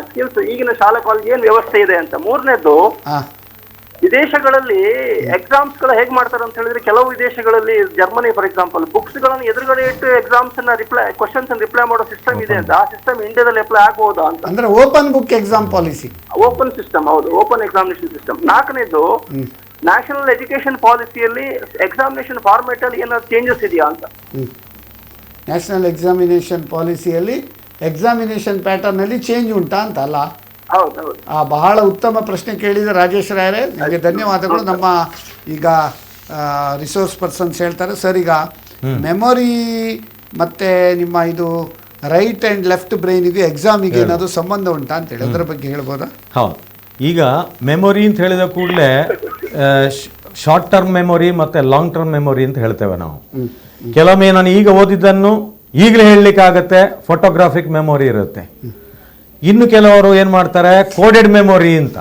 ಸ್ಕಿಲ್ಸ್ ಈಗಿನ ಶಾಲಾ ಕಾಲೇಜ್ ಏನು ವ್ಯವಸ್ಥೆ ಇದೆ ಅಂತ. ಮೂರನೇದು, ವಿದೇಶಗಳಲ್ಲಿ ಎಕ್ಸಾಮ್ಸ್ ಗಳು ಹೇಗೆ ಮಾಡ್ತಾರೆ ಅಂತ ಹೇಳಿದ್ರೆ, ಕೆಲವು ವಿದೇಶಗಳಲ್ಲಿ, ಜರ್ಮನಿ ಫಾರ್ ಎಕ್ಸಾಂಪಲ್, ಬುಕ್ಸ್ ಗಳನ್ನು ಎದುರುಗಡೆ ಇಟ್ಟು ಎಕ್ಸಾಮ್ಸ್ ಕ್ವಶನ್ಸ್ ರಿಪ್ಲೈ ಮಾಡೋ ಸಿಸ್ಟಮ್ ಇದೆ ಅಂತ. ಆ ಸಿಸ್ಟಮ್ ಇಂಡಿಯಾದಲ್ಲಿ ಅಪ್ಲೈ ಆಗಬಹುದಾ ಅಂತ. ಅಂದ್ರೆ open book exam policy, open system. ಹೌದು, ಓಪನ್ ಎಕ್ಸಾಮಿನೇಷನ್ ಸಿಸ್ಟಮ್. ನಾಲ್ಕನೇದು, ನ್ಯಾಷನಲ್ ಎಜುಕೇಶನ್ ಪಾಲಿಸಿಯಲ್ಲಿ ಎಕ್ಸಾಮಿನೇಷನ್ ಫಾರ್ಮೇಟ್ ಅಲ್ಲಿ ಏನಾದ್ರು ಚೇಂಜಸ್ ಇದೆಯಾ ಅಂತ. ನ್ಯಾಷನಲ್ ಎಕ್ಸಾಮಿನೇಷನ್ ಪಾಲಿಸಿಯಲ್ಲಿ ಎಕ್ಸಾಮಿನೇಷನ್ ಪ್ಯಾಟರ್ನ್ ಅಲ್ಲಿ ಚೇಂಜ್ ಉಂಟಾ ಅಂತ ಅಲ್ಲ? ಹೌದೌದು. ಬಹಳ ಉತ್ತಮ ಪ್ರಶ್ನೆ ಕೇಳಿದ ರಾಜೇಶ್ ರಾಯರೇ, ನಿಮಗೆ ಧನ್ಯವಾದಗಳು. ನಮ್ಮ ಈಗ ರಿಸೋರ್ಸ್ ಪರ್ಸನ್ಸ್ ಹೇಳ್ತಾರೆ ಸರ್, ಈಗ ಮೆಮೊರಿ ಮತ್ತೆ ನಿಮ್ಮ ಇದು ರೈಟ್ ಆ್ಯಂಡ್ ಲೆಫ್ಟ್ ಬ್ರೈನಿಗೆ ಎಕ್ಸಾಮಿಗೆ ಏನಾದರೂ ಸಂಬಂಧ ಉಂಟಾ ಅಂತೇಳಿ ಅದರ ಬಗ್ಗೆ ಹೇಳ್ಬೋದಾ? ಹೌದು. ಈಗ ಮೆಮೊರಿ ಅಂತ ಹೇಳಿದ ಕೂಡಲೇ ಶಾರ್ಟ್ ಟರ್ಮ್ ಮೆಮೊರಿ ಮತ್ತು ಲಾಂಗ್ ಟರ್ಮ್ ಮೆಮೊರಿ ಅಂತ ಹೇಳ್ತೇವೆ ನಾವು. ಕೆಲವೊಮ್ಮೆ ನಾನು ಈಗ ಓದಿದ್ದನ್ನು ಈಗಲೇ ಹೇಳಲಿಕ್ಕಾಗತ್ತೆ, ಫೋಟೋಗ್ರಾಫಿಕ್ ಮೆಮೊರಿ ಇರುತ್ತೆ. ಇನ್ನು ಕೆಲವರು ಏನು ಮಾಡ್ತಾರೆ, ಕೋಡೆಡ್ ಮೆಮೊರಿ ಅಂತ.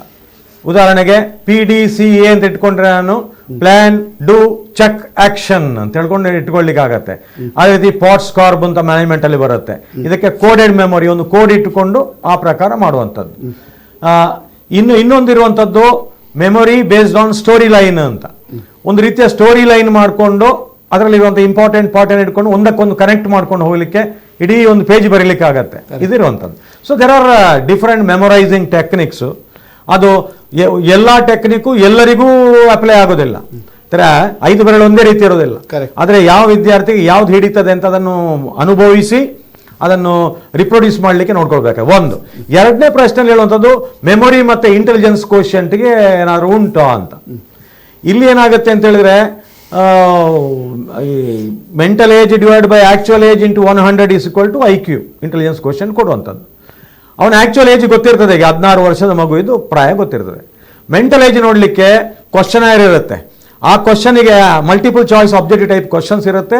ಉದಾಹರಣೆಗೆ PDCA ಅಂತ ಇಟ್ಕೊಂಡ್ರೆ ನಾನು ಪ್ಲಾನ್, ಡೂ, ಚೆಕ್, ಆಕ್ಷನ್ ಅಂತ ಹೇಳ್ಕೊಂಡು ಇಟ್ಕೊಳ್ಳಿಕ್ಕಾಗತ್ತೆ. ಅದೇ ರೀತಿ ಪಾಟ್ಸ್, ಕಾರ್ಬ್ ಅಂತ ಮ್ಯಾನೇಜ್ಮೆಂಟ್ ಅಲ್ಲಿ ಬರುತ್ತೆ. ಇದಕ್ಕೆ ಕೋಡೆಡ್ ಮೆಮೊರಿ, ಒಂದು ಕೋಡ್ ಇಟ್ಟುಕೊಂಡು ಆ ಪ್ರಕಾರ ಮಾಡುವಂಥದ್ದು. ಇನ್ನೊಂದಿರುವಂಥದ್ದು memory based on story line ಅಂತ. ಒಂದು ರೀತಿಯ ಸ್ಟೋರಿ ಲೈನ್ ಮಾಡಿಕೊಂಡು ಅದರಲ್ಲಿರುವಂಥ ಇಂಪಾರ್ಟೆಂಟ್ ಪಾರ್ಟನ್ನು ಇಟ್ಕೊಂಡು ಒಂದಕ್ಕೊಂದು ಕನೆಕ್ಟ್ ಮಾಡ್ಕೊಂಡು ಹೋಗ್ಲಿಕ್ಕೆ ಇಡೀ ಒಂದು ಪೇಜ್ ಬರೀಲಿಕ್ಕೆ ಆಗತ್ತೆ. ಇದಿರುವಂಥದ್ದು. So there are different memorizing techniques. ಅದು ಎಲ್ಲ ಟೆಕ್ನಿಕ್ಕು ಎಲ್ಲರಿಗೂ ಅಪ್ಲೈ ಆಗೋದಿಲ್ಲ. ಥರ 5 ಬೆರಳು ಒಂದೇ ರೀತಿ ಇರೋದಿಲ್ಲ. ಆದರೆ ಯಾವ ವಿದ್ಯಾರ್ಥಿಗೆ ಯಾವ್ದು ಹಿಡಿತದೆ ಅಂತ ಅದನ್ನು ಅನುಭವಿಸಿ ಅದನ್ನು ರಿಪ್ರೊಡ್ಯೂಸ್ ಮಾಡಲಿಕ್ಕೆ ನೋಡ್ಕೊಳ್ಬೇಕು. ಒಂದು. ಎರಡನೇ ಪ್ರಶ್ನೆಯಲ್ಲಿ ಹೇಳುವಂಥದ್ದು ಮೆಮೊರಿ ಮತ್ತು ಇಂಟೆಲಿಜೆನ್ಸ್ ಕೋಶಂಟ್ಗೆ ಏನಾದರೂ ಉಂಟು ಅಂತ. ಇಲ್ಲಿ ಏನಾಗುತ್ತೆ ಅಂತ ಹೇಳಿದ್ರೆ, mental age divide by actual age into 100 is equal to IQ, intelligence quotient ಕೊಡುವಂಥದ್ದು. ಅವನ ಆಕ್ಚುಯಲ್ ಏಜ್ ಗೊತ್ತಿರ್ತದೆ, ಈಗ 16 ವರ್ಷದ ಮಗು ಇದು ಪ್ರಾಯ ಗೊತ್ತಿರ್ತದೆ. ಮೆಂಟಲ್ ಏಜ್ ನೋಡಲಿಕ್ಕೆ ಕ್ವಶನರ್ ಇರುತ್ತೆ. ಆ ಕ್ವಶನಿಗೆ multiple choice objective type questions ಇರುತ್ತೆ.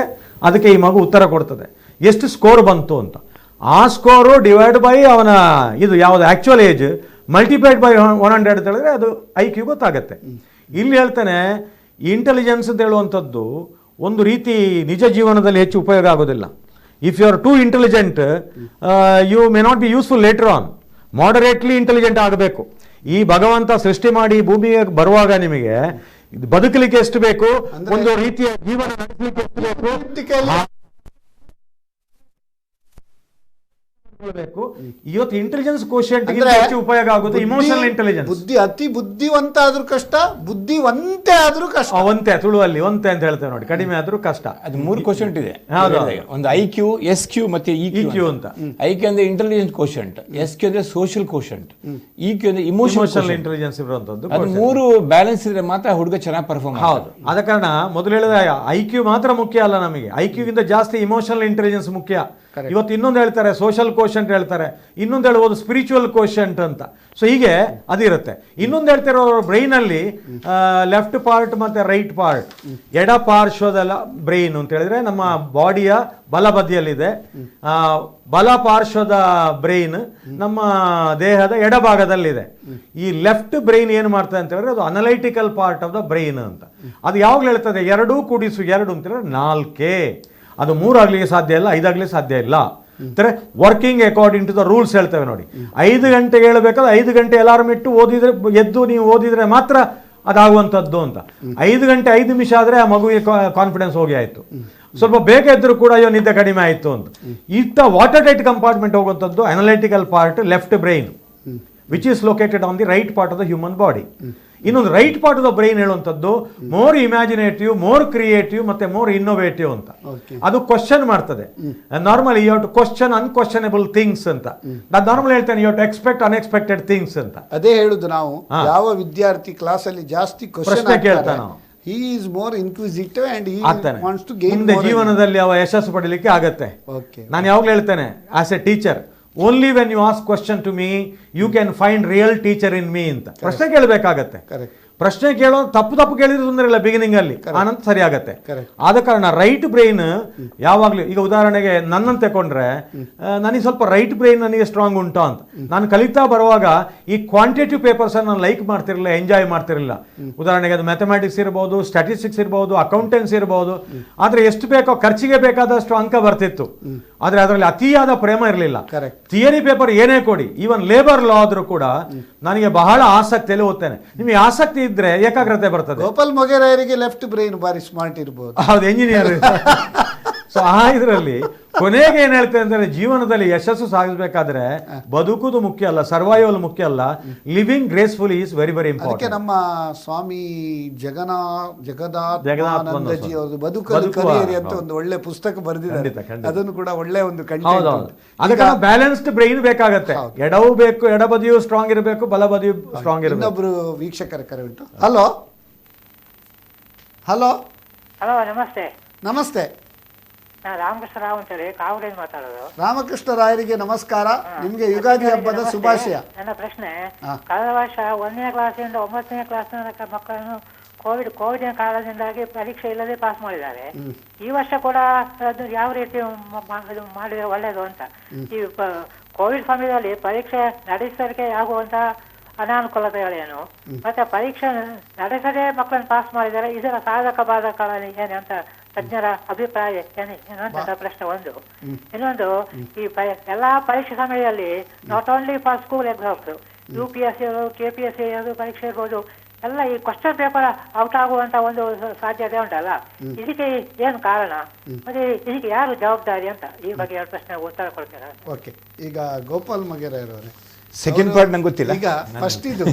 ಅದಕ್ಕೆ ಈ ಮಗು ಉತ್ತರ ಕೊಡ್ತದೆ, ಎಷ್ಟು ಸ್ಕೋರ್ ಬಂತು ಅಂತ. ಆ ಸ್ಕೋರು ಡಿವೈಡ್ ಬೈ ಅವನ ಇದು ಯಾವುದು ಆಕ್ಚುಯಲ್ ಏಜ್ ಮಲ್ಟಿಪ್ಲೈಡ್ ಬೈ 100 ಅಂತ ಹೇಳಿದ್ರೆ ಅದು IQ ಗೊತ್ತಾಗತ್ತೆ. ಇಲ್ಲಿ ಹೇಳ್ತಾನೆ, ಇಂಟೆಲಿಜೆನ್ಸ್ ಅಂತ ಹೇಳುವಂಥದ್ದು ಒಂದು ರೀತಿ ನಿಜ ಜೀವನದಲ್ಲಿ ಹೆಚ್ಚು ಉಪಯೋಗ ಆಗೋದಿಲ್ಲ. If you are too intelligent you may not be useful later on. Moderately intelligent ಆಗಬೇಕು. ಈ ಭಗವಂತ ಸೃಷ್ಟಿ ಮಾಡಿ ಭೂಮಿಗೆ ಬರುವಾಗ ನಿಮಗೆ ಬದುಕಲಿಕ್ಕೆ ಎಷ್ಟು ಬೇಕು, ಒಂದು ರೀತಿಯ ಜೀವನ ನಡೆಸಲಿಕ್ಕೆ ಎಷ್ಟು ಬೇಕು. ಇವತ್ತು ಇಂಟೆಲಿಜೆನ್ಸ್ ಕೋಶಂಟ್ ಹೆಚ್ಚು ಉಪಯೋಗ ಆಗುತ್ತೆ. ಇಮೋಷನಲ್ ಇಂಟೆಲಿಜೆನ್ಸ್, ಅತಿ ಬುದ್ಧಿವಂತ ಆದ್ರೂ ಕಷ್ಟ, ಬುದ್ಧಿವಂತೆ ಆದ್ರೂ ಕಷ್ಟ. ಒಂತೆ ತುಳುವಲ್ಲಿ ಒಂತೆ ಅಂತ ಹೇಳ್ತೇವೆ ನೋಡಿ, ಕಡಿಮೆ ಆದ್ರೂ ಕಷ್ಟ. ಅದು 3 ಕ್ವಶಂಟ್ ಇದೆ. ಒಂದು IQ, SQ ಮತ್ತೆ EQ ಅಂತ. IQ ಅಂದ್ರೆ ಇಂಟೆಲಿಜೆನ್ಸ್ ಕೋಶಂಟ್, SQ ಅಂದ್ರೆ ಸೋಷಿಯಲ್ ಕೋಶಂಟ್, EQ ಅಂದ್ರೆ ಇಮೋಷನಲ್ ಇಂಟೆಲಿಜೆನ್ಸ್ ಇರುವಂತದ್ದು. ಅದು 3 ಬ್ಯಾಲೆನ್ಸ್ ಇದ್ರೆ ಮಾತ್ರ ಹುಡುಗ ಚೆನ್ನಾಗಿ ಪರ್ಫಾರ್ಮ್. ಹೌದು. ಆದ ಕಾರಣ ಮೊದಲು ಹೇಳಿದ IQ ಮಾತ್ರ ಮುಖ್ಯ ಅಲ್ಲ ನಮಗೆ, IQ ಗಿಂತ ಜಾಸ್ತಿ ಇಮೋಷನಲ್ ಇಂಟೆಲಿಜೆನ್ಸ್ ಮುಖ್ಯ. ಇವತ್ತು ಇನ್ನೊಂದು ಹೇಳ್ತಾರೆ ಸೋಷಿಯಲ್ ಕೋಶಂಟ್ ಹೇಳ್ತಾರೆ, ಇನ್ನೊಂದು ಹೇಳ್ಬೋದು ಸ್ಪಿರಿಚುವಲ್ ಕೋಶಂಟ್ ಅಂತ. ಸೊ ಹೀಗೆ ಅದಿರುತ್ತೆ. ಇನ್ನೊಂದು ಹೇಳ್ತಾರೆ ಬ್ರೈನ್ ಅಲ್ಲಿ ಲೆಫ್ಟ್ ಪಾರ್ಟ್ ಮತ್ತೆ ರೈಟ್ ಪಾರ್ಟ್, ಎಡ ಪಾರ್ಶ್ವದ ಬ್ರೈನ್ ಅಂತ ಹೇಳಿದ್ರೆ ನಮ್ಮ ಬಾಡಿಯ ಬಲಬದಿಯಲ್ಲಿದೆ, ಬಲ ಪಾರ್ಶ್ವದ ಬ್ರೈನ್ ನಮ್ಮ ದೇಹದ ಎಡಭಾಗದಲ್ಲಿದೆ. ಈ ಲೆಫ್ಟ್ ಬ್ರೈನ್ ಏನು ಮಾಡ್ತದೆ ಅಂತ ಹೇಳಿದ್ರೆ ಅದು analytical part of the brain ಅಂತ. ಅದು ಯಾವಾಗಲೂ ಹೇಳ್ತದೆ 2 ಕೂಡಿಸು 2 ಅಂತ ಹೇಳಿದ್ರೆ 4. ಅದು 3 ಆಗ್ಲಿಕ್ಕೆ ಸಾಧ್ಯ ಇಲ್ಲ, 5 ಆಗ್ಲಿಕ್ಕೆ ಸಾಧ್ಯ ಇಲ್ಲ. ಅಂದರೆ working according to the rules ಹೇಳ್ತೇವೆ ನೋಡಿ. 5 ಗಂಟೆಗೆ ಹೇಳಬೇಕಾದ್ರೆ 5 ಗಂಟೆ ಅಲಾರ್ಮ್ ಇಟ್ಟು ಓದಿದ್ರೆ ಎದ್ದು ನೀವು ಓದಿದ್ರೆ ಮಾತ್ರ ಅದಾಗುವಂಥದ್ದು ಅಂತ. 5 ಗಂಟೆ 5 ನಿಮಿಷ ಆದರೆ ಆ ಮಗುವಿಗೆ ಕಾನ್ಫಿಡೆನ್ಸ್ ಹೋಗಿ ಆಯಿತು. ಸ್ವಲ್ಪ ಬೇಗ ಇದ್ರೂ ಕೂಡ ಅಯ್ಯೋ ನಿದ್ದೆ ಕಡಿಮೆ ಆಯಿತು ಅಂತ. ಇತ್ತ ವಾಟರ್ ಟೈಟ್ ಕಂಪಾರ್ಟ್ಮೆಂಟ್ ಹೋಗುವಂಥದ್ದು analytical part left brain, which is located on the right part of the human body. ಇನ್ನೊಂದು right part of the brain ಹೇಳುವಂಥದ್ದು ಮೋರ್ ಇಮ್ಯಾಜಿನೇಟಿವ್, ಮೋರ್ ಕ್ರಿಯೇಟಿವ್ ಮತ್ತೆ ಮೋರ್ ಇನ್ನೋವೇಟಿವ್ ಅಂತ. ಅದು ಕ್ವಶನ್ ಮಾಡ್ತದೆ. Normally you have to question unquestionable things ಅಂತ. ನಾನು normal ಹೇಳ್ತೇನೆ you have to expect unexpected things ಅಂತ. ಅದೇ ಹೇಳುದು ನಾವು, ಯಾವ ವಿದ್ಯಾರ್ಥಿ ಕ್ಲಾಸಲ್ಲಿ ಜಾಸ್ತಿ ಪ್ರಶ್ನೆ ಕೇಳ್ತಾನೆ he is more inquisitive and he ಆಗ್ತಾನೆ. wants to gain ಮುಂದೆ more ಜೀವನದಲ್ಲಿ ಅವ ಯಶಸ್ಸು ಪಡೀಲಿಕ್ಕೆ ಆಗತ್ತೆ. Okay. ನಾನು ಯಾವಾಗಲೂ ಹೇಳ್ತೇನೆ as a teacher, only when you ask question to me you can find real teacher in me ಅಂತ. ಪ್ರಶ್ನೆ ಕೇಳಬೇಕಾಗತ್ತೆ. ಪ್ರಶ್ನೆ ಕೇಳೋ ತಪ್ಪು ಕೇಳಿದ್ರೆ ತೊಂದರೆ ಇಲ್ಲ ಬಿಗಿನಿಂಗ್ ಅಲ್ಲಿ, ಆನಂತರ ಸರಿ ಆಗತ್ತೆ. ಆದ ಕಾರಣ ರೈಟ್ ಬ್ರೈನ್ ಯಾವಾಗ್ಲೂ, ಈಗ ಉದಾಹರಣೆಗೆ ನನ್ನನ್ನು ತಕೊಂಡ್ರೆ ನನಗೆ ಸ್ವಲ್ಪ ರೈಟ್ ಬ್ರೈನ್ ನನಗೆ ಸ್ಟ್ರಾಂಗ್ ಉಂಟು ಅಂತ. ನಾನು ಕಲಿತಾ ಬರುವಾಗ ಈ ಕ್ವಾಂಟಿಟಿವ್ ಪೇಪರ್ಸ್ ನಾನು ಲೈಕ್ ಮಾಡ್ತಿರಲಿಲ್ಲ, ಎಂಜಾಯ್ ಮಾಡ್ತಿರಲಿಲ್ಲ. ಉದಾಹರಣೆಗೆ ಅದು ಮ್ಯಾಥಮೆಟಿಕ್ಸ್ ಇರ್ಬೋದು, ಸ್ಟ್ಯಾಟಿಸ್ಟಿಕ್ಸ್ ಇರ್ಬೋದು, ಅಕೌಂಟೆನ್ಸಿ ಇರ್ಬೋದು. ಆದ್ರೆ ಎಷ್ಟು ಬೇಕೋ ಖರ್ಚಿಗೆ ಬೇಕಾದಷ್ಟು ಅಂಕ ಬರ್ತಿತ್ತು, ಆದ್ರೆ ಅದರಲ್ಲಿ ಅತಿಯಾದ ಪ್ರೇಮ ಇರಲಿಲ್ಲ. ಥಿಯರಿ ಪೇಪರ್ ಏನೇ ಕೊಡಿ, ಈವನ್ ಲೇಬರ್ ಲಾ ಆದ್ರೂ ಕೂಡ ನನಗೆ ಬಹಳ ಆಸಕ್ತಿಯಲ್ಲಿ ಓದ್ತೇನೆ. ನಿಮಗೆ ಆಸಕ್ತಿ ಇದ್ರೆ ಏಕಾಗ್ರತೆ ಬರ್ತದೆ. ಗೋಪಾಲ್ ಮೊಗೆರಾಯರಿಗೆ ಲೆಫ್ಟ್ ಬ್ರೈನ್ ಬಾರಿ ಸ್ಮಾರ್ಟ್ ಇರಬಹುದು. ಹೌದು, ಎಂಜಿನಿಯರ್. ಸೊ ಆ ಇದರಲ್ಲಿ ಕೊನೆಗೆ ಏನ್ ಹೇಳ್ತೇನೆ ಅಂದ್ರೆ, ಜೀವನದಲ್ಲಿ ಯಶಸ್ಸು ಸಾಧಿಸಬೇಕಾದ್ರೆ ಬದುಕುದು ಮುಖ್ಯ ಅಲ್ಲ, ಸರ್ವೈವಲ್ ಮುಖ್ಯ ಅಲ್ಲ, living gracefully is very very important. ನಮ್ಮ ಸ್ವಾಮಿ ಜಗನ್ನಾಥಾನಂದಜಿ ಅವರು ಬದುಕಲು ಕಲಿಯಿರಿ ಅಂತ ಒಂದು ಒಳ್ಳೆ ಪುಸ್ತಕ ಬರೆದಿದ್ದಾರೆ. ಅದನ್ನು ಕೂಡ ಒಳ್ಳೆ ಒಂದು ಕಂಟೆಂಟ್. ಅದಕ್ಕೆ ಬ್ಯಾಲೆನ್ಸ್ಡ್ ಬ್ರೈನ್ ಬೇಕಾಗತ್ತೆ. ಎಡವೂ ಬೇಕು, ಎಡಬದಿಯೂ ಸ್ಟ್ರಾಂಗ್ ಇರಬೇಕು, ಬಲಬದಿಯೂ ಸ್ಟ್ರಾಂಗ್ ಇರಬೇಕು. ಇನ್ನೊಬ್ರು ವೀಕ್ಷಕರ ಕರೆ ಉಂಟು. ಹಲೋ ಹಲೋ ಹಲೋ, ನಮಸ್ತೆ. ನಮಸ್ತೆ. ನಾನು ರಾಮಕೃಷ್ಣ ರಾವ್ ಅಂತೇಳಿ ಕಾವೂರಿಂದ ಮಾತಾಡೋದು. ರಾಮಕೃಷ್ಣ ರಾಯರಿಗೆ ನಮಸ್ಕಾರ. ನಿಮ್ಗೆ ಯುಗಾದಿ ಹಬ್ಬದ ಶುಭಾಶಯ. ನನ್ನ ಪ್ರಶ್ನೆ, ಕಳೆದ ವರ್ಷ 1ನೇ ಕ್ಲಾಸಿಂದ 9ನೇ ಕ್ಲಾಸ್ ಮಕ್ಕಳನ್ನು ಕೋವಿಡ್ ಕಾರಣದಿಂದಾಗಿ ಪರೀಕ್ಷೆ ಇಲ್ಲದೆ ಪಾಸ್ ಮಾಡಿದ್ದಾರೆ. ಈ ವರ್ಷ ಕೂಡ ಅದು ಯಾವ ರೀತಿ ಮಾಡಿದ್ರೆ ಒಳ್ಳೇದು ಅಂತ. ಈ ಕೋವಿಡ್ ಸಮಯದಲ್ಲಿ ಪರೀಕ್ಷೆ ನಡೆಸಲಿಕ್ಕೆ ಆಗುವಂತ ಅನಾನುಕೂಲತೆಗಳೇನು, ಮತ್ತೆ ಪರೀಕ್ಷೆ ನಡೆಸದೆ ಮಕ್ಕಳನ್ನು ಪಾಸ್ ಮಾಡಿದರೆ ಇದರ ಸಾಧಕ ಬಾಧಕಗಳು ಏನೇ ಅಂತ ತಜ್ಞರ ಅಭಿಪ್ರಾಯ ಏನು ಅಂತ ಪ್ರಶ್ನೆ ಒಂದು. ಇನ್ನೊಂದು, ಈ ಎಲ್ಲಾ ಪರೀಕ್ಷೆ ಸಮಯದಲ್ಲಿ not only for school exams, UPSC KPSC ಪರೀಕ್ಷೆ ಇರ್ಬೋದು, ಎಲ್ಲ ಈ ಕ್ವಶನ್ ಪೇಪರ್ ಔಟ್ ಆಗುವಂತ ಒಂದು ಸಾಧ್ಯತೆ ಉಂಟಲ್ಲ, ಇದಕ್ಕೆ ಏನು ಕಾರಣ ಮತ್ತೆ ಇದಕ್ಕೆ ಯಾರು ಜವಾಬ್ದಾರಿ ಅಂತ ಈ ಬಗ್ಗೆ ಎರಡು ಪ್ರಶ್ನೆ ಉತ್ತರ ಕೊಡ್ತೀರಾ? ಓಕೆ, ಈಗ ಗೋಪಾಲ್ ಮೊಗೆರಾಯರವರೇ, ಸೆಕೆಂಡ್ ಪಾರ್ಟ್ ನಂಗೆ ಗೊತ್ತಿಲ್ಲ. ಈಗ ಫಸ್ಟ್ ಇದು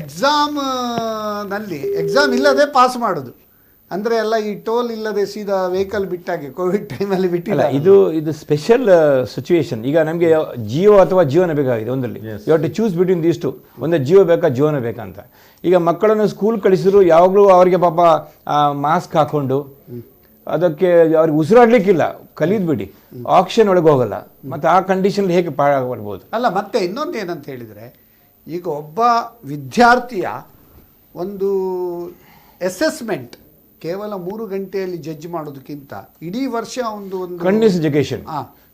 ಎಕ್ಸಾಮ್ ನಲ್ಲಿ ಎಕ್ಸಾಮ್ ಇಲ್ಲದೆ ಪಾಸ್ ಮಾಡೋದು ಅಂದ್ರೆ ಎಲ್ಲ ಈ ಟೋಲ್ ಇಲ್ಲದೆ ಸೀದಾ ವೆಹಿಕಲ್ ಬಿಟ್ಟಾಗೆ ಕೋವಿಡ್ ಟೈಮಲ್ಲಿ ಬಿಟ್ಟಿಲ್ಲ. ಇದು ಸ್ಪೆಷಲ್ ಸಿಚುವೇಶನ್. ಈಗ ನಮಗೆ ಜಿಯೋ ಅಥವಾ ಜೀವನ ಬೇಕಾಗಿದೆ ಒಂದಲ್ಲಿ. You have to choose between these two. ಒಂದು ಜಿಯೋ ಬೇಕಾ ಜೀವನ ಬೇಕಂತ. ಈಗ ಮಕ್ಕಳನ್ನು ಸ್ಕೂಲ್ ಕಳಿಸಿದ್ರು ಯಾವಾಗಲೂ ಅವರಿಗೆ ಪಾಪ ಮಾಸ್ಕ್ ಹಾಕೊಂಡು ಅದಕ್ಕೆ ಅವ್ರಿಗೆ ಉಸಿರಾಡ್ಲಿಕ್ಕಿಲ್ಲ, ಕಲಿದ್ಬಿಡಿ, ಆಕ್ಷನ್ ಒಳಗೆ ಹೋಗಲ್ಲ, ಮತ್ತೆ ಆ ಕಂಡೀಷನ್ ಹೇಗೆ ಬರ್ಬೋದು? ಅಲ್ಲ, ಮತ್ತೆ ಇನ್ನೊಂದು ಏನಂತ ಹೇಳಿದರೆ, ಈಗ ಒಬ್ಬ ವಿದ್ಯಾರ್ಥಿಯ ಒಂದು ಅಸೆಸ್ಮೆಂಟ್ ಕೇವಲ 3 ಗಂಟೆಯಲ್ಲಿ ಜಡ್ಜ್ ಮಾಡೋದಕ್ಕಿಂತ ಇಡೀ ವರ್ಷ ಒಂದು continuous education,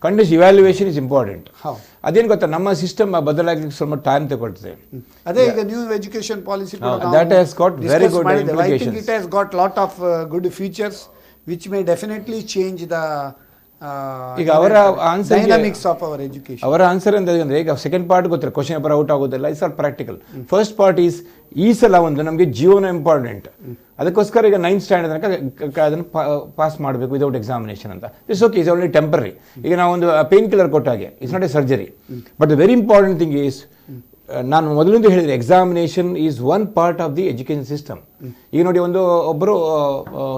continuous evaluation is important. ಅದೇನು ಗೊತ್ತಾ, ನಮ್ಮ ಸಿಸ್ಟಮ್ ಬದಲಾಗಲಿಕ್ಕೆ ಸ್ವಲ್ಪ ಟೈಮ್ ತಗೊಳ್ತದೆ. ಅದೇ ಈಗ new education policy that has got very good implications. I think it has got lot of good features which may definitely change the ಈಗ ಅವರ answer dynamics of our education. ಅವರ ಆನ್ಸರ್ ಅಂದ್ರೆ ಈಗ second part ಗೊತ್ತಿಲ್ಲ, question paper out ಆಗೋದಿಲ್ಲ, it's all practical. First part is ಈ ಸಲ ಒಂದು ನಮಗೆ ಜೀವನ ಇಂಪಾರ್ಟೆಂಟ್, ಅದಕ್ಕೋಸ್ಕರ ಈಗ 9th ಸ್ಟ್ಯಾಂಡರ್ಡ್ ತನಕ ಅದನ್ನು ಪಾಸ್ ಮಾಡಬೇಕು ವಿದೌಟ್ ಎಕ್ಸಾಮಿನೇಷನ್ ಅಂತ. It's okay, is only temporary. ಈಗ ನಾವು ಒಂದು ಪೇನ್ ಕಿಲ್ಲರ್ ಕೊಟ್ಟಾಗೆ, it's not a surgery. But the very important thing is, ನಾನು ಮೊದಲಿಂದ ಹೇಳಿದ್ರೆ examination is one part of the education system. ಈಗ ನೋಡಿ, ಒಬ್ಬರು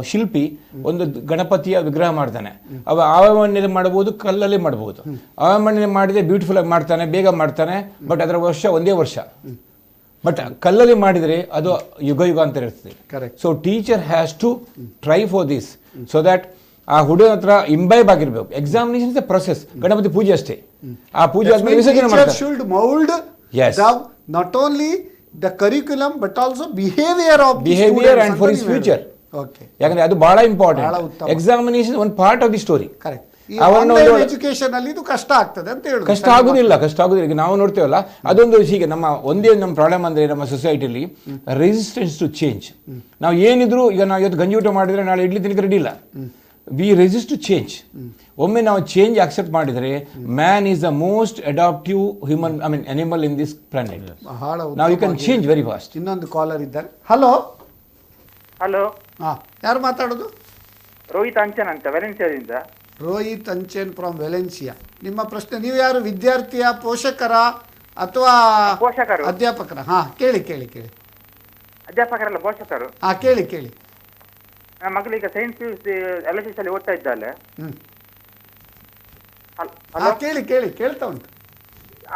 ಶಿಲ್ಪಿ ಒಂದು ಗಣಪತಿಯ ವಿಗ್ರಹ ಮಾಡ್ತಾನೆ, ಅವ ಆವರಣದಲ್ಲಿ ಮಾಡಬಹುದು, ಕಲ್ಲಲ್ಲಿ ಮಾಡಬಹುದು. ಆವರಣದಲ್ಲಿ ಮಾಡಿದ್ರೆ ಬ್ಯೂಟಿಫುಲ್ ಆಗಿ ಮಾಡ್ತಾನೆ, ಬೇಗ ಮಾಡ್ತಾನೆ, ಬಟ್ ಅದರ ವರ್ಷ ಒಂದೇ ವರ್ಷ. ಬಟ್ ಕಲ್ಲಲ್ಲಿ ಮಾಡಿದರೆ ಅದು ಯುಗ ಯುಗ ಅಂತ ಇರ್ತದೆ. So teacher has to try for this, so that ಆ ಹುಡುಗ ಹತ್ರ ಇಂಬೈಬ್ ಆಗಿರ್ಬೇಕು. ಎಕ್ಸಾಮಿನೇಷನ್ ಇಸ್ ಎ ಪ್ರೊಸೆಸ್, ಗಣಪತಿ ಪೂಜೆ ಅಷ್ಟೇ. ಆ ಪೂಜೆ ಆದ್ಮೇಲೆ ವಿಸರ್ಜನೆ ಮಾಡ್ತಾರೆ. Yes. Not only the curriculum but also behavior and for his future. Okay. ಯಾಕಂದ್ರೆ ಅದು ಬಹಳ important. Examination one part of the story. Correct. Education ಅಲ್ಲಿ ಇದು ಕಷ್ಟ ಆಗ್ತದೆ ಅಂತ ಹೇಳುದು. ಕಷ್ಟ ಆಗುದಿಲ್ಲ. ಈಗ ನಾವು ನೋಡ್ತೇವಲ್ಲ, ಅದೊಂದು ಹೀಗೆ ನಮ್ಮ ಪ್ರಾಬ್ಲಮ್ ಅಂದ್ರೆ ನಮ್ಮ ಸೊಸೈಟಿಲಿ ರೆಸಿಸ್ಟೆನ್ಸ್ ಟು ಚೇಂಜ್. ನಾವು ಏನಿದ್ರು, ಈಗ ನಾವು ಇವತ್ತು ಗಂಜಿ ಊಟ ಮಾಡಿದ್ರೆ ನಾಳೆ ಇಡ್ಲಿ ತಿನ್ನಕ್ಕೆ ರೆಡಿ ಇಲ್ಲ. We resist to change. ಒಮ್ಮೆ ನಾವು ಚೇಂಜ್ ಅಕ್ಸೆಪ್ಟ್ ಮಾಡಿದರೆ, man is the most adaptive human animal in this planet. ನಾವು you can change very fast. ಇನ್ನೊಂದು ಕಾಲರ್ ಇದ್ದಾರೆ. ಹಲೋ ಹಲೋ, ಯಾರು ಮಾತಾಡೋದು? ರೋಹಿತ್ ಅಂಚನ್ ಅಂತ ವೆಲೆನ್ಸಿಯಾದಿಂದ. ರೋಹಿತ್ ಅಂಚೆನ್ ಫ್ರಮ್ ವೆಲೆನ್ಸಿಯಾ. ನಿಮ್ಮ ಪ್ರಶ್ನೆ, ನೀವು ಯಾರು ವಿದ್ಯಾರ್ಥಿಯ, ಪೋಷಕರ ಅಥವಾ ಪೋಷಕರು. ಅಧ್ಯಾಪಕರ? ಹಾಂ, ಕೇಳಿ ಕೇಳಿ ಕೇಳಿ. ಅಧ್ಯಾಪಕರಲ್ಲ, ಪೋಷಕರು. ಹಾಂ, ಕೇಳಿ ಕೇಳಿ. ನನ್ನ ಮಗಳು ಈಗ ಸೈನ್ಸ್ LHS ಅಲ್ಲಿ ಓದ್ತಾ ಇದ್ದಾಳೆ. ಹಾಂ, ಕೇಳಿ ಕೇಳಿ, ಕೇಳ್ತಾ ಉಂಟು.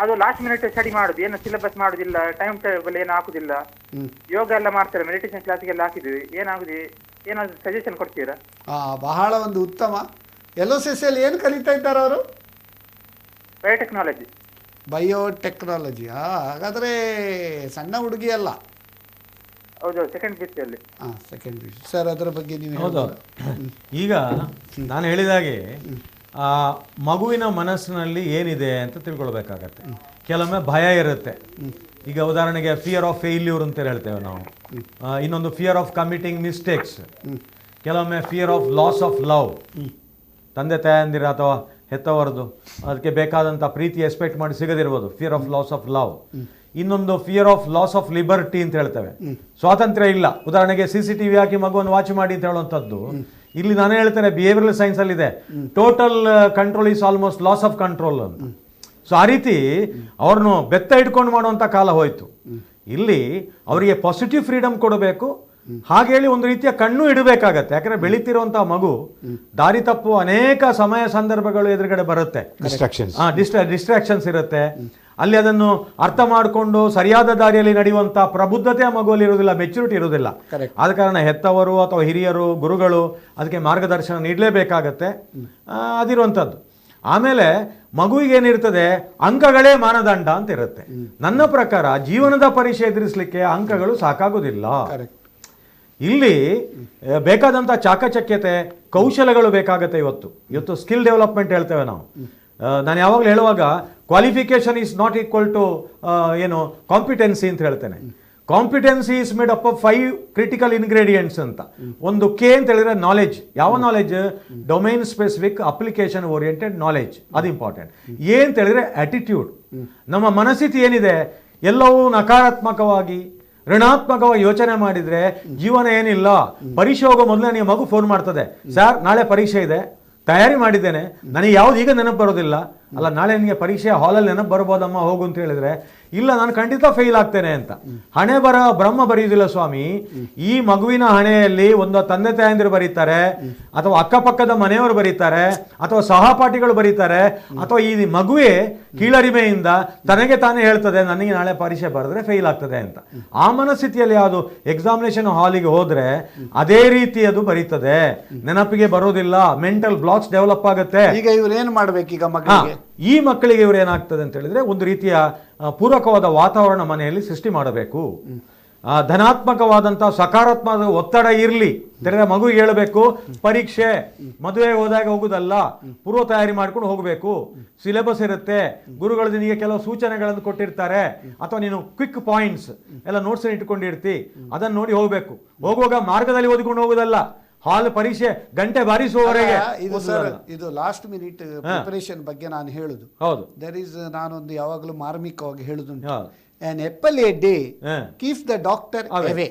ಅದು ಲಾಸ್ಟ್ ಮಿನಿಟ್ ಸ್ಟಡಿ ಮಾಡುದು, ಏನು ಸಿಲೆಬಸ್ ಮಾಡುದಿಲ್ಲ, ಟೈಮ್ ಟೇಬಲ್ ಏನು ಹಾಕುದಿಲ್ಲ. ಯೋಗ ಎಲ್ಲ ಮಾಡ್ತಾರೆ, ಮೆಡಿಟೇಷನ್ ಕ್ಲಾಸಿಗೆಲ್ಲ ಹಾಕಿದ್ವಿ, ಏನಾಗುದು, ಏನಾದ್ರು ಸಜೆಷನ್ ಕೊಡ್ತೀರಾ? ಬಹಳ ಒಂದು ಉತ್ತಮ. LHS ಅಲ್ಲಿ ಏನು ಕಲಿತಾ ಇದ್ದಾರೆ ಅವರು? ಬಯೋಟೆಕ್ನಾಲಜಿ. ಬಯೋಟೆಕ್ನಾಲಜಿ. ಹಾಗಾದರೆ ಸಣ್ಣ ಹುಡುಗಿ ಅಲ್ಲ. ಹೌದು, ಸೆಕೆಂಡ್ PUC ಅಲ್ಲಿ. Second PUC. ಸರ್, ಅದರ ಬಗ್ಗೆ ನೀವು ಹೌದು. ಈಗ ನಾನು ಹೇಳಿದಾಗೆ ಆ ಮಗುವಿನ ಮನಸ್ಸಿನಲ್ಲಿ ಏನಿದೆ ಅಂತ ತಿಳ್ಕೊಳ್ಬೇಕಾಗತ್ತೆ. ಕೆಲವೊಮ್ಮೆ ಭಯ ಇರುತ್ತೆ. ಈಗ ಉದಾಹರಣೆಗೆ ಫಿಯರ್ ಆಫ್ ಫೇಲ್ಯೂರ್ ಅಂತ ಹೇಳ್ತೇವೆ ನಾವು. ಇನ್ನೊಂದು ಫಿಯರ್ ಆಫ್ ಕಮಿಟಿಂಗ್ ಮಿಸ್ಟೇಕ್ಸ್. ಕೆಲವೊಮ್ಮೆ fear of loss of love, ತಂದೆ ತಾಯಂದಿರ ಅಥವಾ ಹೆತ್ತವರದು ಅದಕ್ಕೆ ಬೇಕಾದಂಥ ಪ್ರೀತಿ ಎಕ್ಸ್ಪೆಕ್ಟ್ ಮಾಡಿ ಸಿಗದಿರ್ಬೋದು, fear of loss of love. ಇನ್ನೊಂದು fear of loss of liberty ಅಂತ ಹೇಳ್ತೇವೆ, ಸ್ವಾತಂತ್ರ್ಯ ಇಲ್ಲ. ಉದಾಹರಣೆಗೆ CCTV ಹಾಕಿ ಮಗುವನ್ನು ವಾಚ್ ಮಾಡಿ ಅಂತ ಹೇಳುವಂಥದ್ದು. ಇಲ್ಲಿ ನಾನು ಹೇಳ್ತೇನೆ, ಬಿಹೇವಿಯರಲ್ ಸೈನ್ಸ್ ಅಲ್ಲಿ ಇದೆ, total control is almost loss of control ಅಂತ. ಸೊ ಆ ರೀತಿ ಅವ್ರನ್ನು ಬೆತ್ತ ಇಟ್ಕೊಂಡು ಮಾಡುವಂಥ ಕಾಲ ಹೋಯ್ತು. ಇಲ್ಲಿ ಅವರಿಗೆ ಪಾಸಿಟಿವ್ ಫ್ರೀಡಮ್ ಕೊಡಬೇಕು. ಹಾಗೇಳಿ ಒಂದು ರೀತಿಯ ಕಣ್ಣು ಇಡಬೇಕಾಗತ್ತೆ. ಯಾಕಂದ್ರೆ ಬೆಳೀತಿರುವಂತಹ ಮಗು ದಾರಿ ತಪ್ಪುವ ಅನೇಕ ಸಮಯ ಸಂದರ್ಭಗಳು ಎದುರುಗಡೆ ಬರುತ್ತೆ. ಡಿಸ್ಟ್ರಾಕ್ಷನ್ಸ್ ಇರುತ್ತೆ. ಅಲ್ಲಿ ಅದನ್ನು ಅರ್ಥ ಮಾಡಿಕೊಂಡು ಸರಿಯಾದ ದಾರಿಯಲ್ಲಿ ನಡೆಯುವಂಥ ಪ್ರಬುದ್ಧತೆ ಆ ಮಗುವಲ್ಲಿ ಇರುವುದಿಲ್ಲ, ಮೆಚುರಿಟಿ ಇರುವುದಿಲ್ಲ. ಆದ ಕಾರಣ ಹೆತ್ತವರು ಅಥವಾ ಹಿರಿಯರು, ಗುರುಗಳು ಅದಕ್ಕೆ ಮಾರ್ಗದರ್ಶನ ನೀಡಲೇಬೇಕಾಗತ್ತೆ. ಅದಿರುವಂಥದ್ದು. ಆಮೇಲೆ ಮಗುವಿಗೆ ಏನಿರ್ತದೆ, ಅಂಕಗಳೇ ಮಾನದಂಡ ಅಂತ ಇರುತ್ತೆ. ನನ್ನ ಪ್ರಕಾರ ಜೀವನದ ಪರೀಕ್ಷೆ ಎದುರಿಸಲಿಕ್ಕೆ ಅಂಕಗಳು ಸಾಕಾಗೋದಿಲ್ಲ. ಇಲ್ಲಿ ಬೇಕಾದಂಥ ಚಾಕಚಕ್ಯತೆ, ಕೌಶಲ್ಯಗಳು ಬೇಕಾಗತ್ತೆ. ಇವತ್ತು ಸ್ಕಿಲ್ ಡೆವಲಪ್ಮೆಂಟ್ ಹೇಳ್ತೇವೆ ನಾವು. ನಾನು ಯಾವಾಗಲೂ ಹೇಳುವಾಗ qualification is not equal to ಏನು ಕಾಂಪಿಟೆನ್ಸಿ ಅಂತ ಹೇಳ್ತೇನೆ. Competency is made up of 5 critical ingredients ಅಂತ. ಒಂದು K ಅಂತ ಹೇಳಿದ್ರೆ ನಾಲೆಜ್. ಯಾವ knowledge? Domain specific application oriented knowledge. ಅದು ಇಂಪಾರ್ಟೆಂಟ್. ಅಂತ ಹೇಳಿದ್ರೆ ಆಟಿಟ್ಯೂಡ್. ನಮ್ಮ ಮನಸ್ಥಿತಿ ಏನಿದೆ, ಎಲ್ಲವೂ ನಕಾರಾತ್ಮಕವಾಗಿ ಋಣಾತ್ಮಕವಾಗಿ ಯೋಚನೆ ಮಾಡಿದ್ರೆ ಜೀವನ ಏನಿಲ್ಲ. ಪರೀಕ್ಷೆ ಹೋಗೋ ಮೊದಲೇ ನೀವು ಮಗು ಫೋನ್ ಮಾಡ್ತದೆ, ಸರ್ ನಾಳೆ ಪರೀಕ್ಷೆ ಇದೆ, ತಯಾರಿ ಮಾಡಿದ್ದೇನೆ, ನನಗೆ ಯಾವ್ದು ಈಗ ನೆನಪು ಬರೋದಿಲ್ಲ. ಅಲ್ಲ, ನಾಳೆ ನಿನಗೆ ಪರೀಕ್ಷೆ ಹಾಲಲ್ಲಿ ನೆನಪು ಬರ್ಬೋದಮ್ಮ, ಹೋಗು ಅಂತ ಹೇಳಿದ್ರೆ, ಇಲ್ಲ ನಾನು ಖಂಡಿತ ಫೇಲ್ ಆಗ್ತೇನೆ ಅಂತ. ಹಣೆ ಬರ ಬ್ರಹ್ಮ ಬರೆಯುವುದಿಲ್ಲ ಸ್ವಾಮಿ. ಈ ಮಗುವಿನ ಹಣೆಯಲ್ಲಿ ಒಂದು ತಂದೆ ತಾಯಂದಿರು ಬರೀತಾರೆ, ಅಥವಾ ಅಕ್ಕಪಕ್ಕದ ಮನೆಯವರು ಬರೀತಾರೆ, ಅಥವಾ ಸಹಪಾಠಿಗಳು ಬರೀತಾರೆ, ಅಥವಾ ಈ ಮಗುವೇ ಕೀಳರಿಮೆಯಿಂದ ತನಗೆ ತಾನೇ ಹೇಳ್ತದೆ ನನಗೆ ನಾಳೆ ಪರೀಕ್ಷೆ ಬರೆದ್ರೆ ಫೇಲ್ ಆಗ್ತದೆ ಅಂತ. ಆ ಮನಸ್ಥಿತಿಯಲ್ಲಿ ಯಾವುದು ಎಕ್ಸಾಮಿನೇಷನ್ ಹಾಲಿಗೆ ಹೋದ್ರೆ ಅದೇ ರೀತಿ ಅದು ಬರೀತದೆ, ನೆನಪಿಗೆ ಬರೋದಿಲ್ಲ, ಮೆಂಟಲ್ ಬ್ಲಾಕ್ಸ್ ಡೆವಲಪ್ ಆಗುತ್ತೆ. ಈಗ ಇವ್ರು ಏನು ಮಾಡ್ಬೇಕೀಗ ಮಕ್ಕಳಿಗೆ? ಈ ಮಕ್ಕಳಿಗೆ ಇವರು ಏನಾಗ್ತದೆ ಅಂತ ಹೇಳಿದ್ರೆ, ಒಂದು ರೀತಿಯ ಪೂರಕವಾದ ವಾತಾವರಣ ಮನೆಯಲ್ಲಿ ಸೃಷ್ಟಿ ಮಾಡಬೇಕು. ಧನಾತ್ಮಕವಾದಂಥ ಸಕಾರಾತ್ಮಕ ಒತ್ತಡ ಇರಲಿ. ಮಗುವಿಗೆ ಹೇಳಬೇಕು, ಪರೀಕ್ಷೆ ಮದುವೆ ಹೋದಾಗ ಹೋಗುದಲ್ಲ, ಪೂರ್ವ ತಯಾರಿ ಮಾಡ್ಕೊಂಡು ಹೋಗಬೇಕು. ಸಿಲೆಬಸ್ ಇರುತ್ತೆ, ಗುರುಗಳು ನಿನಗೆ ಕೆಲವು ಸೂಚನೆಗಳನ್ನು ಕೊಟ್ಟಿರ್ತಾರೆ, ಅಥವಾ ನೀನು ಕ್ವಿಕ್ ಪಾಯಿಂಟ್ಸ್ ಎಲ್ಲ ನೋಟ್ಸ್ ಇಟ್ಕೊಂಡಿರ್ತಿ, ಅದನ್ನು ನೋಡಿ ಹೋಗ್ಬೇಕು. ಹೋಗುವಾಗ ಮಾರ್ಗದಲ್ಲಿ ಓದಿಕೊಂಡು ಹೋಗುದಲ್ಲ, ಹಾಲ್ ಪರೀಕ್ಷೆ ಗಂಟೆ ಬಾರಿಸುವವರೆಗೆ. ಇದು ಲಾಸ್ಟ್ ಮಿನಿಟ್ ಪ್ರಿಪರೇಷನ್ ಬಗ್ಗೆ ನಾನು ಹೇಳುದು. ಹೌದು, ದರ್ ಇಸ್, ನಾನೊಂದು ಯಾವಾಗಲೂ ಮಾರ್ಮಿಕವಾಗಿ ಹೇಳುದುಂಟು, an apple a day keeps the doctor away.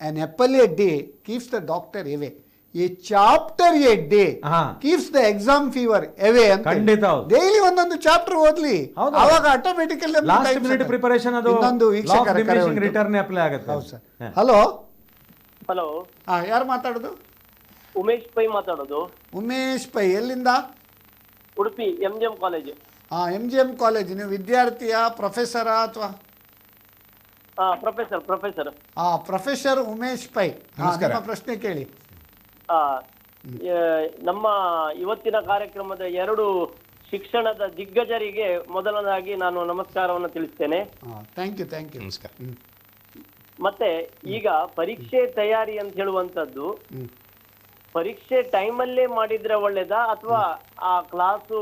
An apple a day keeps the doctor away. A chapter a day keeps the exam fever away ಅಂತ. ಖಂಡಿತ ಡೈಲಿ ಒಂದೊಂದು ಚಾಪ್ಟರ್ ಓದ್ಲಿ, ಅವಾಗ ಆಟೋಮೆಟಿಕಲಿ ಲಾಸ್ಟ್ ಮಿನಿಟ್ ಪ್ರಿಪರೇಷನ್ ಅದು ಇನ್ನೊಂದು ವೀಕ್ಷಕರ return apply ಆಗುತ್ತೆ. ಹೌದು ಸರ್. ಹಲೋ ಹಲೋ, ಯಾರು ಮಾತಾಡೋದು? ಉಮೇಶ್ ಪೈ ಮಾತಾಡೋದು. ಉಮೇಶ್ ಪೈ, ಎಲ್ಲಿಂದ? Udupi MGM college. MGM college. ನೀವು ವಿದ್ಯಾರ್ಥಿಯ, ಪ್ರೊಫೆಸರಾ ಅಥವಾ? ಪ್ರೊಫೆಸರ್. ಪ್ರೊಫೆಸರ್ ಉಮೇಶ್ ಪೈ, ನಿಮ್ಮ ಪ್ರಶ್ನೆ ಕೇಳಿ. ನಮ್ಮ ಇವತ್ತಿನ ಕಾರ್ಯಕ್ರಮದ 2 ಶಿಕ್ಷಣದ ದಿಗ್ಗಜರಿಗೆ ಮೊದಲನಾಗಿ ನಾನು ನಮಸ್ಕಾರವನ್ನು ತಿಳಿಸ್ತೇನೆ. Thank you. ನಮಸ್ಕಾರ. ಮತ್ತೆ ಈಗ ಪರೀಕ್ಷೆ ತಯಾರಿ ಅಂತ ಹೇಳುವಂತದ್ದು ಪರೀಕ್ಷೆ ಟೈಮಲ್ಲೇ ಮಾಡಿದ್ರೆ ಒಳ್ಳೇದಾ, ಅಥವಾ ಆ ಕ್ಲಾಸು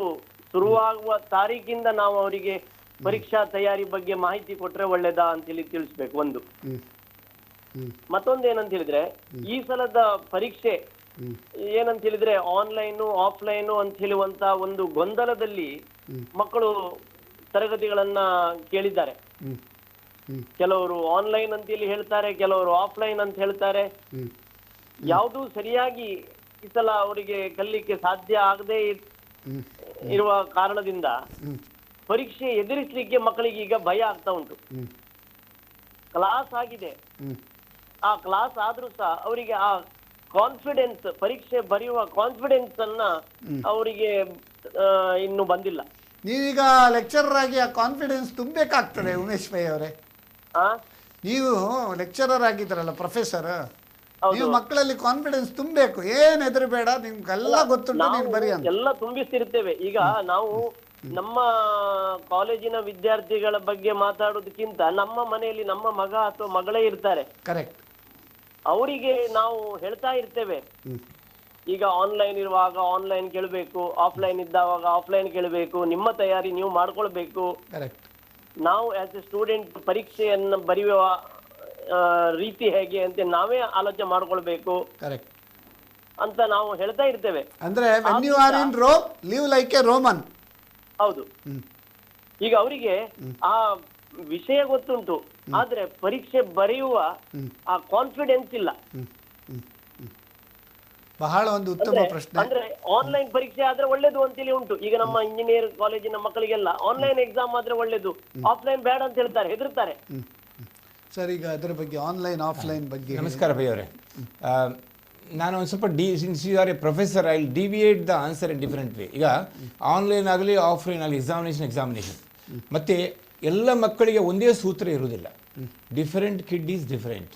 ಶುರುವಾಗುವ ತಾರೀಕಿಂದ ನಾವು ಅವರಿಗೆ ಪರೀಕ್ಷಾ ತಯಾರಿ ಬಗ್ಗೆ ಮಾಹಿತಿ ಕೊಟ್ರೆ ಒಳ್ಳೇದಾ ಅಂತೇಳಿ ತಿಳಿಸ್ಬೇಕು ಒಂದು. ಮತ್ತೊಂದು ಏನಂತ ಹೇಳಿದ್ರೆ, ಈ ಸಲದ ಪರೀಕ್ಷೆ ಏನಂತ ಹೇಳಿದ್ರೆ ಆನ್ಲೈನು ಆಫ್ಲೈನು ಅಂತ ಹೇಳುವಂತ ಒಂದು ಗೊಂದಲದಲ್ಲಿ ಮಕ್ಕಳು ತರಗತಿಗಳನ್ನ ಕೇಳಿದ್ದಾರೆ. ಕೆಲವರು ಆನ್ಲೈನ್ ಅಂತೇಳಿ ಹೇಳ್ತಾರೆ, ಕೆಲವರು ಆಫ್ಲೈನ್ ಅಂತ ಹೇಳ್ತಾರೆ. ಯಾವುದು ಸರಿಯಾಗಿ ಈ ಸಲ ಅವರಿಗೆ ಕಲಿಲಿಕ್ಕೆ ಸಾಧ್ಯ ಆಗದೆ ಇರುವ ಕಾರಣದಿಂದ ಪರೀಕ್ಷೆ ಎದುರಿಸಲಿಕ್ಕೆ ಮಕ್ಕಳಿಗೆ ಈಗ ಭಯ ಆಗ್ತಾ ಉಂಟು. ಕ್ಲಾಸ್ ಆಗಿದೆ, ಆ ಕ್ಲಾಸ್ ಆದ್ರೂ ಸಹ ಅವರಿಗೆ ಆ ಕಾನ್ಫಿಡೆನ್ಸ್, ಪರೀಕ್ಷೆ ಬರೆಯುವ ಕಾನ್ಫಿಡೆನ್ಸ್ ಅನ್ನ ಅವರಿಗೆ ಇನ್ನು ಬಂದಿಲ್ಲ. ನೀವೀಗ ಲೆಕ್ಚರರ್ ಆಗಿ ಆ ಕಾನ್ಫಿಡೆನ್ಸ್ ತುಂಬಬೇಕಾಗ್ತದೆ ಉಮೇಶ್ ಪೈ ಅವರೇ. ನೀವು ಲೆಕ್ಚರರ್ ಆಗಿದ್ರಲ್ಲ, ಪ್ರೊಫೆಸರ್, ನೀವು ಮಕ್ಕಳಲ್ಲಿ ಕಾನ್ಫಿಡೆನ್ಸ್ ತುಂಬಬೇಕು. ಏನ್ ಹೆದರಬೇಡ, ನಿಮ್ಗೆಲ್ಲ ಗೊತ್ತುಂಟು, ನೀನು ಬರಿ ಅಂತ ಎಲ್ಲ ತುಂಬಿಸ್ತಿರ್ತೇವೆ. ಈಗ ನಾವು ನಮ್ಮ ಕಾಲೇಜಿನ ವಿದ್ಯಾರ್ಥಿಗಳ ಬಗ್ಗೆ ಮಾತಾಡೋದಕ್ಕಿಂತ ನಮ್ಮ ಮನೆಯಲ್ಲಿ ನಮ್ಮ ಮಗ ಅಥವಾ ಮಗಳೇ ಇರ್ತಾರೆ, ಕರೆಕ್ಟ್, ಅವರಿಗೆ ನಾವು ಹೇಳ್ತಾ ಇರ್ತೇವೆ. ಈಗ ಆನ್ಲೈನ್ ಇರುವಾಗ ಆನ್ಲೈನ್ ಕೇಳಬೇಕು, ಆಫ್ಲೈನ್ ಇದ್ದಾವಾಗ ಆಫ್ಲೈನ್ ಕೇಳಬೇಕು, ನಿಮ್ಮ ತಯಾರಿ ನೀವು ಮಾಡ್ಕೊಳ್ಬೇಕು. ಕರೆಕ್ಟ್. ನಾವು ಆಸ್ ಎ ಸ್ಟೂಡೆಂಟ್ ಪರೀಕ್ಷೆಯನ್ನು ಬರೆಯುವ ರೀತಿ ಹೇಗೆ ಅಂತ ನಾವೇ ಆಲೋಚನೆ ಮಾಡ್ಕೊಳ್ಬೇಕು ಅಂತ ನಾವು ಹೇಳ್ತಾ ಇರ್ತೇವೆ. ಅಂದ್ರೆ when you are in Rome, live like a Roman. ಹೌದು. ಈಗ ಅವರಿಗೆ ಆ ವಿಷಯ ಗೊತ್ತುಂಟು, ಆದ್ರೆ ಪರೀಕ್ಷೆ ಬರೆಯುವ ಆ ಕಾನ್ಫಿಡೆನ್ಸ್ ಇಲ್ಲ. ಬಹಳ ಒಂದು ಉತ್ತಮ ಪ್ರಶ್ನೆ. ಅಂದ್ರೆ ಆನ್ಲೈನ್ ಪರೀಕ್ಷೆ ಆದ್ರೆ ಒಳ್ಳೇದು ಅಂತೇಳಿ ಉಂಟು. ಈಗ ನಮ್ಮ ಇಂಜಿನಿಯರ್ ಕಾಲೇಜಿನ ಮಕ್ಕಳಿಗೆಲ್ಲ ಆನ್ಲೈನ್ ಎಕ್ಸಾಮ್ ಆದ್ರೆ ಒಳ್ಳೇದು, ಆಫ್ಲೈನ್ ಬೇಡ ಅಂತ ಹೇಳ್ತಾರೆ, ಹೆದರ್ತಾರೆ. ಸರ್, ಈಗ ಅದರ ಬಗ್ಗೆ ಆನ್ಲೈನ್ ಆಫ್ಲೈನ್ ಬಗ್ಗೆ. ನಮಸ್ಕಾರ ಭೈ ಅವರೇ. ನಾನು ಒಂದು ಸ್ವಲ್ಪ since you are a professor, I will deviate the answer in different way. ಈಗ ಆನ್ಲೈನ್ ಆಗಲಿ ಆಫ್ಲೈನ್ ಆಗಲಿ ಎಕ್ಸಾಮಿನೇಷನ್ ಮತ್ತು ಎಲ್ಲ ಮಕ್ಕಳಿಗೆ ಒಂದೇ ಸೂತ್ರ ಇರುವುದಿಲ್ಲ. Different kid is different.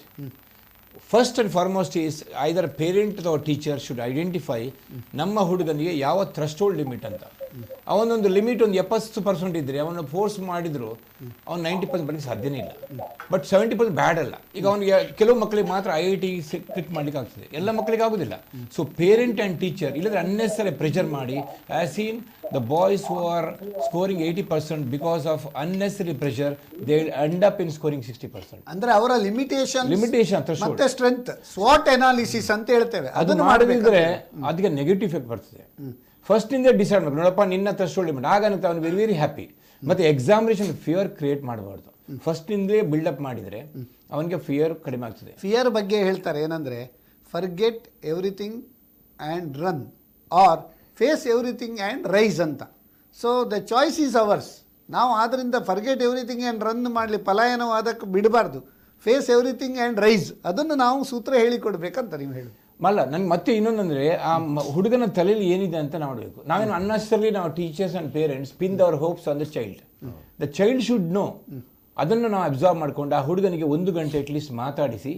First and foremost is either parent ಅಥವಾ ಟೀಚರ್ ಶುಡ್ ಐಡೆಂಟಿಫೈ ನಮ್ಮ ಹುಡುಗನಿಗೆ ಯಾವ ಥ್ರೆಶೋಲ್ಡ್ ಲಿಮಿಟ್ ಅಂತ. ಅವನೊಂದು ಲಿಮಿಟ್ ಒಂದು 70% ಇದ್ದರೆ ಅವನು ಫೋರ್ಸ್ ಮಾಡಿದ್ರು ಅವ್ನು 90% ಬರಲಿಕ್ಕೆ ಸಾಧ್ಯನೇ ಇಲ್ಲ. ಬಟ್ 70% ಬ್ಯಾಡ್ ಅಲ್ಲ. ಈಗ ಅವನಿಗೆ ಕೆಲವು ಮಕ್ಕಳಿಗೆ ಮಾತ್ರ IIT ಕ್ಲಿಕ್ ಮಾಡ್ಲಿಕ್ಕೆ ಆಗ್ತದೆ, ಎಲ್ಲ ಮಕ್ಕಳಿಗೆ ಆಗೋದಿಲ್ಲ. ಸೊ ಪೇರೆಂಟ್ ಆ್ಯಂಡ್ ಟೀಚರ್ ಇಲ್ಲದ್ರೆ ಅನ್ನೆಸರಿ ಪ್ರೆಷರ್ ಮಾಡಿ, as seen the boys who are scoring 80% because of unnecessary pressure, they end up in scoring 60%. ಅಂದ್ರೆ ಅವರ ಲಿಮಿಟೇಷನ್ ಮತ್ತೆ ಸ್ಟ್ರೆಂತ್, SWOT ಅನಾಲಿಸಿಸ್ ಅಂತ ಹೇಳ್ತೇವೆ, ಅದನ್ನು ಮಾಡಿದ್ರೆ ಅದಕ್ಕೆ ನೆಗೆಟಿವ್ ಎಫೆಕ್ಟ್ ಬರ್ತದೆ. ಫಸ್ಟ್ ಇಂದ ಡಿಸೈಡ್ ಮಾಡಿ, ನೋಡಪ್ಪ ನಿನ್ನ ಥ್ರೆಶೋಲ್ಡ್ ಲಿಮಿಟ್, ಆಗಂತ ಅವನು ವೆರಿ ವೆರಿ ಹ್ಯಾಪಿ. ಮತ್ತೆ ಎಕ್ಸಾಮಿನೇಷನ್ ಫಿಯರ್ ಕ್ರಿಯೇಟ್ ಮಾಡಬಾರ್ದು. ಫಸ್ಟ್ ಇಂದೇ ಬಿಲ್ಡಪ್ ಮಾಡಿದರೆ ಅವನಿಗೆ ಫಿಯರ್ ಕಡಿಮೆ ಆಗ್ತದೆ. ಫಿಯರ್ ಬಗ್ಗೆ ಹೇಳ್ತಾರೆ ಏನಂದ್ರೆ, forget everything and run or face everything and rise ಅಂತ. So the choice is ours. ನಾವು ಆದ್ದರಿಂದ ಫರ್ಗೆಟ್ ಎವ್ರಿಥಿಂಗ್ ಆ್ಯಂಡ್ ರನ್ ಮಾಡಲಿ, ಪಲಾಯನವಾದಕ್ಕೆ ಬಿಡಬಾರ್ದು. ಫೇಸ್ ಎವ್ರಿಥಿಂಗ್ ಆ್ಯಂಡ್ ರೈಸ್, ಅದನ್ನು ನಾವು ಸೂತ್ರ ಹೇಳಿಕೊಡ್ಬೇಕಂತ ನೀವು ಹೇಳಿ. ಅಲ್ಲ, ನಂಗೆ ಮತ್ತೆ ಇನ್ನೊಂದಂದರೆ ಆ ಹುಡುಗನ ತಲೆಯಲ್ಲಿ ಏನಿದೆ ಅಂತ ನೋಡಬೇಕು. ನಾವೇನು ಅನ್ನೆಸರಿ ನಾವು teachers and parents pin our hopes on the child. The child should know. ಅದನ್ನು ನಾವು ಅಬ್ಸರ್ವ್ ಮಾಡ್ಕೊಂಡು ಆ ಹುಡುಗನಿಗೆ 1 ಗಂಟೆ ಅಟ್ಲೀಸ್ಟ್ ಮಾತಾಡಿಸಿ,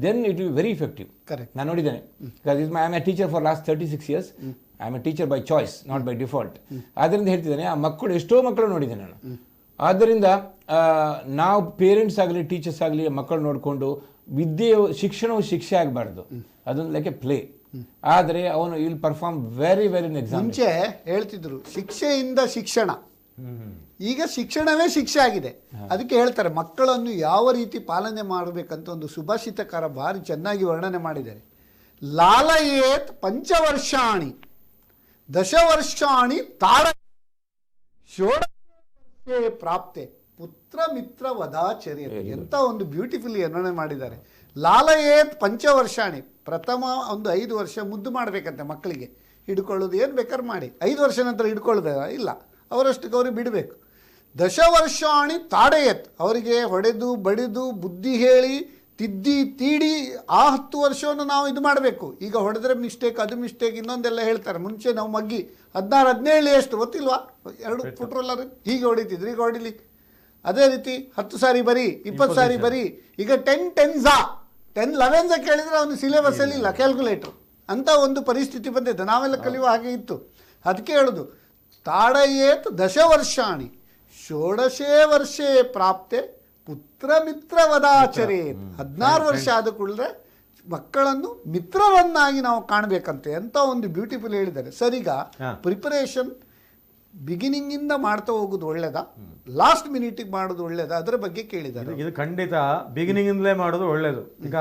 then it will very effective. ನಾನು ನೋಡಿದ್ದೇನೆ, I am a teacher for last 36 years. I am a teacher by choice, not by default. ಆದ್ದರಿಂದ ಹೇಳ್ತಿದ್ದೇನೆ, ಆ ಮಕ್ಕಳು ಎಷ್ಟೋ ಮಕ್ಕಳು ನೋಡಿದ್ದೇನೆ ನಾನು. ಆದ್ದರಿಂದ ನಾವು ಪೇರೆಂಟ್ಸ್ ಆಗಲಿ ಟೀಚರ್ಸ್ ಆಗಲಿ ಮಕ್ಕಳು ನೋಡಿಕೊಂಡು ಶಿಕ್ಷಣವು ಶಿಕ್ಷೆ ಆಗಬಾರ್ದು, ಅದೊಂದು ಲೈಕ್ ಎ ಪ್ಲೇ. ಆದರೆ ಅವನು will perform very very in exam. ಮುಂಚೆ ಹೇಳ್ತಿದ್ರು ಶಿಕ್ಷೆಯಿಂದ ಶಿಕ್ಷಣ, ಈಗ ಶಿಕ್ಷಣವೇ ಶಿಕ್ಷೆ ಆಗಿದೆ. ಅದಕ್ಕೆ ಹೇಳ್ತಾರೆ ಮಕ್ಕಳನ್ನು ಯಾವ ರೀತಿ ಪಾಲನೆ ಮಾಡಬೇಕಂತ ಒಂದು ಸುಭಾಷಿತಕಾರ ಭಾರಿ ಚೆನ್ನಾಗಿ ವರ್ಣನೆ ಮಾಡಿದ್ದಾರೆ. ಲಾಲಯೇತ್ ಪಂಚವರ್ಷಾಣಿ ದಶವರ್ಷಾಣಿ ತಾಳ ಷೋಡಶೇ ಪ್ರಾಪ್ತೆ ಪುತ್ರ ಮಿತ್ರ ವದಾಚರ್ಯತೆ. ಎಂತ ಒಂದು ಬ್ಯೂಟಿಫುಲಿ ವರ್ಣನೆ ಮಾಡಿದ್ದಾರೆ. ಲಾಲಯೇತ್ ಪಂಚವರ್ಷಾಣಿ, ಪ್ರಥಮ ಒಂದು 5 ವರ್ಷ ಮುದ್ದು ಮಾಡಬೇಕಂತೆ ಮಕ್ಕಳಿಗೆ. ಹಿಡ್ಕೊಳ್ಳೋದು ಏನು ಬೇಕಾದ್ರೆ ಮಾಡಿ, 5 ವರ್ಷ ನಂತರ ಹಿಡ್ಕೊಳ್ಳೋದ ಇಲ್ಲ, ಅವರಷ್ಟಕ್ಕೆ ಅವ್ರಿಗೆ ಬಿಡಬೇಕು. ದಶವರ್ಷಾಣಿ ತಾಡೆಯತ್, ಅವರಿಗೆ ಹೊಡೆದು ಬಡಿದು ಬುದ್ಧಿ ಹೇಳಿ ತಿದ್ದಿ ತೀಡಿ ಆ 10 ವರ್ಷವನ್ನು ನಾವು ಇದು ಮಾಡಬೇಕು. ಈಗ ಹೊಡೆದ್ರೆ ಮಿಸ್ಟೇಕ್, ಅದು ಮಿಸ್ಟೇಕ್, ಇನ್ನೊಂದೆಲ್ಲ ಹೇಳ್ತಾರೆ. ಮುಂಚೆ ನಾವು ಮಗ್ಗಿ 16-17 ಎಷ್ಟು ಗೊತ್ತಿಲ್ವಾ, 2 ಫುಟ್ರೋಲರ್ ಹೀಗೆ ಹೊಡಿತಿದ್ರು, ಈಗ ಹೊಡಿಲಿ. ಅದೇ ರೀತಿ 10 ಸಾರಿ ಬರಿ, 20 ಸಾರಿ ಬರಿ. ಈಗ 10-11 ಕೇಳಿದರೆ ಅವನು ಸಿಲೆಬಸ್ಸಲ್ಲಿ ಇಲ್ಲ ಕ್ಯಾಲ್ಕುಲೇಟ್ರು ಅಂತ ಒಂದು ಪರಿಸ್ಥಿತಿ ಬಂದಿದೆ. ನಾವೆಲ್ಲ ಕಲಿಯುವ ಹಾಗೆ ಇತ್ತು. ಅದಕ್ಕೆ ಹೇಳೋದು ತಾಡಯೇತ್ ದಶವರ್ಷಾಣಿ ಷೋಡಶೇ ವರ್ಷೇ ಪ್ರಾಪ್ತೆ ಪುತ್ರ ಮಿತ್ರ ವದಾಚರೇತ್. 16 ವರ್ಷ ಆದ ಕೂಡಲೇ ಮಕ್ಕಳನ್ನು ಮಿತ್ರರನ್ನಾಗಿ ನಾವು ಕಾಣಬೇಕಂತೆ ಅಂತ ಒಂದು ಬ್ಯೂಟಿಫುಲ್ ಹೇಳಿದ್ದಾರೆ. ಸರ್, ಈಗ ಪ್ರಿಪರೇಷನ್ ಬಿಗಿನಿಂಗ್ ಇಂದ ಮಾಡ್ತಾ ಹೋಗೋದು ಒಳ್ಳೇದಾ, ಲಾಸ್ಟ್ ಮಿನಿಟಿಗೆ ಮಾಡೋದು ಒಳ್ಳೇದಾ, ಅದರ ಬಗ್ಗೆ ಕೇಳಿದ್ದಾರೆ. ಇದು ಖಂಡಿತ ಬಿಗಿನಿಂಗ್ ಇಂದಲೇ ಮಾಡೋದು ಒಳ್ಳೇದು. ಈಗ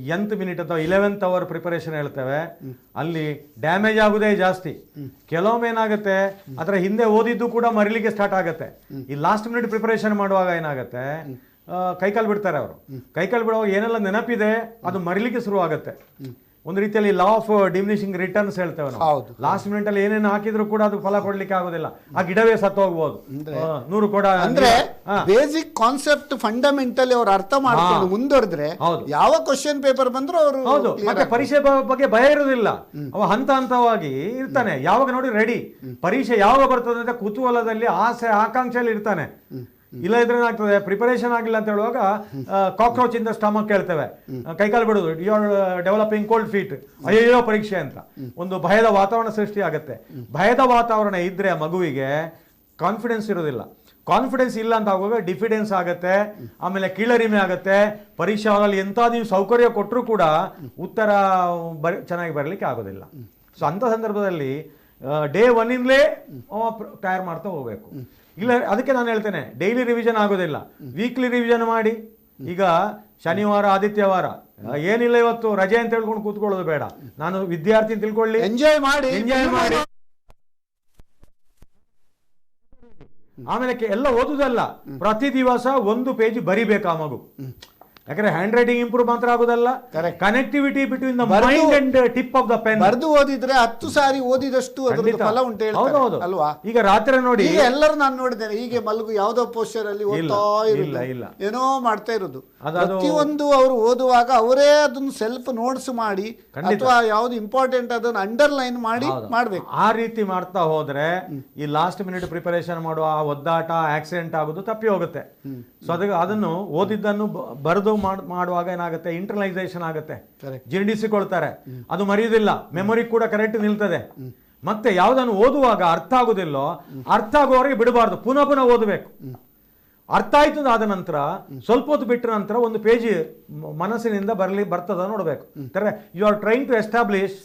10th ಮಿನಿಟ್ ಅಥವಾ 11th ಅವರ್ ಪ್ರಿಪರೇಷನ್ ಹೇಳ್ತೇವೆ, ಅಲ್ಲಿ ಡ್ಯಾಮೇಜ್ ಆಗುದೇ ಜಾಸ್ತಿ. ಕೆಲವೊಮ್ಮೆ ಏನಾಗುತ್ತೆ, ಅದರ ಹಿಂದೆ ಓದಿದ್ದು ಕೂಡ ಮರಿಲಿಕ್ಕೆ ಸ್ಟಾರ್ಟ್ ಆಗುತ್ತೆ. ಈ ಲಾಸ್ಟ್ ಮಿನಿಟ್ ಪ್ರಿಪರೇಷನ್ ಮಾಡುವಾಗ ಏನಾಗುತ್ತೆ, ಕೈಕಾಲು ಬಿಡ್ತಾರೆ ಅವರು. ಕೈಕಾಲು ಬಿಡುವಾಗ ಏನೆಲ್ಲ ನೆನಪಿದೆ ಅದು ಮರಿಲಿಕ್ಕೆ ಶುರು ಆಗುತ್ತೆ. ಒಂದು ರೀತಿಯಲ್ಲಿ ಲಾ ಆಫ್ ಡಿಮಿನಿಷಿಂಗ್ ರಿಟರ್ನ್ಸ್ ಹೇಳ್ತೇವೆ ನಾವು. ಹೌದು. ಲಾಸ್ಟ್ ಮಿನಿಟ್ ಅಲ್ಲಿ ಏನೇನು ಹಾಕಿದ್ರು ಕೂಡ ಅದು ಫಲ ಕೊಡ್ಲಿಕ್ಕೆ ಆಗೋದಿಲ್ಲ, ಆ ಗಿಡವೇ ಸತ್ತು ಹೋಗ್ಬೋದು. 100 ಕೂಡ ಅಂದ್ರೆ ಬೇಸಿಕ್ ಕಾನ್ಸೆಪ್ಟ್ ಫಂಡಮೆಂಟಲಿ ಅವ್ರು ಅರ್ಥ ಮಾಡ್ಕೊಂಡು ಮುಂದುವರೆದ್ರೆ ಹೌದು. ಯಾವ ಕ್ವಶನ್ ಪೇಪರ್ ಬಂದ್ರು ಅವರು ಹೌದು. ಮತ್ತೆ ಪರೀಕ್ಷೆ ಬಗ್ಗೆ ಭಯ ಇರುವುದಿಲ್ಲ, ಅವ ಹಂತ ಹಂತವಾಗಿ ಇರ್ತಾನೆ. ಯಾವಾಗ ನೋಡಿ ರೆಡಿ, ಪರೀಕ್ಷೆ ಯಾವಾಗ ಬರ್ತದೆ ಅಂತ ಕುತೂಹಲದಲ್ಲಿ ಆಸೆ ಆಕಾಂಕ್ಷೆಯಲ್ಲಿ ಇರ್ತಾನೆ. ಇಲ್ಲ ಇದ್ರೆ ಏನಾಗ್ತದೆ, ಪ್ರಿಪರೇಷನ್ ಆಗಿಲ್ಲ ಅಂತ ಹೇಳುವಾಗ ಕಾಕ್ರೋಚ್ ಇಂದ ಸ್ಟಮಕ್ ಹೇಳ್ತೇವೆ, ಕೈಕಾಲು ಬಿಡುದು, you are developing cold feet, ಅಯ್ಯೋ ಪರೀಕ್ಷೆ ಅಂತ ಒಂದು ಭಯದ ವಾತಾವರಣ ಸೃಷ್ಟಿ ಆಗುತ್ತೆ. ಭಯದ ವಾತಾವರಣ ಇದ್ರೆ ಮಗುವಿಗೆ ಕಾನ್ಫಿಡೆನ್ಸ್ ಇರೋದಿಲ್ಲ. ಕಾನ್ಫಿಡೆನ್ಸ್ ಇಲ್ಲ ಅಂತ ಆಗುವಾಗ ಡಿಫಿಡೆನ್ಸ್ ಆಗುತ್ತೆ, ಆಮೇಲೆ ಕೀಳರಿಮೆ ಆಗುತ್ತೆ. ಪರೀಕ್ಷಾ ಹಾಲಲ್ಲಿ ಎಂಥ ನೀವು ಸೌಕರ್ಯ ಕೊಟ್ಟರು ಕೂಡ ಉತ್ತರ ಚೆನ್ನಾಗಿ ಬರಲಿಕ್ಕೆ ಆಗೋದಿಲ್ಲ. ಸೊ ಅಂಥ ಸಂದರ್ಭದಲ್ಲಿ ಡೇ 1ಇಂದಲೇ ತಯಾರು ಮಾಡ್ತಾ ಹೋಗ್ಬೇಕು. ಇಲ್ಲ, ಅದಕ್ಕೆ ನಾನು ಹೇಳ್ತೇನೆ ಡೈಲಿ ರಿವಿಷನ್ ಆಗೋದಿಲ್ಲ, ವೀಕ್ಲಿ ರಿವಿಷನ್ ಮಾಡಿ. ಈಗ ಶನಿವಾರ ಆದಿತ್ಯವಾರ ಏನಿಲ್ಲ ಇವತ್ತು ರಜೆ ಅಂತ ಹೇಳ್ಕೊಂಡು ಕೂತ್ಕೊಳ್ಳೋದು ಬೇಡ. ನಾನು ವಿದ್ಯಾರ್ಥಿ ತಿಳ್ಕೊಳ್ಳಿ, ಎಂಜಾಯ್ ಮಾಡಿ ಆಮೇಲೆ ಎಲ್ಲ ಓದುದಲ್ಲ, ಪ್ರತಿ ದಿವಸ 1 ಪೇಜ್ ಬರಿಬೇಕು ಆ ಮಗು. ಯಾಕಂದ್ರೆ ಹ್ಯಾಂಡ್ ರೈಟಿಂಗ್ ಇಂಪ್ರೂವ್ ಮಾತ್ರ ಆಗೋದಲ್ಲ, connectivity between the mind and tip of the pen. ಬರ್ದು ಓದಿದ್ರೆ 10 ಸಾರಿ ಓದಿದಷ್ಟು ಅದರ ಫಲ ಉಂಟು ಹೇಳ್ತಾರೆ ಅಲ್ವಾ? ಈಗ ರಾತ್ರಿ ನೋಡಿ ಎಲ್ಲರೂ ನಾನು ನೋಡಿದ್ದೇನೆ, ಹೀಗೆ ಮಲಗು ಯಾವ್ದೋ ಪೋಸ್ಟರ್ ಅಲ್ಲಿ ಓದ್ತಾ ಇರೋದು, ಏನೋ ಮಾಡ್ತಾ ಇರೋದು. ಪ್ರತಿಯೊಂದು ಅವರು ಓದುವಾಗ ಅವರೇ ಅದನ್ನು ಸೆಲ್ಫ್ ನೋಟ್ಸ್ ಮಾಡಿ ಅಥವಾ ಯಾವ್ದು ಇಂಪಾರ್ಟೆಂಟ್ ಅದನ್ನು ಅಂಡರ್ಲೈನ್ ಮಾಡಿ ಮಾಡ್ಬೇಕು. ಆ ರೀತಿ ಮಾಡ್ತಾ ಹೋದ್ರೆ ಈ ಲಾಸ್ಟ್ ಮಿನಿಟ್ ಪ್ರಿಪರೇಷನ್ ಮಾಡುವ ಒದ್ದಾಟ, ಆಕ್ಸಿಡೆಂಟ್ ಆಗೋದು ತಪ್ಪಿ ಹೋಗುತ್ತೆ. ಸೊ ಅದನ್ನು ಓದಿದ್ದನ್ನು ಬರೆದು ಮಾಡುವಾಗ ಏನಾಗುತ್ತೆ, ಇಂಟರ್ನಲೈಸೇಷನ್ ಆಗುತ್ತೆ, ಜೀರ್ಣಿಸಿಕೊಳ್ತಾರೆ, ಅದು ಮರೆಯುವುದಿಲ್ಲ, ಮೆಮೊರಿ ಕೂಡ ಕರೆಕ್ಟ್ ನಿಲ್ತದೆ. ಮತ್ತೆ ಯಾವುದನ್ನು ಓದುವಾಗ ಅರ್ಥ ಆಗುದಿಲ್ಲೋ, ಅರ್ಥ ಆಗುವವರೆಗೆ ಬಿಡಬಾರ್ದು, ಪುನಃ ಪುನಃ ಓದಬೇಕು. ಅರ್ಥ ಆಯ್ತು ಆದ ನಂತರ ಸ್ವಲ್ಪ ಹೊತ್ತು ಬಿಟ್ಟ ನಂತರ 1 ಪೇಜ್ ಮನಸ್ಸಿನಿಂದ ಬರ್ತದ ನೋಡಬೇಕು. You are trying to establish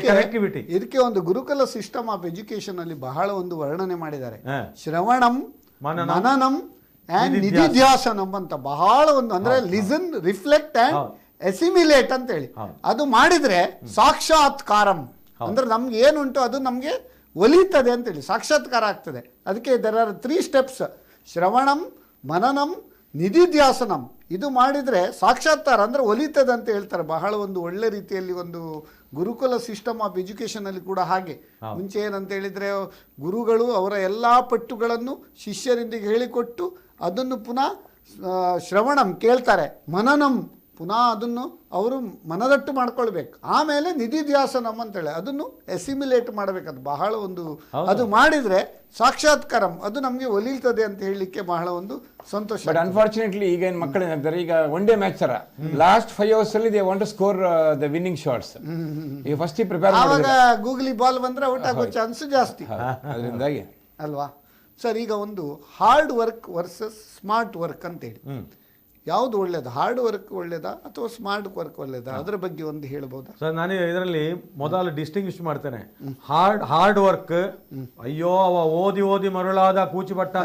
connectivity. ಇದಕ್ಕೆ ಒಂದು ಗುರುಕುಲ ಸಿಸ್ಟಮ್ ಆಫ್ ಎಜುಕೇಶನ್ ಅಲ್ಲಿ ಬಹಳ ಒಂದು ವರ್ಣನೆ ಮಾಡಿದ್ದಾರೆ. ಶ್ರವಣಂ, ಮನನಂ ಅಂಡ್ ನಿಧಿಧ್ಯಾಸನಂ ಅಂತ ಬಹಳ ಒಂದು, ಅಂದ್ರೆ ಲಿಸನ್, ರಿಫ್ಲೆಕ್ಟ್ ಅಂಡ್ ಎಸಿಮಿಲೇಟ್ ಅಂತ ಹೇಳಿ. ಅದು ಮಾಡಿದ್ರೆ ಸಾಕ್ಷಾತ್ಕಾರಂ ಅಂದ್ರೆ ನಮ್ಗೆ ಏನುಂಟು ಅದು ನಮ್ಗೆ ಒಲಿತದೆ ಅಂತೇಳಿ ಸಾಕ್ಷಾತ್ಕಾರ ಆಗ್ತದೆ. ಅದಕ್ಕೆ ದೆರ್ ಆರ್ 3 ಸ್ಟೆಪ್ಸ್: ಶ್ರವಣಂ, ಮನನಂ, ನಿಧಿಧ್ಯಾಸನಂ. ಇದು ಮಾಡಿದ್ರೆ ಸಾಕ್ಷಾತ್ಕಾರ ಅಂದ್ರೆ ಒಲಿತದೆ ಅಂತ ಹೇಳ್ತಾರೆ. ಬಹಳ ಒಂದು ಒಳ್ಳೆ ರೀತಿಯಲ್ಲಿ ಒಂದು ಗುರುಕುಲ ಸಿಸ್ಟಮ್ ಆಫ್ ಎಜುಕೇಶನ್ ಅಲ್ಲಿ ಕೂಡ ಹಾಗೆ. ಮುಂಚೆ ಏನಂತ ಹೇಳಿದ್ರೆ ಗುರುಗಳು ಅವರ ಎಲ್ಲಾ ಪಟ್ಟುಗಳನ್ನು ಶಿಷ್ಯರಿಂದಿಗೆ ಹೇಳಿಕೊಟ್ಟು ಅದನ್ನು ಪುನಃ ಶ್ರವಣಂ ಕೇಳ್ತಾರೆ, ಮನನಂ ಪುನಃ ಅದನ್ನು ಅವರು ಮನದಟ್ಟು ಮಾಡ್ಕೊಳ್ಬೇಕು. ಆಮೇಲೆ ನಿಧಿಧ್ಯಾಸನಂ ಅಂತೇಳಿ ಅದನ್ನು ಎಸಿಮಿಲೇಟ್ ಮಾಡಬೇಕು. ಅದು ಬಹಳ ಒಂದು, ಅದು ಮಾಡಿದ್ರೆ ಸಾಕ್ಷಾತ್ಕಾರಂ ಅದು ನಮಗೆ ಒಲಿಲ್ತದೆ ಅಂತ ಹೇಳಲಿಕ್ಕೆ ಬಹಳ ಒಂದು ಸಂತೋಷ. ಬಟ್ ಅನ್ಫಾರ್ಚುನೇಟ್ಲಿ ಈಗ ಏನು ಮಕ್ಕಳು ಏನಾಗ್ತಾರೆ, ಈಗ 1 ಡೇ ಮ್ಯಾಚ್ ತರ ಲಾಸ್ಟ್ 5 hours ಅಲ್ಲಿ they want to score the winning shots. ಈಗ ಫಸ್ಟ್ ಪ್ರಿಪೇರ್ ಆವಾಗ ಗೂಗ್ಲಿ ಬಾಲ್ ಬಂದ್ರೆ ಔಟ್ ಆಗೋ ಚಾನ್ಸ್ ಜಾಸ್ತಿ ಅದರಿಂದಾಗಿ ಅಲ್ವಾ ಸರ್? ಈಗ ಒಂದು hard work versus smart work ಅಂತೇಳಿ ಯಾವುದು ಒಳ್ಳೇದು? ಹಾರ್ಡ್ ವರ್ಕ್ ಒಳ್ಳೇದಾ ಅಥವಾ ಸ್ಮಾರ್ಟ್ ವರ್ಕ್ ಒಳ್ಳೇದಾ? ಅದರ ಬಗ್ಗೆ ಒಂದು ಹೇಳ್ಬೋದಾ ಸರ್? ನಾನು ಇದರಲ್ಲಿ ಮೊದಲು ಡಿಸ್ಟಿಂಗ್ವಿಶ್ ಮಾಡ್ತೇನೆ. ಹಾರ್ಡ್ ವರ್ಕ್, ಅಯ್ಯೋ ಅವ ಓದಿ ಮರುಳಾದ ಕೂಚಿಬಟ್ಟ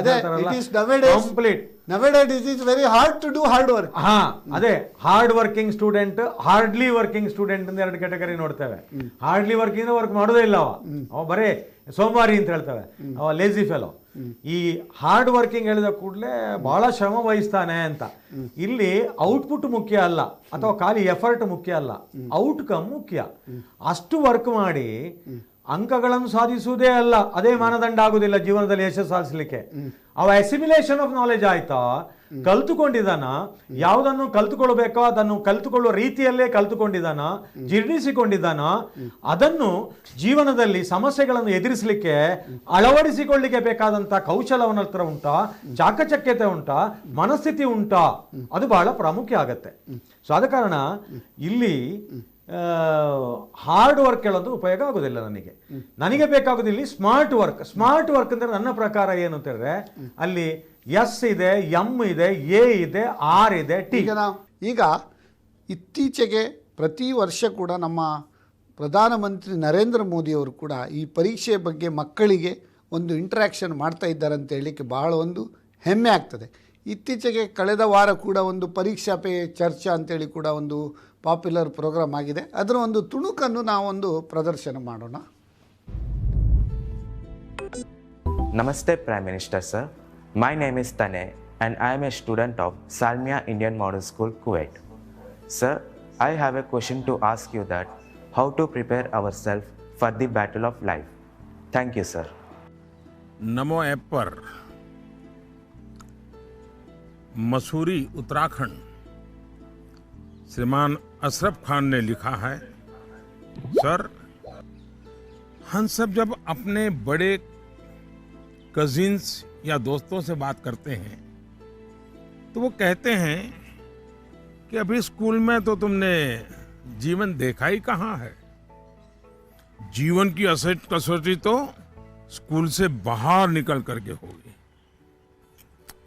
complete. Nowadays it is very hard to do hard work. ಅದೇ hard working student, hardly working student ಅಂತ 2 ಕ್ಯಾಟಗರಿ ನೋಡ್ತೇವೆ. ಹಾರ್ಡ್ಲಿ ವರ್ಕಿಂಗ್ ವರ್ಕ್ ಮಾಡೋದೇ ಇಲ್ಲ ಅವ ಬರೇ ಸೋಮವಾರಿ ಅಂತ ಹೇಳ್ತೇವೆ, ಅವ ಲೇಜಿ ಫೆಲೋ. ಈ ಹಾರ್ಡ್ ವರ್ಕಿಂಗ್ ಹೇಳಿದ ಕೂಡಲೇ ಬಹಳ ಶ್ರಮ ವಹಿಸ್ತಾನೆ ಅಂತ. ಇಲ್ಲಿ ಔಟ್ಪುಟ್ ಮುಖ್ಯ ಅಲ್ಲ, ಅಥವಾ ಖಾಲಿ ಎಫರ್ಟ್ ಮುಖ್ಯ ಅಲ್ಲ, ಔಟ್ಕಮ್ ಮುಖ್ಯ. ಅಷ್ಟು ವರ್ಕ್ ಮಾಡಿ ಅಂಕಗಳನ್ನು ಸಾಧಿಸುವುದೇ ಅಲ್ಲ, ಅದೇ ಮಾನದಂಡ ಆಗುದಿಲ್ಲ ಜೀವನದಲ್ಲಿ ಯಶಸ್ಸು ಸಾಧಿಸಲಿಕ್ಕೆ. ಅವ ಅಸಿಮಿಲೇಷನ್ ಆಫ್ ನಾಲೆಜ್ ಆಯ್ತಾ, ಕಲ್ತುಕೊಂಡಿದ್ದಾನ, ಯಾವುದನ್ನು ಕಲ್ತುಕೊಳ್ಬೇಕೋ ಅದನ್ನು ಕಲ್ತುಕೊಳ್ಳುವ ರೀತಿಯಲ್ಲೇ ಕಲ್ತುಕೊಂಡಿದ್ದಾನ, ಜೀರ್ಣಿಸಿಕೊಂಡಿದ್ದಾನ, ಅದನ್ನು ಜೀವನದಲ್ಲಿ ಸಮಸ್ಯೆಗಳನ್ನು ಎದುರಿಸಲಿಕ್ಕೆ ಅಳವಡಿಸಿಕೊಳ್ಳಿಕ್ಕೆ ಬೇಕಾದಂತ ಕೌಶಲವನ್ನ ಹತ್ರ ಉಂಟಾ, ಚಾಕಚಕ್ಯತೆ ಉಂಟಾ, ಮನಸ್ಥಿತಿ ಉಂಟಾ, ಅದು ಬಹಳ ಪ್ರಾಮುಖ್ಯ ಆಗತ್ತೆ. ಸೊ ಆದ ಕಾರಣ ಇಲ್ಲಿ ಹಾರ್ಡ್ ವರ್ಕ್ ಹೇಳೋದು ಉಪಯೋಗ ಆಗೋದಿಲ್ಲ ನನಗೆ ಬೇಕಾಗೋದಿಲ್ಲ ಸ್ಮಾರ್ಟ್ ವರ್ಕ್. ಸ್ಮಾರ್ಟ್ ವರ್ಕ್ ಅಂದ್ರೆ ನನ್ನ ಪ್ರಕಾರ ಏನು ಅಂತ ಹೇಳಿದ್ರೆ ಅಲ್ಲಿ ಎಸ್ ಇದೆ, ಎಂ ಇದೆ, ಎ ಇದೆ, ಆರ್ ಇದೆ, ಟಿ. ಈಗ ಇತ್ತೀಚೆಗೆ ಪ್ರತಿ ವರ್ಷ ಕೂಡ ನಮ್ಮ ಪ್ರಧಾನಮಂತ್ರಿ ನರೇಂದ್ರ ಮೋದಿಯವರು ಕೂಡ ಈ ಪರೀಕ್ಷೆ ಬಗ್ಗೆ ಮಕ್ಕಳಿಗೆ ಒಂದು ಇಂಟ್ರ್ಯಾಕ್ಷನ್ ಮಾಡ್ತಾ ಇದ್ದಾರೆ ಅಂತ ಹೇಳಲಿಕ್ಕೆ ಬಹಳ ಒಂದು ಹೆಮ್ಮೆ ಆಗ್ತದೆ. ಇತ್ತೀಚೆಗೆ ಕಳೆದ ವಾರ ಕೂಡ ಒಂದು ಪರೀಕ್ಷಾ ಪೇ ಚರ್ಚಾ ಅಂತೇಳಿ ಕೂಡ ಒಂದು ಪಾಪ್ಯುಲರ್ ಪ್ರೋಗ್ರಾಮ್ ಆಗಿದೆ. ಅದರ ಒಂದು ತುಣುಕನ್ನು ನಾವೊಂದು ಪ್ರದರ್ಶನ ಮಾಡೋಣ. Namaste Prime Minister sir, my name is Tanay and I am a student of Salmia Indian Model School, Kuwait. Sir, I have a question to ask you that how to prepare ourselves for the battle of life. Thank you, sir. NaMo app पर मसूरी उत्तराखंड श्रीमान अशरफ खान ने लिखा है, sir हम सब जब अपने बड़े कजिन्स या दोस्तों से बात करते हैं तो वो कहते हैं कि अभी स्कूल में तो तुमने जीवन देखा ही कहाँ है, जीवन की असली कसौटी तो स्कूल से बाहर निकल करके होगी।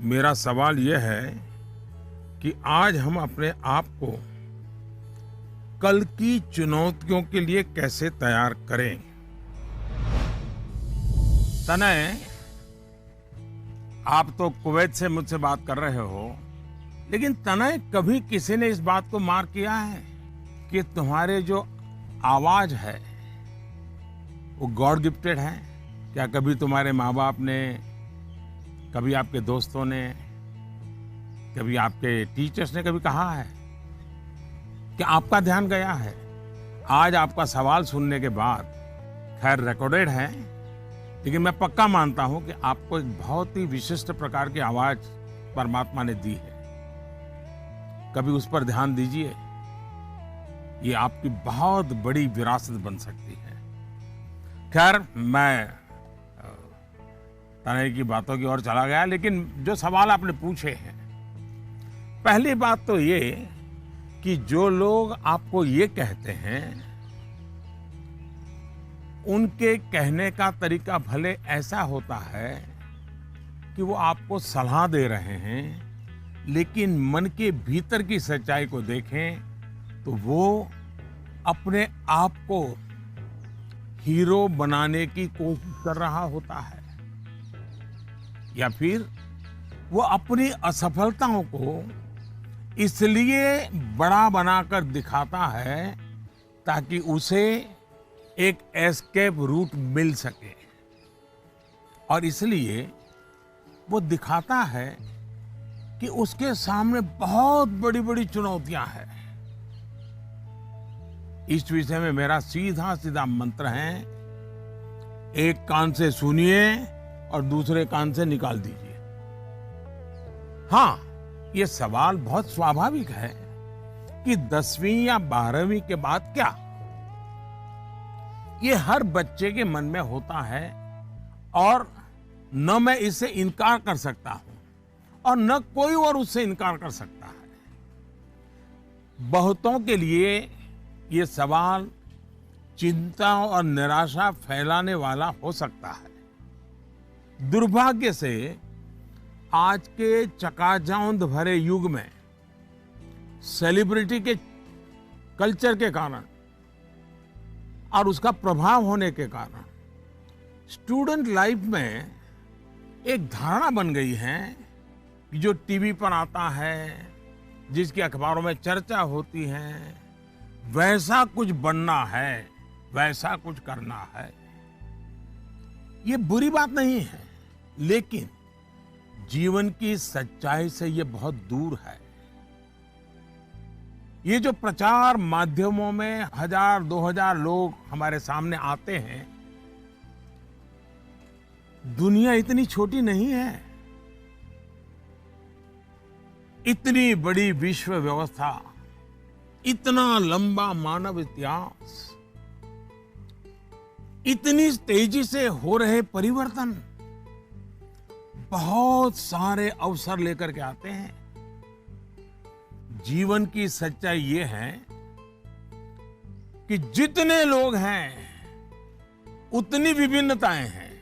मेरा सवाल यह है कि आज हम अपने आप को कल की चुनौतियों के लिए कैसे तैयार करें। तनय, आप तो कुवैत से मुझसे बात कर रहे हो, लेकिन तनय कभी किसी ने इस बात को मार्क किया है कि तुम्हारे जो आवाज है वो गॉड गिफ्टेड है? क्या कभी तुम्हारे माँ बाप ने, कभी आपके दोस्तों ने, कभी आपके टीचर्स ने कभी कहा है कि आपका ध्यान गया है? आज आपका सवाल सुनने के बाद, खैर रिकॉर्डेड है, लेकिन मैं पक्का मानता हूं कि आपको एक बहुत ही विशिष्ट प्रकार की आवाज परमात्मा ने दी है। कभी उस पर ध्यान दीजिए, ये आपकी बहुत बड़ी विरासत बन सकती है। खैर, मैं तनय की बातों की ओर चला गया, लेकिन जो सवाल आपने पूछे हैं, पहली बात तो ये कि जो लोग आपको ये कहते हैं उनके कहने का तरीका भले ऐसा होता है कि वो आपको सलाह दे रहे हैं, लेकिन मन के भीतर की सच्चाई को देखें तो वो अपने आप को हीरो बनाने की कोशिश कर रहा होता है, या फिर वो अपनी असफलताओं को इसलिए बड़ा बनाकर दिखाता है ताकि उसे एक एस्केप रूट मिल सके, और इसलिए वो दिखाता है कि उसके सामने बहुत बड़ी बड़ी चुनौतियां हैं। इस विषय में मेरा सीधा सीधा मंत्र है, एक कान से सुनिए और दूसरे कान से निकाल दीजिए। हाँ, ये सवाल बहुत स्वाभाविक है कि 10वीं या 12वीं के बाद क्या, ये हर बच्चे के मन में होता है, और न मैं इससे इनकार कर सकता हूं और न कोई और उससे इनकार कर सकता है। बहुतों के लिए ये सवाल चिंता और निराशा फैलाने वाला हो सकता है। दुर्भाग्य से आज के चकाचौंध भरे युग में सेलिब्रिटी के कल्चर के कारण और उसका प्रभाव होने के कारण स्टूडेंट लाइफ में एक धारणा बन गई है कि जो टीवी पर आता है, जिसकी अखबारों में चर्चा होती है, वैसा कुछ बनना है, वैसा कुछ करना है। ये बुरी बात नहीं है, लेकिन जीवन की सच्चाई से ये बहुत दूर है। ये जो प्रचार माध्यमों में 1000-2000 लोग हमारे सामने आते हैं, दुनिया इतनी छोटी नहीं है। इतनी बड़ी विश्व व्यवस्था, इतना लंबा मानव इतिहास, इतनी तेजी से हो रहे परिवर्तन बहुत सारे अवसर लेकर के आते हैं। जीवन की सच्चाई ये है कि जितने लोग हैं उतनी विभिन्नताएं हैं,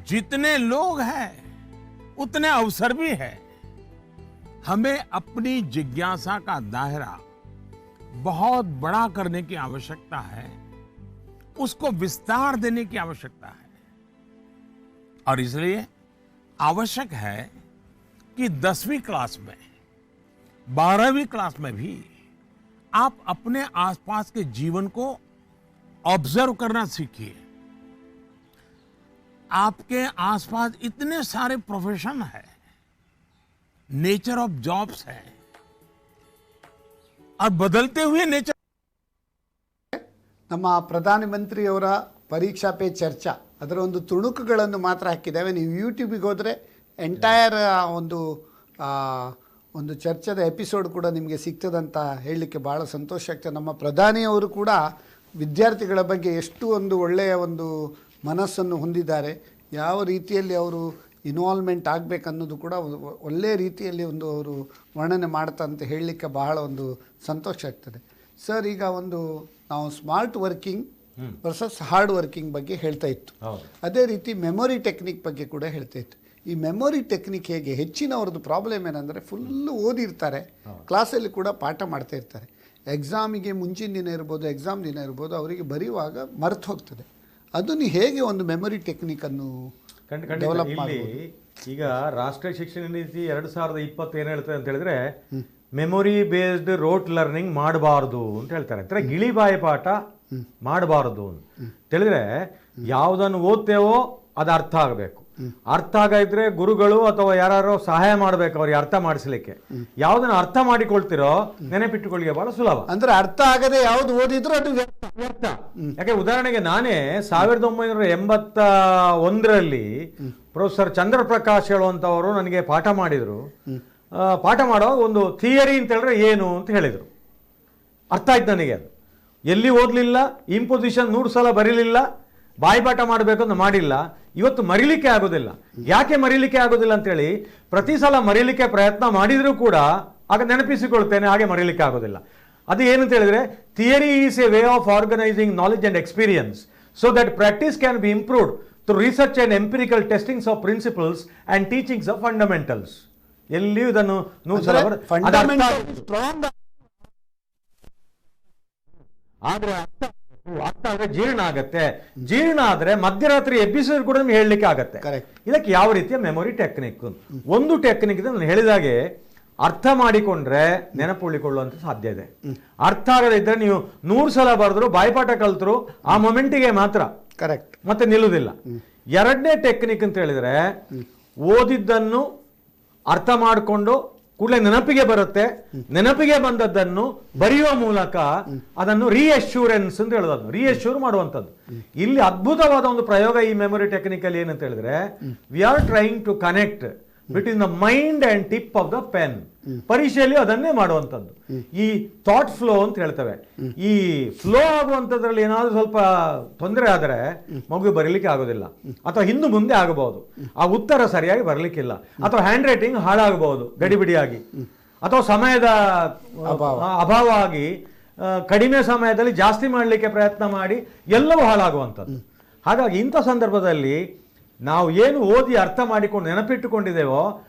जितने लोग हैं उतने अवसर भी है। हमें अपनी जिज्ञासा का दायरा बहुत बड़ा करने की आवश्यकता है, उसको विस्तार देने की आवश्यकता है, और इसलिए आवश्यक है कि 10वीं क्लास में, 12वीं क्लास में भी आप अपने आसपास के जीवन को ऑब्जर्व करना सीखिए। आपके आसपास इतने सारे प्रोफेशन है, नेचर ऑफ जॉब्स है, और बदलते हुए नेचर ನಮ್ಮ ಪ್ರಧಾನಮಂತ್ರಿಯವರ ಪರೀಕ್ಷಾ ಪೇ ಚರ್ಚಾ ಅದರ ಒಂದು ತುಣುಕುಗಳನ್ನು ಮಾತ್ರ ಹಾಕಿದ್ದೇವೆ. ನೀವು ಯೂಟ್ಯೂಬಿಗೆ ಹೋದರೆ ಎಂಟೈರ್ ಒಂದು ಚರ್ಚೆದ ಎಪಿಸೋಡ್ ಕೂಡ ನಿಮಗೆ ಸಿಗ್ತದಂತ ಹೇಳಲಿಕ್ಕೆ ಭಾಳ ಸಂತೋಷ ಆಗ್ತದೆ. ನಮ್ಮ ಪ್ರಧಾನಿಯವರು ಕೂಡ ವಿದ್ಯಾರ್ಥಿಗಳ ಬಗ್ಗೆ ಎಷ್ಟು ಒಂದು ಒಳ್ಳೆಯ ಒಂದು ಮನಸ್ಸನ್ನು ಹೊಂದಿದ್ದಾರೆ, ಯಾವ ರೀತಿಯಲ್ಲಿ ಅವರು ಇನ್ವಾಲ್ವ್ಮೆಂಟ್ ಆಗಬೇಕನ್ನೋದು ಕೂಡ ಒಳ್ಳೆಯ ರೀತಿಯಲ್ಲಿ ಒಂದು ಅವರು ವರ್ಣನೆ ಮಾಡ್ತಾ ಅಂತ ಹೇಳಲಿಕ್ಕೆ ಬಹಳ ಒಂದು ಸಂತೋಷ ಆಗ್ತದೆ. ಸರ್, ಈಗ ನಾವು smart working versus hard working ಬಗ್ಗೆ ಹೇಳ್ತಾ ಇತ್ತು, ಅದೇ ರೀತಿ ಮೆಮೊರಿ ಟೆಕ್ನಿಕ್ ಬಗ್ಗೆ ಕೂಡ ಹೇಳ್ತಾ ಇತ್ತು. ಈ ಮೆಮೊರಿ ಟೆಕ್ನಿಕ್ ಹೇಗೆ, ಹೆಚ್ಚಿನವ್ರದ್ದು ಪ್ರಾಬ್ಲಮ್ ಏನಂದರೆ ಫುಲ್ಲು ಓದಿರ್ತಾರೆ, ಕ್ಲಾಸಲ್ಲಿ ಕೂಡ ಪಾಠ ಮಾಡ್ತಾ ಇರ್ತಾರೆ, ಎಕ್ಸಾಮಿಗೆ ಮುಂಚಿನ ದಿನ ಇರ್ಬೋದು, ಎಕ್ಸಾಮ್ ದಿನ ಇರ್ಬೋದು, ಅವರಿಗೆ ಬರೆಯುವಾಗ ಮರೆತು ಹೋಗ್ತದೆ. ಅದು ನೀವು ಹೇಗೆ ಒಂದು ಮೆಮೊರಿ ಟೆಕ್ನಿಕನ್ನು ಡೆವಲಪ್ ಮಾಡಿ? ಈಗ ರಾಷ್ಟ್ರೀಯ ಶಿಕ್ಷಣ ನೀತಿ 2020 ಏನು ಹೇಳ್ತದೆ ಅಂತ ಹೇಳಿದ್ರೆ, ಮೆಮೊರಿ ಬೇಸ್ಡ್ ರೋಟ್ ಲರ್ನಿಂಗ್ ಮಾಡಬಾರ್ದು ಅಂತ ಹೇಳ್ತಾರೆ. ಅಂದರೆ ಗಿಳಿಬಾಯಿ ಪಾಠ ಮಾಡಬಾರ್ದು ಅಂತ ಹೇಳಿದ್ರೆ, ಯಾವುದನ್ನು ಓದ್ತೇವೋ ಅದು ಅರ್ಥ ಆಗಬೇಕು. ಅರ್ಥ ಆಗಿದ್ರೆ ಗುರುಗಳು ಅಥವಾ ಯಾರು ಸಹಾಯ ಮಾಡಬೇಕು ಅವ್ರಿಗೆ ಅರ್ಥ ಮಾಡಿಸ್ಲಿಕ್ಕೆ. ಯಾವುದನ್ನು ಅರ್ಥ ಮಾಡಿಕೊಳ್ತಿರೋ ನೆನಪಿಟ್ಟುಕೊಳ್ಳಿಗೆ ಬಹಳ ಸುಲಭ. ಅಂದ್ರೆ ಅರ್ಥ ಆಗದೆ ಯಾವ್ದು ಓದಿದ್ರು ಅದು ವ್ಯರ್ಥ. ಯಾಕೆ ಉದಾಹರಣೆಗೆ ನಾನೇ 1981ರಲ್ಲಿ ಪ್ರೊಫೆಸರ್ ಚಂದ್ರಪ್ರಕಾಶ್ ಹೇಳುವಂಥವರು ನನಗೆ ಪಾಠ ಮಾಡಿದರು. ಪಾಠ ಮಾಡೋ ಒಂದು ಥಿಯರಿ ಅಂತ ಹೇಳಿದ್ರೆ ಏನು ಅಂತ ಹೇಳಿದರು. ಅರ್ಥ ಆಯ್ತು ನನಗೆ. ಅದು ಎಲ್ಲಿ ಓದಲಿಲ್ಲ, ಇಂಪೊಸಿಷನ್ 100 ಸಲ ಬರೀಲಿಲ್ಲ, ಬಾಯಿಪಾಠ ಮಾಡಬೇಕು ಅಂತ ಮಾಡಿಲ್ಲ. ಇವತ್ತು ಮರಿಲಿಕ್ಕೆ ಆಗೋದಿಲ್ಲ. ಯಾಕೆ ಮರಿಲಿಕ್ಕೆ ಆಗೋದಿಲ್ಲ ಅಂತೇಳಿ ಪ್ರತಿ ಸಲ ಮರಿಲಿಕ್ಕೆ ಪ್ರಯತ್ನ ಮಾಡಿದರೂ ಕೂಡ ಆಗ ನೆನಪಿಸಿಕೊಳ್ತೇನೆ, ಹಾಗೆ ಮರಿಲಿಕ್ಕೆ ಆಗೋದಿಲ್ಲ. ಅದು ಏನಂತ ಹೇಳಿದ್ರೆ, theory is a way of organising knowledge and experience so that practice can be improved through research and empirical testings of principles and teachings of fundamentals. ಎಲ್ಲಿಯೂ ಇದನ್ನು 100 ಸಲ ಆದ್ರೆ ಅರ್ಥ ಆದ್ರೆ ಜೀರ್ಣ ಆಗತ್ತೆ. ಜೀರ್ಣ ಆದ್ರೆ ಮಧ್ಯರಾತ್ರಿ ಎಬ್ಬಿಸಿದ್ರು ಕೂಡ ನಿಮ್ಗೆ ಹೇಳಲಿಕ್ಕೆ ಆಗತ್ತೆ. ಇದಕ್ಕೆ ಯಾವ ರೀತಿಯ ಮೆಮೊರಿ ಟೆಕ್ನಿಕ್? ಒಂದು ಟೆಕ್ನಿಕ್ ಇದೆ, ನಾನು ಹೇಳಿದಾಗೆ ಅರ್ಥ ಮಾಡಿಕೊಂಡ್ರೆ ನೆನಪು ಉಳಿಕೊಳ್ಳುವಂತ ಸಾಧ್ಯ ಇದೆ. ಅರ್ಥ ಆಗದೇ ಇದ್ರೆ ನೀವು 100 ಸಲ ಬರೆದ್ರು, ಬಾಯಿಪಾಠ ಕಲ್ತರು, ಆ ಮೊಮೆಂಟಿಗೆ ಮಾತ್ರ ಕರೆಕ್ಟ್, ಮತ್ತೆ ನಿಲ್ಲುವುದಿಲ್ಲ. ಎರಡನೇ ಟೆಕ್ನಿಕ್ ಅಂತ ಹೇಳಿದ್ರೆ, ಓದಿದ್ದನ್ನು ಅರ್ಥ ಮಾಡಿಕೊಂಡು ಕೂಡಲೇ ನೆನಪಿಗೆ ಬರುತ್ತೆ, ನೆನಪಿಗೆ ಬಂದದ್ದನ್ನು ಬರೆಯುವ ಮೂಲಕ ಅದನ್ನು ರಿಅಶ್ಯೂರೆನ್ಸ್ ಅಂತ ಹೇಳೋದು, ರಿಅಶ್ಯೂರ್ ಮಾಡುವಂಥದ್ದು. ಇಲ್ಲಿ ಅದ್ಭುತವಾದ ಒಂದು ಪ್ರಯೋಗ ಈ ಮೆಮೊರಿ ಟೆಕ್ನಿಕಲ್ ಏನಂತ ಹೇಳಿದ್ರೆ, we are trying to connect between the mind and tip of the pen. ಪರೀಕ್ಷೆಯಲ್ಲಿ ಅದನ್ನೇ ಮಾಡುವಂಥದ್ದು. ಈ ಥಾಟ್ ಫ್ಲೋ ಅಂತ ಹೇಳ್ತೇವೆ. ಈ ಫ್ಲೋ ಆಗುವಂಥದ್ರಲ್ಲಿ ಏನಾದರೂ ಸ್ವಲ್ಪ ತೊಂದರೆ ಆದರೆ ಮಗು ಬರೀಲಿಕ್ಕೆ ಆಗೋದಿಲ್ಲ, ಅಥವಾ ಹಿಂದೆ ಮುಂದೆ ಆಗಬಹುದು, ಆ ಉತ್ತರ ಸರಿಯಾಗಿ ಬರಲಿಕ್ಕಿಲ್ಲ, ಅಥವಾ ಹ್ಯಾಂಡ್ ರೈಟಿಂಗ್ ಹಾಳಾಗಬಹುದು ಗಡಿಬಿಡಿಯಾಗಿ, ಅಥವಾ ಸಮಯದ ಅಭಾವ ಆಗಿ ಕಡಿಮೆ ಸಮಯದಲ್ಲಿ ಜಾಸ್ತಿ ಮಾಡಲಿಕ್ಕೆ ಪ್ರಯತ್ನ ಮಾಡಿ ಎಲ್ಲವೂ ಹಾಳಾಗುವಂಥದ್ದು. ಹಾಗಾಗಿ ಇಂಥ ಸಂದರ್ಭದಲ್ಲಿ ನಾವು ಏನು ಓದಿ ಅರ್ಥ ಮಾಡಿಕೊಂಡು ನೆನಪಿಟ್ಟುಕೊಂಡಿದ್ದೇವೋ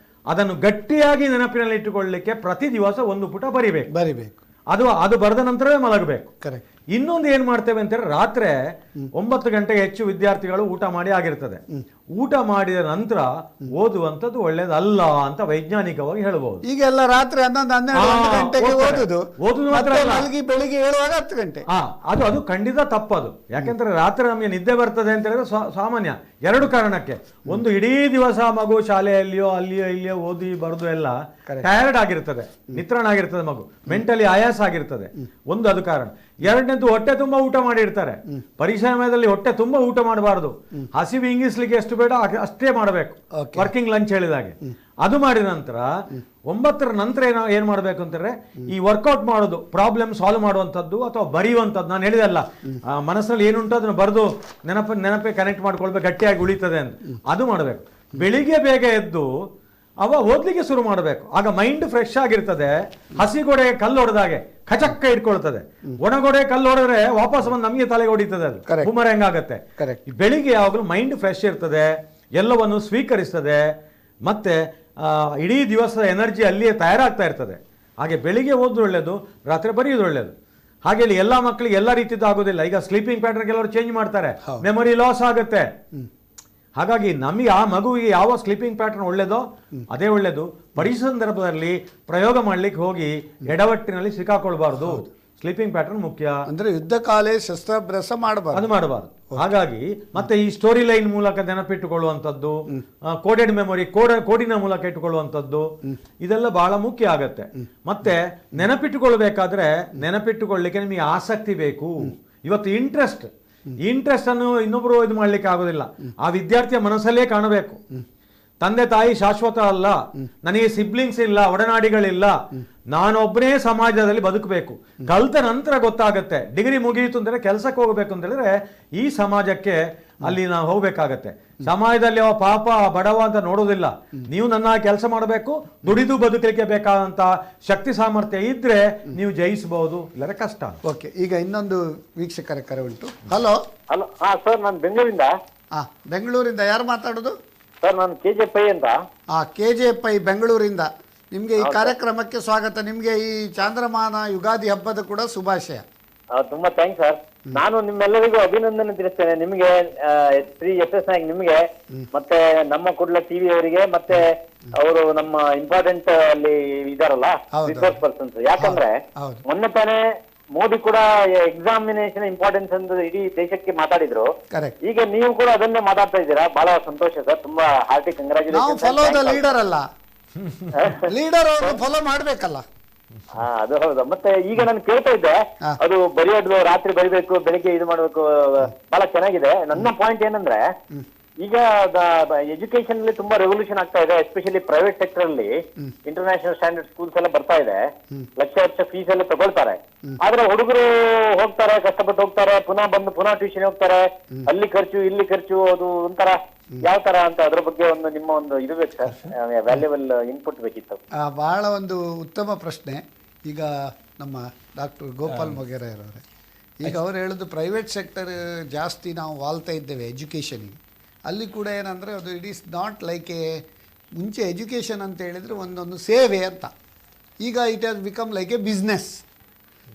ಅದನ್ನು ಗಟ್ಟಿಯಾಗಿ ನೆನಪಿನಲ್ಲಿ ಇಟ್ಟುಕೊಳ್ಳಲಿಕ್ಕೆ ಪ್ರತಿ ದಿವಸ ಒಂದು ಪುಟ ಬರಿಬೇಕು. ಅದು ಬರೆದ ನಂತರವೇ ಮಲಗಬೇಕು. ಇನ್ನೊಂದು ಏನ್ ಮಾಡ್ತೇವೆ ಅಂತ ಹೇಳಿದ್ರೆ, ರಾತ್ರಿ 9 ಗಂಟೆಗೆ ಹೆಚ್ಚು ವಿದ್ಯಾರ್ಥಿಗಳು ಊಟ ಮಾಡಿ ಆಗಿರ್ತದೆ. ಊಟ ಮಾಡಿದ ನಂತರ ಓದುವಂಥದ್ದು ಒಳ್ಳೇದಲ್ಲ ಅಂತ ವೈಜ್ಞಾನಿಕವಾಗಿ ಹೇಳಬಹುದು. ಈಗೆಲ್ಲ ರಾತ್ರಿ 11-12 ಗಂಟೆಗೆ ಓದುದು ಮಾತ್ರ ಬೆಳಿಗ್ಗೆ 7-10 ಗಂಟೆ. ಅದು ಖಂಡಿತ ತಪ್ಪದು. ಯಾಕೆಂದ್ರೆ ರಾತ್ರಿ ನಮಗೆ ನಿದ್ದೆ ಬರ್ತದೆ ಅಂತ ಹೇಳಿದ್ರೆ ಸಾಮಾನ್ಯ 2 ಕಾರಣಕ್ಕೆ. ಒಂದು, ಇಡೀ ದಿವಸ ಮಗು ಶಾಲೆಯಲ್ಲಿಯೋ ಅಲ್ಲಿಯೋ ಇಲ್ಲಿಯೋ ಓದಿ ಬರೆದು ಎಲ್ಲ ಟಯರ್ಡ್ ಆಗಿರ್ತದೆ, ನಿತ್ರಾಣ ಆಗಿರ್ತದೆ, ಮಗು ಮೆಂಟಲಿ ಆಯಾಸ ಆಗಿರ್ತದೆ. ಒಂದು ಅದು ಕಾರಣ. ಎರಡನೇದು, ಹೊಟ್ಟೆ ತುಂಬಾ ಊಟ ಮಾಡಿರ್ತಾರೆ. ಪರೀಕ್ಷಾ ಸಮಯದಲ್ಲಿ ಹೊಟ್ಟೆ ತುಂಬಾ ಊಟ ಮಾಡಬಾರದು. ಹಸಿವು ಇಂಗಿಸ್ಲಿಕ್ಕೆ ಎಷ್ಟು ಬೇಡ ಅಷ್ಟೇ ಮಾಡಬೇಕು, ವರ್ಕಿಂಗ್ ಲಂಚ್ ಹೇಳಿದಾಗೆ. ಅದು ಮಾಡಿದ ನಂತರ 9ರ ನಂತರ ಏನ್ ಮಾಡ್ಬೇಕು ಅಂತಂದ್ರೆ, ಈ ವರ್ಕೌಟ್ ಮಾಡೋದು, ಪ್ರಾಬ್ಲಮ್ ಸಾಲ್ವ್ ಮಾಡುವಂಥದ್ದು ಅಥವಾ ಬರೆಯುವಂಥದ್ದು. ನಾನು ಹೇಳಿದಲ್ಲ, ಮನಸ್ಸಲ್ಲಿ ಏನುಂಟು ಅದನ್ನು ಬರೆದು ನೆನಪೇ ಕನೆಕ್ಟ್ ಮಾಡ್ಕೊಳ್ಬೇಕು, ಗಟ್ಟಿಯಾಗಿ ಉಳಿತದೆ ಅಂತ. ಅದು ಮಾಡಬೇಕು. ಬೆಳಿಗ್ಗೆ ಬೇಗ ಎದ್ದು ಅವ ಓದ್ಲಿಕ್ಕೆ ಶುರು ಮಾಡಬೇಕು. ಆಗ ಮೈಂಡ್ ಫ್ರೆಶ್ ಆಗಿರ್ತದೆ. ಹಸಿಗೋಡೆ ಕಲ್ಲು ಹೊಡೆದಾಗೆ ಖಚಕ್ಕ ಇಟ್ಕೊಳ್ತದೆ. ಒಣಗೋಡೆ ಕಲ್ಲು ಹೊಡೆದ್ರೆ ವಾಪಸ್ ಬಂದು ನಮಗೆ ತಲೆಗೆ ಹೊಡಿತದೆ, ಅದು ಬೂಮರಂಗ್ ಆಗತ್ತೆ. ಬೆಳಿಗ್ಗೆ ಯಾವಾಗಲೂ ಮೈಂಡ್ ಫ್ರೆಶ್ ಇರ್ತದೆ, ಎಲ್ಲವನ್ನು ಸ್ವೀಕರಿಸ್ತದೆ, ಮತ್ತೆ ಇಡೀ ದಿವಸದ ಎನರ್ಜಿ ಅಲ್ಲಿಯೇ ತಯಾರಾಗ್ತಾ ಇರ್ತದೆ. ಹಾಗೆ ಬೆಳಿಗ್ಗೆ ಓದೋದು ಒಳ್ಳೇದು, ರಾತ್ರಿ ಬರೆಯೋದು ಒಳ್ಳೇದು. ಹಾಗೆ ಇಲ್ಲಿ ಎಲ್ಲ ಮಕ್ಕಳಿಗೆ ಎಲ್ಲ ರೀತಿದ್ದು ಆಗೋದಿಲ್ಲ. ಈಗ ಸ್ಲೀಪಿಂಗ್ ಪ್ಯಾಟರ್ನ್ ಕೆಲವರು ಚೇಂಜ್ ಮಾಡ್ತಾರೆ, ಮೆಮೊರಿ ಲಾಸ್ ಆಗುತ್ತೆ. ಹಾಗಾಗಿ ನಮಗೆ ಆ ಮಗುವಿಗೆ ಯಾವ ಸ್ಲೀಪಿಂಗ್ ಪ್ಯಾಟರ್ನ್ ಒಳ್ಳೇದೋ ಅದೇ ಒಳ್ಳೇದು. ಪರೀಕ್ಷೆ ಸಂದರ್ಭದಲ್ಲಿ ಪ್ರಯೋಗ ಮಾಡ್ಲಿಕ್ಕೆ ಹೋಗಿ ಎಡವಟ್ಟಿನಲ್ಲಿ ಸಿಕ್ಕಾಕೊಳ್ಬಾರ್ದು. ಸ್ಲೀಪಿಂಗ್ ಪ್ಯಾಟರ್ನ್ ಮುಖ್ಯ. ಅಂದ್ರೆ ಯುದ್ಧ ಕಾಲೇ ಶಸ್ತ್ರಾಭ್ಯಾಸ ಮಾಡಬಾರ್ದು, ಅದು ಮಾಡಬಾರ್ದು. ಹಾಗಾಗಿ ಮತ್ತೆ ಈ ಸ್ಟೋರಿ ಲೈನ್ ಮೂಲಕ ನೆನಪಿಟ್ಟುಕೊಳ್ಳುವಂಥದ್ದು, ಕೋಡೆಡ್ ಮೆಮೊರಿ, ಕೋಡಿನ ಮೂಲಕ ಇಟ್ಟುಕೊಳ್ಳುವಂಥದ್ದು, ಇದೆಲ್ಲ ಬಹಳ ಮುಖ್ಯ ಆಗತ್ತೆ. ಮತ್ತೆ ನೆನಪಿಟ್ಟುಕೊಳ್ಬೇಕಾದ್ರೆ ನೆನಪಿಟ್ಟುಕೊಳ್ಳಲಿಕ್ಕೆ ನಿಮಗೆ ಆಸಕ್ತಿ ಬೇಕು. ಇವತ್ತು ಇಂಟ್ರೆಸ್ಟ್ ಅನ್ನು ಇನ್ನೊಬ್ರು ಇದು ಮಾಡ್ಲಿಕ್ಕೆ ಆಗೋದಿಲ್ಲ. ಆ ವಿದ್ಯಾರ್ಥಿಯ ಮನಸ್ಸಲ್ಲೇ ಕಾಣಬೇಕು. ತಂದೆ ತಾಯಿ ಶಾಶ್ವತ ಅಲ್ಲ, ನನಗೆ ಸಿಬ್ಲಿಂಗ್ಸ್ ಇಲ್ಲ, ಒಡನಾಡಿಗಳಿಲ್ಲ, ನಾನೊಬ್ಬನೇ ಸಮಾಜದಲ್ಲಿ ಬದುಕಬೇಕು. ಕಲ್ತ ನಂತರ ಗೊತ್ತಾಗತ್ತೆ. ಡಿಗ್ರಿ ಮುಗಿಯಿತು ಅಂದರೆ ಕೆಲಸಕ್ಕೆ ಹೋಗಬೇಕು ಅಂತ ಹೇಳಿದ್ರೆ ಈ ಸಮಾಜಕ್ಕೆ ಅಲ್ಲಿ ನಾವು ಹೋಗ್ಬೇಕಾಗತ್ತೆ. ಸಮಾಜದಲ್ಲಿ ಅವ ಪಾಪ ಬಡವ ಅಂತ ನೋಡೋದಿಲ್ಲ. ನೀವು ನನ್ನ ಕೆಲಸ ಮಾಡಬೇಕು, ದುಡಿದು ಬದುಕಲಿಕ್ಕೆ ಬೇಕಾದಂತ ಶಕ್ತಿ ಸಾಮರ್ಥ್ಯ ಇದ್ರೆ ನೀವು ಜಯಿಸಬಹುದು, ಇಲ್ಲದ್ರೆ ಕಷ್ಟ. ಓಕೆ, ಈಗ ಇನ್ನೊಂದು ವೀಕ್ಷಕರ ಕರೆ ಉಂಟು. ಹಲೋ. ಹಲೋ, ಹಾ ಸರ್, ನಾನು ಬೆಂಗಳೂರಿಂದ. ಬೆಂಗಳೂರಿಂದ ಯಾರು ಮಾತಾಡೋದು? ಸರ್, ನಾನು KJ ಅಂತ. KJ ಬೆಂಗಳೂರಿಂದ. ನಿಮ್ಗೆ ಈ ಕಾರ್ಯಕ್ರಮಕ್ಕೆ ಸ್ವಾಗತ. ನಿಮ್ಗೆ ಈ ಚಾಂದ್ರಮಾನ ಯುಗಾದಿ ಹಬ್ಬದ ಕೂಡ ಶುಭಾಶಯ. ತುಂಬಾ ಥ್ಯಾಂಕ್ಸ್ ಸರ್. ನಾನು ನಿಮ್ಮೆಲ್ಲರಿಗೂ ಅಭಿನಂದನೆ ತಿಳಿಸ್ತೇನೆ. ನಿಮಗೆ ಶ್ರೀ SS ನಾಯಕ್ ನಿಮಗೆ, ಮತ್ತೆ ನಮ್ಮ ಕುಡ್ಲ ಟಿವಿ ಅವರಿಗೆ, ಮತ್ತೆ ಅವರು ನಮ್ಮ ಇಂಪಾರ್ಟೆಂಟ್ ಅಲ್ಲಿ ಇದಾರಲ್ಲ ರಿಸೋರ್ಸ್ ಪರ್ಸನ್ಸ್. ಯಾಕಂದ್ರೆ ಮೊನ್ನೆ ತಾನೇ ಮೋದಿ ಕೂಡ ಎಕ್ಸಾಮಿನೇಷನ್ ಇಂಪಾರ್ಟೆನ್ಸ್ ಅಂತ ಇಡೀ ದೇಶಕ್ಕೆ ಮಾತಾಡಿದ್ರು. ಈಗ ನೀವು ಕೂಡ ಅದನ್ನೇ ಮಾತಾಡ್ತಾ ಇದ್ದೀರಾ. ಬಹಳ ಸಂತೋಷ ಸರ್, ತುಂಬಾ ಹಾರ್ಟಿ ಕಂಗ್ರಾಚುಲೇಷನ್. ಲೀಡರ್ ಅಲ್ಲ, ಲೀಡರ್ ಫಾಲೋ ಮಾಡ್ಬೇಕಲ್ಲ. ಅದು ಹೌದು. ಮತ್ತೆ ಈಗ ನಾನು ಕೇಳ್ತಾ ಇದ್ದೆ, ಅದು ಬರೆಯೋದು ರಾತ್ರಿ ಬರಿಬೇಕು, ಬೆಳಿಗ್ಗೆ ಇದು ಮಾಡ್ಬೇಕು, ಬಹಳ ಚೆನ್ನಾಗಿದೆ. ನನ್ನ ಪಾಯಿಂಟ್ ಏನಂದ್ರೆ, ಈಗ ಎಜುಕೇಶನ್ ಅಲ್ಲಿ ತುಂಬಾ ರೆವಲ್ಯೂಷನ್ ಆಗ್ತಾ ಇದೆ. ಎಸ್ಪೆಷಲಿ ಪ್ರೈವೇಟ್ ಸೆಕ್ಟರ್ ಅಲ್ಲಿ ಇಂಟರ್ನ್ಯಾಷನಲ್ ಸ್ಟ್ಯಾಂಡರ್ಡ್ ಸ್ಕೂಲ್ಸ್ ಎಲ್ಲ ಬರ್ತಾ ಇದೆ. ಲಕ್ಷ ಫೀಸ್ ಎಲ್ಲ ತಗೊಳ್ತಾರೆ. ಆದ್ರೆ ಹುಡುಗರು ಹೋಗ್ತಾರೆ, ಕಷ್ಟಪಟ್ಟು ಹೋಗ್ತಾರೆ, ಪುನಃ ಟ್ಯೂಷನ್ ಹೋಗ್ತಾರೆ. ಅಲ್ಲಿ ಖರ್ಚು, ಇಲ್ಲಿ ಖರ್ಚು, ಅದು ಒಂಥರ ಯಾವ ತರ ಅಂತ ಅದ್ರ ಬಗ್ಗೆ ನಿಮ್ಮ ಒಂದು ಇದು ಬೇಕು ಸರ್, ವ್ಯಾಲ್ಯೂಬಲ್ ಇನ್ಪುಟ್ ಬೇಕಿತ್ತು. ಬಹಳ ಒಂದು ಉತ್ತಮ ಪ್ರಶ್ನೆ. ಈಗ ನಮ್ಮ ಡಾಕ್ಟರ್ ಗೋಪಾಲ್ ಮೊಗೇರವರೇ, ಈಗ ಅವ್ರು ಹೇಳೋದು ಪ್ರೈವೇಟ್ ಸೆಕ್ಟರ್ ಜಾಸ್ತಿ ನಾವು ವಾಲ್ತಾ ಇದ್ದೇವೆ ಎಜುಕೇಷನಿಗೆ. ಅಲ್ಲಿ ಕೂಡ ಏನಂದರೆ ಅದು ಇಟ್ ಈಸ್ ನಾಟ್ ಲೈಕ್ ಮುಂಚೆ ಎಜುಕೇಷನ್ ಅಂತ ಹೇಳಿದರೆ ಒಂದೊಂದು ಸೇವೆ ಅಂತ. ಈಗ it has become like A business.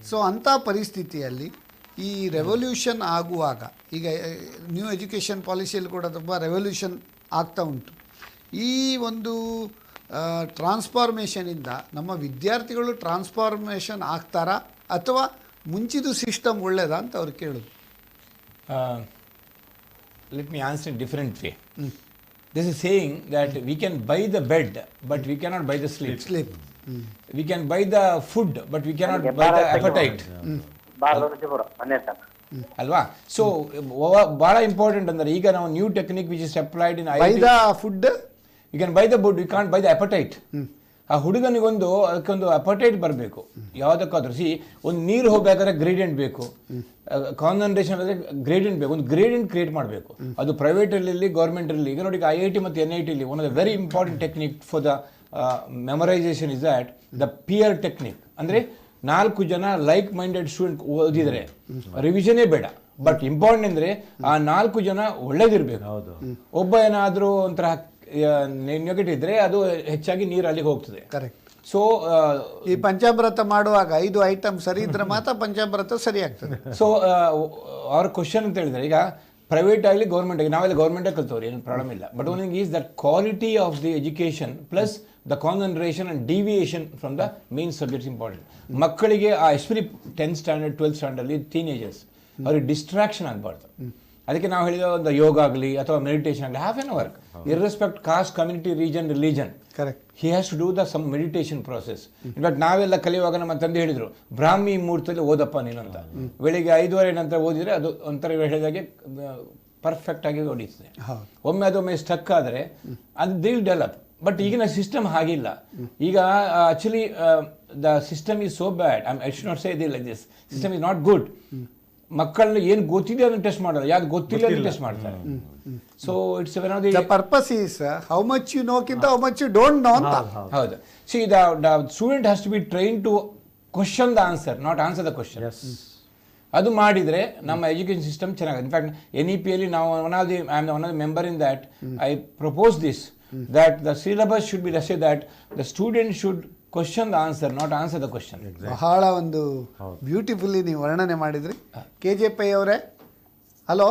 So ಅಂಥ ಪರಿಸ್ಥಿತಿಯಲ್ಲಿ ಈ ರೆವಲ್ಯೂಷನ್ ಆಗುವಾಗ, ಈಗ ನ್ಯೂ ಎಜುಕೇಷನ್ ಪಾಲಿಸಿಯಲ್ಲಿ ಕೂಡ ತುಂಬ ರೆವಲ್ಯೂಷನ್ ಆಗ್ತಾ ಉಂಟು. ಈ ಒಂದು ಟ್ರಾನ್ಸ್ಫಾರ್ಮೇಷನಿಂದ ನಮ್ಮ ವಿದ್ಯಾರ್ಥಿಗಳು ಟ್ರಾನ್ಸ್ಫಾರ್ಮೇಷನ್ ಆಗ್ತಾರಾ ಅಥವಾ ಮುಂಚಿದು ಸಿಸ್ಟಮ್ ಒಳ್ಳೆಯದಾ ಅಂತ ಅವ್ರು ಕೇಳೋದು. Let me answer in a different way. This is saying that we can buy the bed, but we cannot buy the sleep. We can buy the food, but we cannot buy the appetite. ಅಲ್ವಾ? So ಬಹಳ important ಅಂದ್ರೆ, ಈಗ ನಾವು new technique which is applied in buy the food, you can buy the food, you can't buy the appetite. ಆ ಹುಡುಗನಿಗೊಂದು ಅದಕ್ಕೊಂದು appetite ಬರಬೇಕು ಯಾವುದಕ್ಕಾದ್ರೂ. ಒಂದು ನೀರು ಹೋಗ್ಬೇಕಾದ್ರೆ ಗ್ರೇಡಿಯಂಟ್ ಬೇಕು, ಕಾನ್ಸಂಟ್ರೇಷನ್ ಅಂದರೆ ಗ್ರೇಡಿಯಂಟ್ ಬೇಕು, ಒಂದು ಗ್ರೇಡಿಯಂಟ್ ಕ್ರಿಯೇಟ್ ಮಾಡಬೇಕು. ಅದು ಪ್ರೈವೇಟಲ್ಲಿ, ಗೌರ್ಮೆಂಟಲ್ಲಿ. ಈಗ ನೋಡಿ, IIT ಮತ್ತು NIT one of the very important technique for the memorisation is that the peer technique. ಅಂದರೆ 4 ಜನ ಲೈಕ್ ಮೈಂಡೆಡ್ ಸ್ಟೂಡೆಂಟ್ ಓದಿದರೆ ರಿವಿಷನೇ ಬೇಡ. ಬಟ್ ಇಂಪಾರ್ಟೆಂಟ್ ಅಂದರೆ ಆ 4 ಜನ ಒಳ್ಳೇದಿರಬೇಕು. ಒಬ್ಬ ಏನಾದರೂ ಒಂಥರ ನೆಗೆಟಿವ್ ಇದ್ರೆ ಅದು ಹೆಚ್ಚಾಗಿ ನೀರು ಅಲ್ಲಿಗೆ ಹೋಗ್ತದೆ. ಕರೆಕ್ಟ್. ಸೊ ಈ ಪಂಚಾಮೃತ ಮಾಡುವಾಗ 5 ಐಟಮ್ ಸರಿ ಇದ್ರೆ ಮಾತ್ರ ಪಂಚಾಮೃತ ಸರಿ ಆಗ್ತದೆ. ಸೊ ಅವ್ರ ಕ್ವಶನ್ ಅಂತ ಹೇಳಿದ್ರೆ, ಈಗ ಪ್ರೈವೇಟ್ ಆಗಲಿ ಗೌರ್ಮೆಂಟ್ ಆಗಲಿ, ನಾವೆಲ್ಲ ಗೌರ್ಮೆಂಟೇ ಕಲ್ತವ್ರು, ಏನು ಪ್ರಾಬ್ಲಮ್ ಇಲ್ಲ. But one thing is that quality of the education plus the concentration and deviation from the main subjects important. ಮಕ್ಕಳಿಗೆ ಆ especially 10th standard 12th standard teenagers ಅವ್ರಿಗೆ ಡಿಸ್ಟ್ರಾಕ್ಷನ್ ಆಗಬಾರ್ದು. ಅದಕ್ಕೆ ನಾವು ಹೇಳಿದ ಒಂದು ಯೋಗ ಆಗಲಿ ಅಥವಾ ಮೆಡಿಟೇಷನ್ ಆಗಲಿ, half an hour, irrespective caste, community, region, religion, correct, he has to do the some meditation process. In fact ನಾವೆಲ್ಲ ಕಲಿಯುವಾಗ ನಮ್ಮ ತಂದೆ ಹೇಳಿದ್ರು, ಬ್ರಾಹ್ಮಿ ಮುಹೂರ್ತದಲ್ಲಿ ಓದಪ್ಪ ನೀನು ಅಂತ. ಬೆಳಿಗ್ಗೆ 5:30 ನಂತರ ಓದಿದ್ರೆ ಅದು ಒಂಥರ ಹೇಳಿದಾಗೆ ಪರ್ಫೆಕ್ಟ್ ಆಗಿ ಓಡಿಸ್ತದೆ. ಒಮ್ಮೆ ಅದೊಮ್ಮೆ ಸ್ಟಕ್ ಆದರೆ ಅದು ದೇ ವಿಲ್ ಡೆವಲಪ್. ಬಟ್ ಈಗಿನ ಸಿಸ್ಟಮ್ ಹಾಗಿಲ್ಲ. ಈಗ actually the system is so bad. I should not say the like this. System is not good. ಮಕ್ಕಳನ್ನ ಏನು ಗೊತ್ತಿದೆ ಅದನ್ನು ಟೆಸ್ಟ್ ಮಾಡೋದು, ಯಾವ್ದು ಗೊತ್ತಿಲ್ಲ ಅದನ್ನು ಟೆಸ್ಟ್ ಮಾಡ್ತಾರೆ. So it's the purpose is how much you know ಕಿಂತ how much you don't know ಅಂತ. ಹೌದು. See the student has to be train to question the answer, not answer the question. ಅದು ಮಾಡಿದರೆ ನಮ್ಮ ಎಜುಕೇಷನ್ ಸಿಸ್ಟಮ್ ಚೆನ್ನಾಗಿದೆ. In fact NEP-ಯಲ್ಲಿ ನಾವು one of the member in that I propose this, that the syllabus should be such that the student should question the answer, not answer the question. ಬಹಳ ಒಂದು beautifully ನೀವು ವರ್ಣನೆ ಮಾಡಿದ್ರಿ. KJ ಅವರೇ, hello,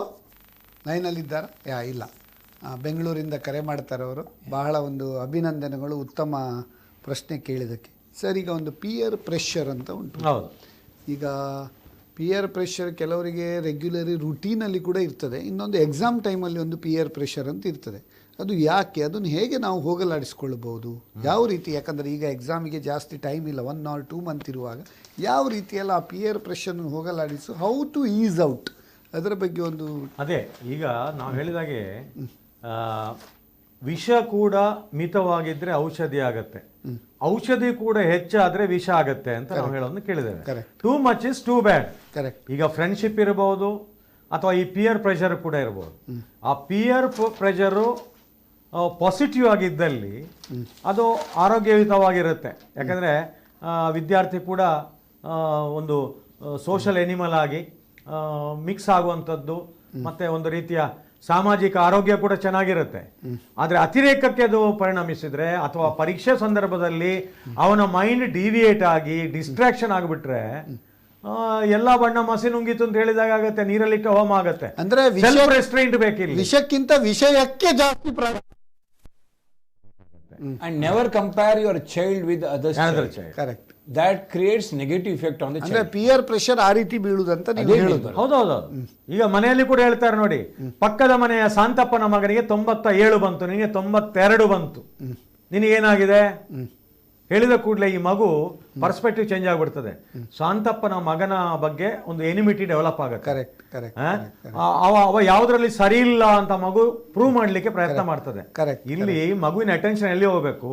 ಲೈನಲ್ಲಿದ್ದಾರಾ? ಇಲ್ಲ, ಬೆಂಗಳೂರಿಂದ ಕರೆ ಮಾಡ್ತಾರೆ ಅವರು. ಬಹಳ ಒಂದು ಅಭಿನಂದನೆಗಳು, ಉತ್ತಮ ಪ್ರಶ್ನೆ ಕೇಳಿದ್ದಕ್ಕೆ. ಸರ್, ಈಗ ಒಂದು ಪಿಯರ್ ಪ್ರೆಷರ್ ಅಂತ ಉಂಟು. ಹೌದು. ಈಗ ಪಿಯರ್ ಪ್ರೆಷರ್ ಕೆಲವರಿಗೆ ರೆಗ್ಯುಲರಿ ರುಟೀನಲ್ಲಿ ಕೂಡ ಇರ್ತದೆ. ಇನ್ನೊಂದು ಎಕ್ಸಾಮ್ ಟೈಮಲ್ಲಿ ಒಂದು ಪಿಯರ್ ಪ್ರೆಷರ್ ಅಂತ ಇರ್ತದೆ. ಅದು ಯಾಕೆ, ಅದನ್ನು ಹೇಗೆ ನಾವು ಹೋಗಲಾಡಿಸ್ಕೊಳ್ಬೋದು, ಯಾವ ರೀತಿ? ಯಾಕಂದರೆ ಈಗ ಎಕ್ಸಾಮಿಗೆ ಜಾಸ್ತಿ ಟೈಮ್ ಇಲ್ಲ, 1 or 2 ಮಂತ್ ಇರುವಾಗ ಯಾವ ರೀತಿಯೆಲ್ಲ ಆ ಪಿಯರ್ ಪ್ರೆಷರ್ನ ಹೋಗಲಾಡಿಸು, ಹೌ ಟು ಈಸ್ ಔಟ್, ಅದರ ಬಗ್ಗೆ ಒಂದು. ಅದೇ ಈಗ ನಾವು ಹೇಳಿದಾಗೆ ವಿಷ ಕೂಡ ಮಿತವಾಗಿದ್ರೆ ಔಷಧಿ ಆಗತ್ತೆ, ಔಷಧಿ ಕೂಡ ಹೆಚ್ಚಾದ್ರೆ ವಿಷ ಆಗತ್ತೆ ಅಂತ ನಾವು ಹೇಳೋದನ್ನ ಕೇಳಿದ್ದೇವೆ. Too much is too bad. Correct. ಈಗ ಫ್ರೆಂಡ್ಶಿಪ್ ಇರಬಹುದು ಅಥವಾ ಈ ಪಿಯರ್ ಪ್ರೆಷರ್ ಕೂಡ ಇರಬಹುದು. ಆ ಪಿಯರ್ ಪ್ರೆಷರು ಪಾಸಿಟಿವ್ ಆಗಿದ್ದಲ್ಲಿ ಅದು ಆರೋಗ್ಯಯುತವಾಗಿರುತ್ತೆ. ಯಾಕಂದರೆ ವಿದ್ಯಾರ್ಥಿ ಕೂಡ ಒಂದು ಸೋಷಲ್ ಎನಿಮಲ್ ಆಗಿ ಮಿಕ್ಸ್ ಆಗುವಂಥದ್ದು, ಮತ್ತು ಒಂದು ರೀತಿಯ ಸಾಮಾಜಿಕ ಆರೋಗ್ಯ ಕೂಡ ಚೆನ್ನಾಗಿರುತ್ತೆ. ಆದರೆ ಅತಿರೇಕಕ್ಕೆ ಅದು ಪರಿಣಮಿಸಿದ್ರೆ ಅಥವಾ ಪರೀಕ್ಷೆ ಸಂದರ್ಭದಲ್ಲಿ ಅವನ ಮೈಂಡ್ ಡಿವಿಯೇಟ್ ಆಗಿ ಡಿಸ್ಟ್ರಾಕ್ಷನ್ ಆಗಿಬಿಟ್ರೆ ಎಲ್ಲ ಬಣ್ಣ ಮಸಿ ನುಂಗಿತು ಅಂತ ಹೇಳಿದಾಗ ಆಗತ್ತೆ, ನೀರಲ್ಲಿಟ್ಟ ಹೋಮ ಆಗತ್ತೆ. ಅಂದ್ರೆ ಸೆಲ್ಫ್ ರೆಸ್ಟ್ರೈಂಟ್ ಬೇಕಿಲ್ಲ, ವಿಷಯಕ್ಕಿಂತ ವಿಷಯಕ್ಕೆ ಜಾಸ್ತಿ and never compare your child with other child. Correct. That creates negative effect on the child. ಅಂದ್ರೆ ಪಿಯರ್ ಪ್ರೆಷರ್ ಆ ರೀತಿ ಬೀಳುದಂತ ನೀವು ಹೇಳುದು. ಹೌದೌದು. ಈಗ ಮನೆಯಲ್ಲಿ ಕೂಡ ಹೇಳ್ತಾರೆ ನೋಡಿ, ಪಕ್ಕದ ಮನೆಯ ಶಾಂತಪ್ಪನ ಮಗನಿಗೆ 97 ಬಂತು, ನಿನಗೆ 92 ಬಂತು, ನಿನಗೇನಾಗಿದೆ ಹೇಳಿದ ಕೂಡಲೇ ಈ ಮಗು ಪರ್ಸ್ಪೆಕ್ಟಿವ್ ಚೇಂಜ್ ಆಗಿಬಿಡ್ತದೆ. ಶಾಂತಪ್ಪನ ಮಗನ ಬಗ್ಗೆ ಒಂದು ಎನಿಮಿಟಿ ಡೆವಲಪ್ ಆಗುತ್ತೆ. Correct correct. ಅವ ಯಾವುದರಲ್ಲಿ ಸರಿ ಇಲ್ಲ ಅಂತ ಮಗು ಪ್ರೂವ್ ಮಾಡ್ಲಿಕ್ಕೆ ಪ್ರಯತ್ನ ಮಾಡ್ತದೆ. ಕರೆಕ್ಟ್. ಇಲ್ಲಿ ಮಗುವಿನ ಅಟೆನ್ಷನ್ ಎಲ್ಲಿ ಹೋಗ್ಬೇಕು,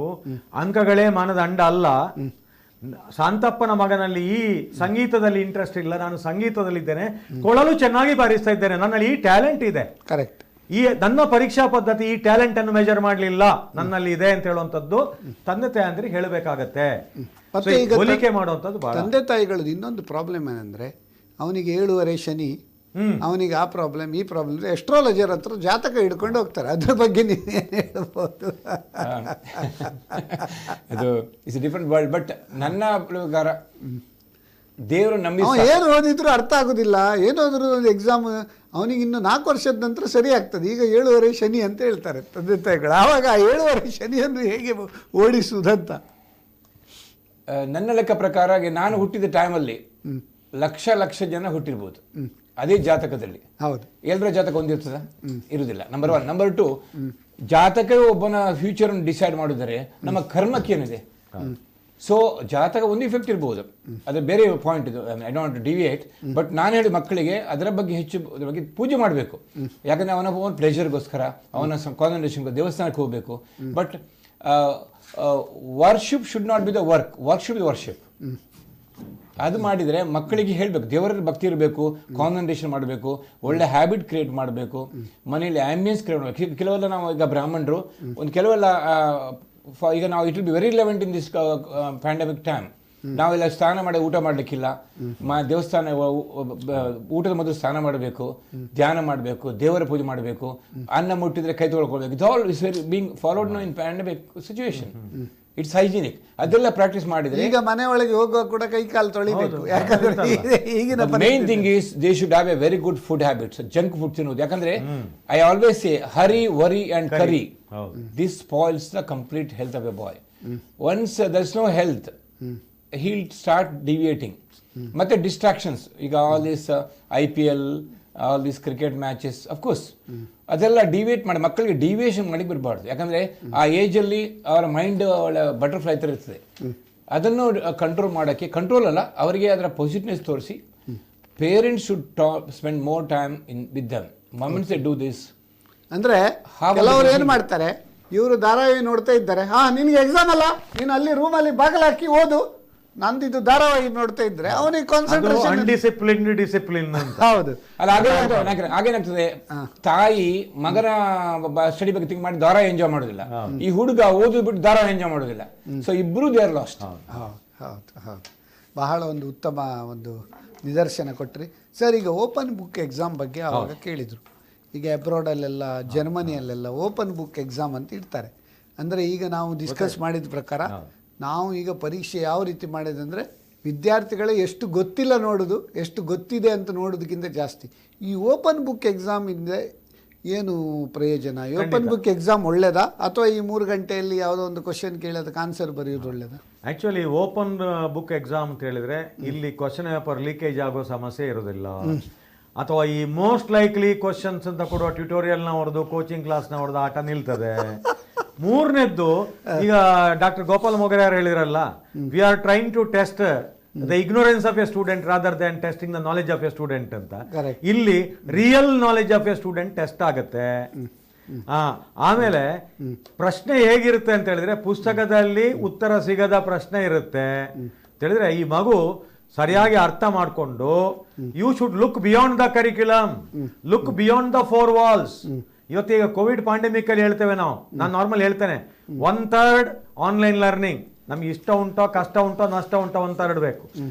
ಅಂಕಗಳೇ ಮಾನದಂಡ ಅಲ್ಲ. ಶಾಂತಪ್ಪನ ಮಗನಲ್ಲಿ ಈ ಸಂಗೀತದಲ್ಲಿ ಇಂಟ್ರೆಸ್ಟ್ ಇಲ್ಲ, ನಾನು ಸಂಗೀತದಲ್ಲಿದ್ದೇನೆ, ಕೊಳಲು ಚೆನ್ನಾಗಿ ಬಾರಿಸ್ತಾ ಇದ್ದೇನೆ, ನನ್ನಲ್ಲಿ ಈ ಟ್ಯಾಲೆಂಟ್ ಇದೆ. ಕರೆಕ್ಟ್. ಈ ನನ್ನ ಪರೀಕ್ಷಾ ಪದ್ಧತಿ ಈ ಟ್ಯಾಲೆಂಟ್ ಅನ್ನು ಮೆಜರ್ ಮಾಡಲಿಲ್ಲ, ನನ್ನಲ್ಲಿ ಇದೆ ಅಂತ ಹೇಳುವಂಥದ್ದು ತಂದೆ ತಾಯಂದಿರಿಗೆ ಹೇಳಬೇಕಾಗತ್ತೆ. ಮತ್ತೆ ಈಗ ಹೋಲಿಕೆ ಮಾಡುವಂಥದ್ದು ಬಹಳ. ತಂದೆ ತಾಯಿಗಳದ್ದು ಇನ್ನೊಂದು ಪ್ರಾಬ್ಲಮ್ ಏನಂದ್ರೆ, ಅವನಿಗೆ 7 ಶನಿ, ಅವನಿಗೆ ಆ ಪ್ರಾಬ್ಲಮ್ ಈ ಪ್ರಾಬ್ಲಮ್, ಎಸ್ಟ್ರಾಲಜರ್ ಹತ್ರ ಜಾತಕ ಹಿಡ್ಕೊಂಡು ಹೋಗ್ತಾರೆ. ಅದ್ರ ಬಗ್ಗೆ ನೀವೇನು ಹೇಳ್ಬೋದು? ಇದು ಇಸ್ ಡಿಫರೆಂಟ್ ವರ್ಲ್ಡ್. ಬಟ್ ನನ್ನ ಪ್ರಕಾರ ದೇವರು ನಂಬಿ ಏನು ಓದಿದ್ರು ಅರ್ಥ ಆಗೋದಿಲ್ಲ, ಏನಾದರೂ ಒಂದು ಎಕ್ಸಾಮ್ ಅವನಿಗೆ ಇನ್ನು 4 ವರ್ಷದ ನಂತರ ಸರಿ ಆಗ್ತದೆ. ಈಗ 7 ಶನಿ ಅಂತ ಹೇಳ್ತಾರೆ ತಂದೆ ತಾಯಿಗಳು. ಆವಾಗ ಆ 7 ಶನಿಯನ್ನು ಹೇಗೆ ಓಡಿಸುವುದಂತ ನನ್ನ ಲೆಕ್ಕ ಪ್ರಕಾರ ನಾನು ಹುಟ್ಟಿದ ಟೈಮಲ್ಲಿ ಲಕ್ಷ ಜನ ಹುಟ್ಟಿರ್ಬೋದು ಅದೇ ಜಾತಕದಲ್ಲಿ. ಹೌದು. ಎಲ್ಲರ ಜಾತಕ ಹೊಂದಿರ್ತದ? ಇರುವುದಿಲ್ಲ. ನಂಬರ್ 1. ನಂಬರ್ 2, ಜಾತಕವೇ ಒಬ್ಬನ ಫ್ಯೂಚರ್ ಡಿಸೈಡ್ ಮಾಡಿದರೆ ನಮ್ಮ ಕರ್ಮಕ್ಕೇನಿದೆ. ಸೊ ಜಾತಕ ಒಂದು ಇಫೆಕ್ಟ್ ಇರ್ಬೋದು, ಅದು ಬೇರೆ ಪಾಯಿಂಟ್. ಇದು I don't to deviate. But ನಾನು ಹೇಳಿ ಮಕ್ಕಳಿಗೆ ಅದರ ಬಗ್ಗೆ ಹೆಚ್ಚು ಅದ್ರ ಬಗ್ಗೆ ಪೂಜೆ ಮಾಡಬೇಕು. ಯಾಕಂದರೆ ಅವನ ಪ್ಲೆಜರ್ಗೋಸ್ಕರ, ಅವನ ಕಾನ್ಸಂಟ್ರೇಷನ್ಗೆ ದೇವಸ್ಥಾನಕ್ಕೆ ಹೋಗಬೇಕು. But worship should not B the work, work should be worship. ಅದು ಮಾಡಿದರೆ ಮಕ್ಕಳಿಗೆ ಹೇಳಬೇಕು, ದೇವರ ಭಕ್ತಿ ಇರಬೇಕು, ಕಾನ್ಸಂಟ್ರೇಷನ್ ಮಾಡಬೇಕು, ಒಳ್ಳೆ ಹ್ಯಾಬಿಟ್ ಕ್ರಿಯೇಟ್ ಮಾಡಬೇಕು, ಮನೆಯಲ್ಲಿ ಆಂಬಿಯನ್ಸ್ ಕ್ರಿಯೇಟ್ ಮಾಡಬೇಕು. ಕೆಲವೆಲ್ಲ ನಾವು ಈಗ ಬ್ರಾಹ್ಮಣರು ಒಂದು ಕೆಲವೆಲ್ಲ ಈಗ ನಾವು it will be very relevant in this pandemic time. ನಾವೆಲ್ಲ ಸ್ನಾನ ಮಾಡಿ ಊಟ ಮಾಡಲಿಕ್ಕಿಲ್ಲ, ದೇವಸ್ಥಾನ ಊಟದ ಮೊದಲು ಸ್ನಾನ ಮಾಡಬೇಕು, ಧ್ಯಾನ ಮಾಡಬೇಕು, ದೇವರ ಪೂಜೆ ಮಾಡಬೇಕು, ಅನ್ನ ಮುಟ್ಟಿದ್ರೆ ಕೈ ತೊಳ್ಕೊಳ್ಬೇಕು. It all is very being followed no in pandemic situation. It's hygienic. ಅದೆಲ್ಲ ಪ್ರಾಕ್ಟೀಸ್ ಮಾಡಿದ್ರೆ ಈಗ ಮನೆ ಒಳಗೆ ಹೋಗುವ ಕೂಡ ಕೈ ಕಾಲು ತೊಳಿಬೇಕು. ಯಾಕಂದ್ರೆ ಈಗಿನ main thing is they should have a very good food habits. Junk food ತಿನ್ನೋದು. ಯಾಕಂದ್ರೆ I always say hurry, worry and curry, this spoils the complete health of a boy. Once there is no health, he'll start deviating. ಮತ್ತೆ distractions, ಈಗ all this IPL, all this cricket matches, of course ಅದೆಲ್ಲ deviate ಮಾಡಿ ಮಕ್ಕಳಿಗೆ deviation ಮಾಡಿ ಬಿಡಬಾರ್ದು. ಯಾಕಂದರೆ ಆ ಏಜಲ್ಲಿ ಅವರ ಮೈಂಡ್ ಒಳ್ಳೆ ಬಟರ್ಫ್ಲೈ ಥರ ಇರ್ತದೆ. ಅದನ್ನು ಕಂಟ್ರೋಲ್ ಮಾಡೋಕ್ಕೆ, ಕಂಟ್ರೋಲ್ ಅಲ್ಲ, ಅವರಿಗೆ ಅದರ ಪಾಸಿಟಿವ್ನೆಸ್ ತೋರಿಸಿ, parents should spend more time in with them moments they do this. ಅಂದರೆ ಕೆಲವರು ಏನು ಮಾಡ್ತಾರೆ, ಇವರು ಧಾರಾವಾಹಿ ನೋಡ್ತಾ ಇದ್ದಾರೆ, ನಿನಗೆ ಎಕ್ಸಾಮ್ ಅಲ್ಲ, ನೀನು ಅಲ್ಲಿ ರೂಮಲ್ಲಿ ಬಾಗಿಲಾಕಿ ಓದು, ನಂದಿದ್ದು ಧಾರಾವಾಹಿ ನೋಡ್ತಾ ಇದ್ರೆ ಅವನಿಗೆ ಕಾನ್ಸಂಟ್ರೇಷನ್ ಡಿಸಿಪ್ಲಿನ್. ಹೌದು. ಅಲ್ಲ, ಹಾಗೇನಾಗ್ತದೆ, ತಾಯಿ ಮಗನ ಸ್ಟಡಿ ಬಗ್ಗೆ ಥಿಂಕ್ ಮಾಡಿ ಧಾರಾವಾಹಿ ಎಂಜಾಯ್ ಮಾಡೋದಿಲ್ಲ, ಈ ಹುಡುಗ ಓದು ಬಿಟ್ಟು ಧಾರಾವಾಹಿ ಎಂಜಾಯ್ ಮಾಡೋದಿಲ್ಲ. ಸೊ ಇಬ್ರು ದೇ ಆರ್ ಲಾಸ್ಟ್. ಹೌದು ಹೌದು. ಬಹಳ ಒಂದು ಉತ್ತಮ ಒಂದು ನಿದರ್ಶನ ಕೊಟ್ರಿ ಸರ್. ಈಗ ಓಪನ್ ಬುಕ್ ಎಕ್ಸಾಮ್ ಬಗ್ಗೆ ಆವಾಗ ಕೇಳಿದರು. ಈಗ ಅಬ್ರಾಡಲ್ಲೆಲ್ಲ, ಜರ್ಮನಿಯಲ್ಲೆಲ್ಲ ಓಪನ್ ಬುಕ್ ಎಕ್ಸಾಮ್ ಅಂತ ಇಡ್ತಾರೆ. ಅಂದರೆ ಈಗ ನಾವು ಡಿಸ್ಕಸ್ ಮಾಡಿದ ಪ್ರಕಾರ ನಾವು ಈಗ ಪರೀಕ್ಷೆ ಯಾವ ರೀತಿ ಮಾಡಿದಂದರೆ, ವಿದ್ಯಾರ್ಥಿಗಳೇ ಎಷ್ಟು ಗೊತ್ತಿಲ್ಲ ನೋಡೋದು, ಎಷ್ಟು ಗೊತ್ತಿದೆ ಅಂತ ನೋಡೋದಕ್ಕಿಂತ ಜಾಸ್ತಿ ಈ ಓಪನ್ ಬುಕ್ ಎಕ್ಸಾಮಿಂದ ಏನು ಪ್ರಯೋಜನ? ಓಪನ್ ಬುಕ್ ಎಕ್ಸಾಮ್ ಒಳ್ಳೆಯದಾ, ಅಥವಾ ಈ 3 ಗಂಟೆಯಲ್ಲಿ ಯಾವುದೋ ಒಂದು ಕ್ವಶನ್ ಕೇಳೋದಕ್ಕೆ ಆನ್ಸರ್ ಬರೆಯೋದು ಒಳ್ಳೆಯದಾ? ಆಕ್ಚುಲಿ ಓಪನ್ ಬುಕ್ ಎಕ್ಸಾಮ್ ಅಂತ ಹೇಳಿದ್ರೆ ಇಲ್ಲಿ ಕ್ವಶನ್ ಪೇಪರ್ ಲೀಕೇಜ್ ಆಗೋ ಸಮಸ್ಯೆ ಇರೋದಿಲ್ಲ, ಅಥವಾ ಈ ಮೋಸ್ಟ್ ಲೈಕ್ಲಿ ಕ್ವಶನ್ಸ್ ಅಂತ ಕೊಡುವ ಟ್ಯುಟೋರಿಯಲ್ನ ಹೊಡೆದು ಕೋಚಿಂಗ್ ಕ್ಲಾಸ್ನ ಹೊಡೆದು ಆಟ ನಿಲ್ತದೆ. ಮೂರನೇದ್ದು, ಈಗ ಡಾಕ್ಟರ್ ಗೋಪಾಲ್ ಮೊಗರ್ಯಾರ್ ಹೇಳಿರಲ್ಲ, we are trying to test the ignorance of a student rather than testing the knowledge of a student ಅಂತ. ಇಲ್ಲಿ real knowledge of a student test ಆಗುತ್ತೆ. ಆಮೇಲೆ ಪ್ರಶ್ನೆ ಹೇಗಿರುತ್ತೆ ಅಂತ ಹೇಳಿದ್ರೆ, ಪುಸ್ತಕದಲ್ಲಿ ಉತ್ತರ ಸಿಗದ ಪ್ರಶ್ನೆ ಇರುತ್ತೆ ಅಂತ ಹೇಳಿದ್ರೆ, ಈ ಮಗು ಸರಿಯಾಗಿ ಅರ್ಥ ಮಾಡಿಕೊಂಡು you should look beyond the curriculum, look beyond the 4 walls. ಇವತ್ತೀಗ ಕೋವಿಡ್ ಪಾಂಡೆಮಿಕ್ ಅಲ್ಲಿ ಹೇಳ್ತೇವೆ ನಾವು, ನಾನು ನಾರ್ಮಲ್ ಹೇಳ್ತೇನೆ, 1/3 ಆನ್ಲೈನ್ ಲರ್ನಿಂಗ್, ನಮ್ಗೆ ಇಷ್ಟ ಉಂಟೋ ಕಷ್ಟ ಉಂಟೋ ನಷ್ಟ ಉಂಟೋ 1/3 ಬೇಕು.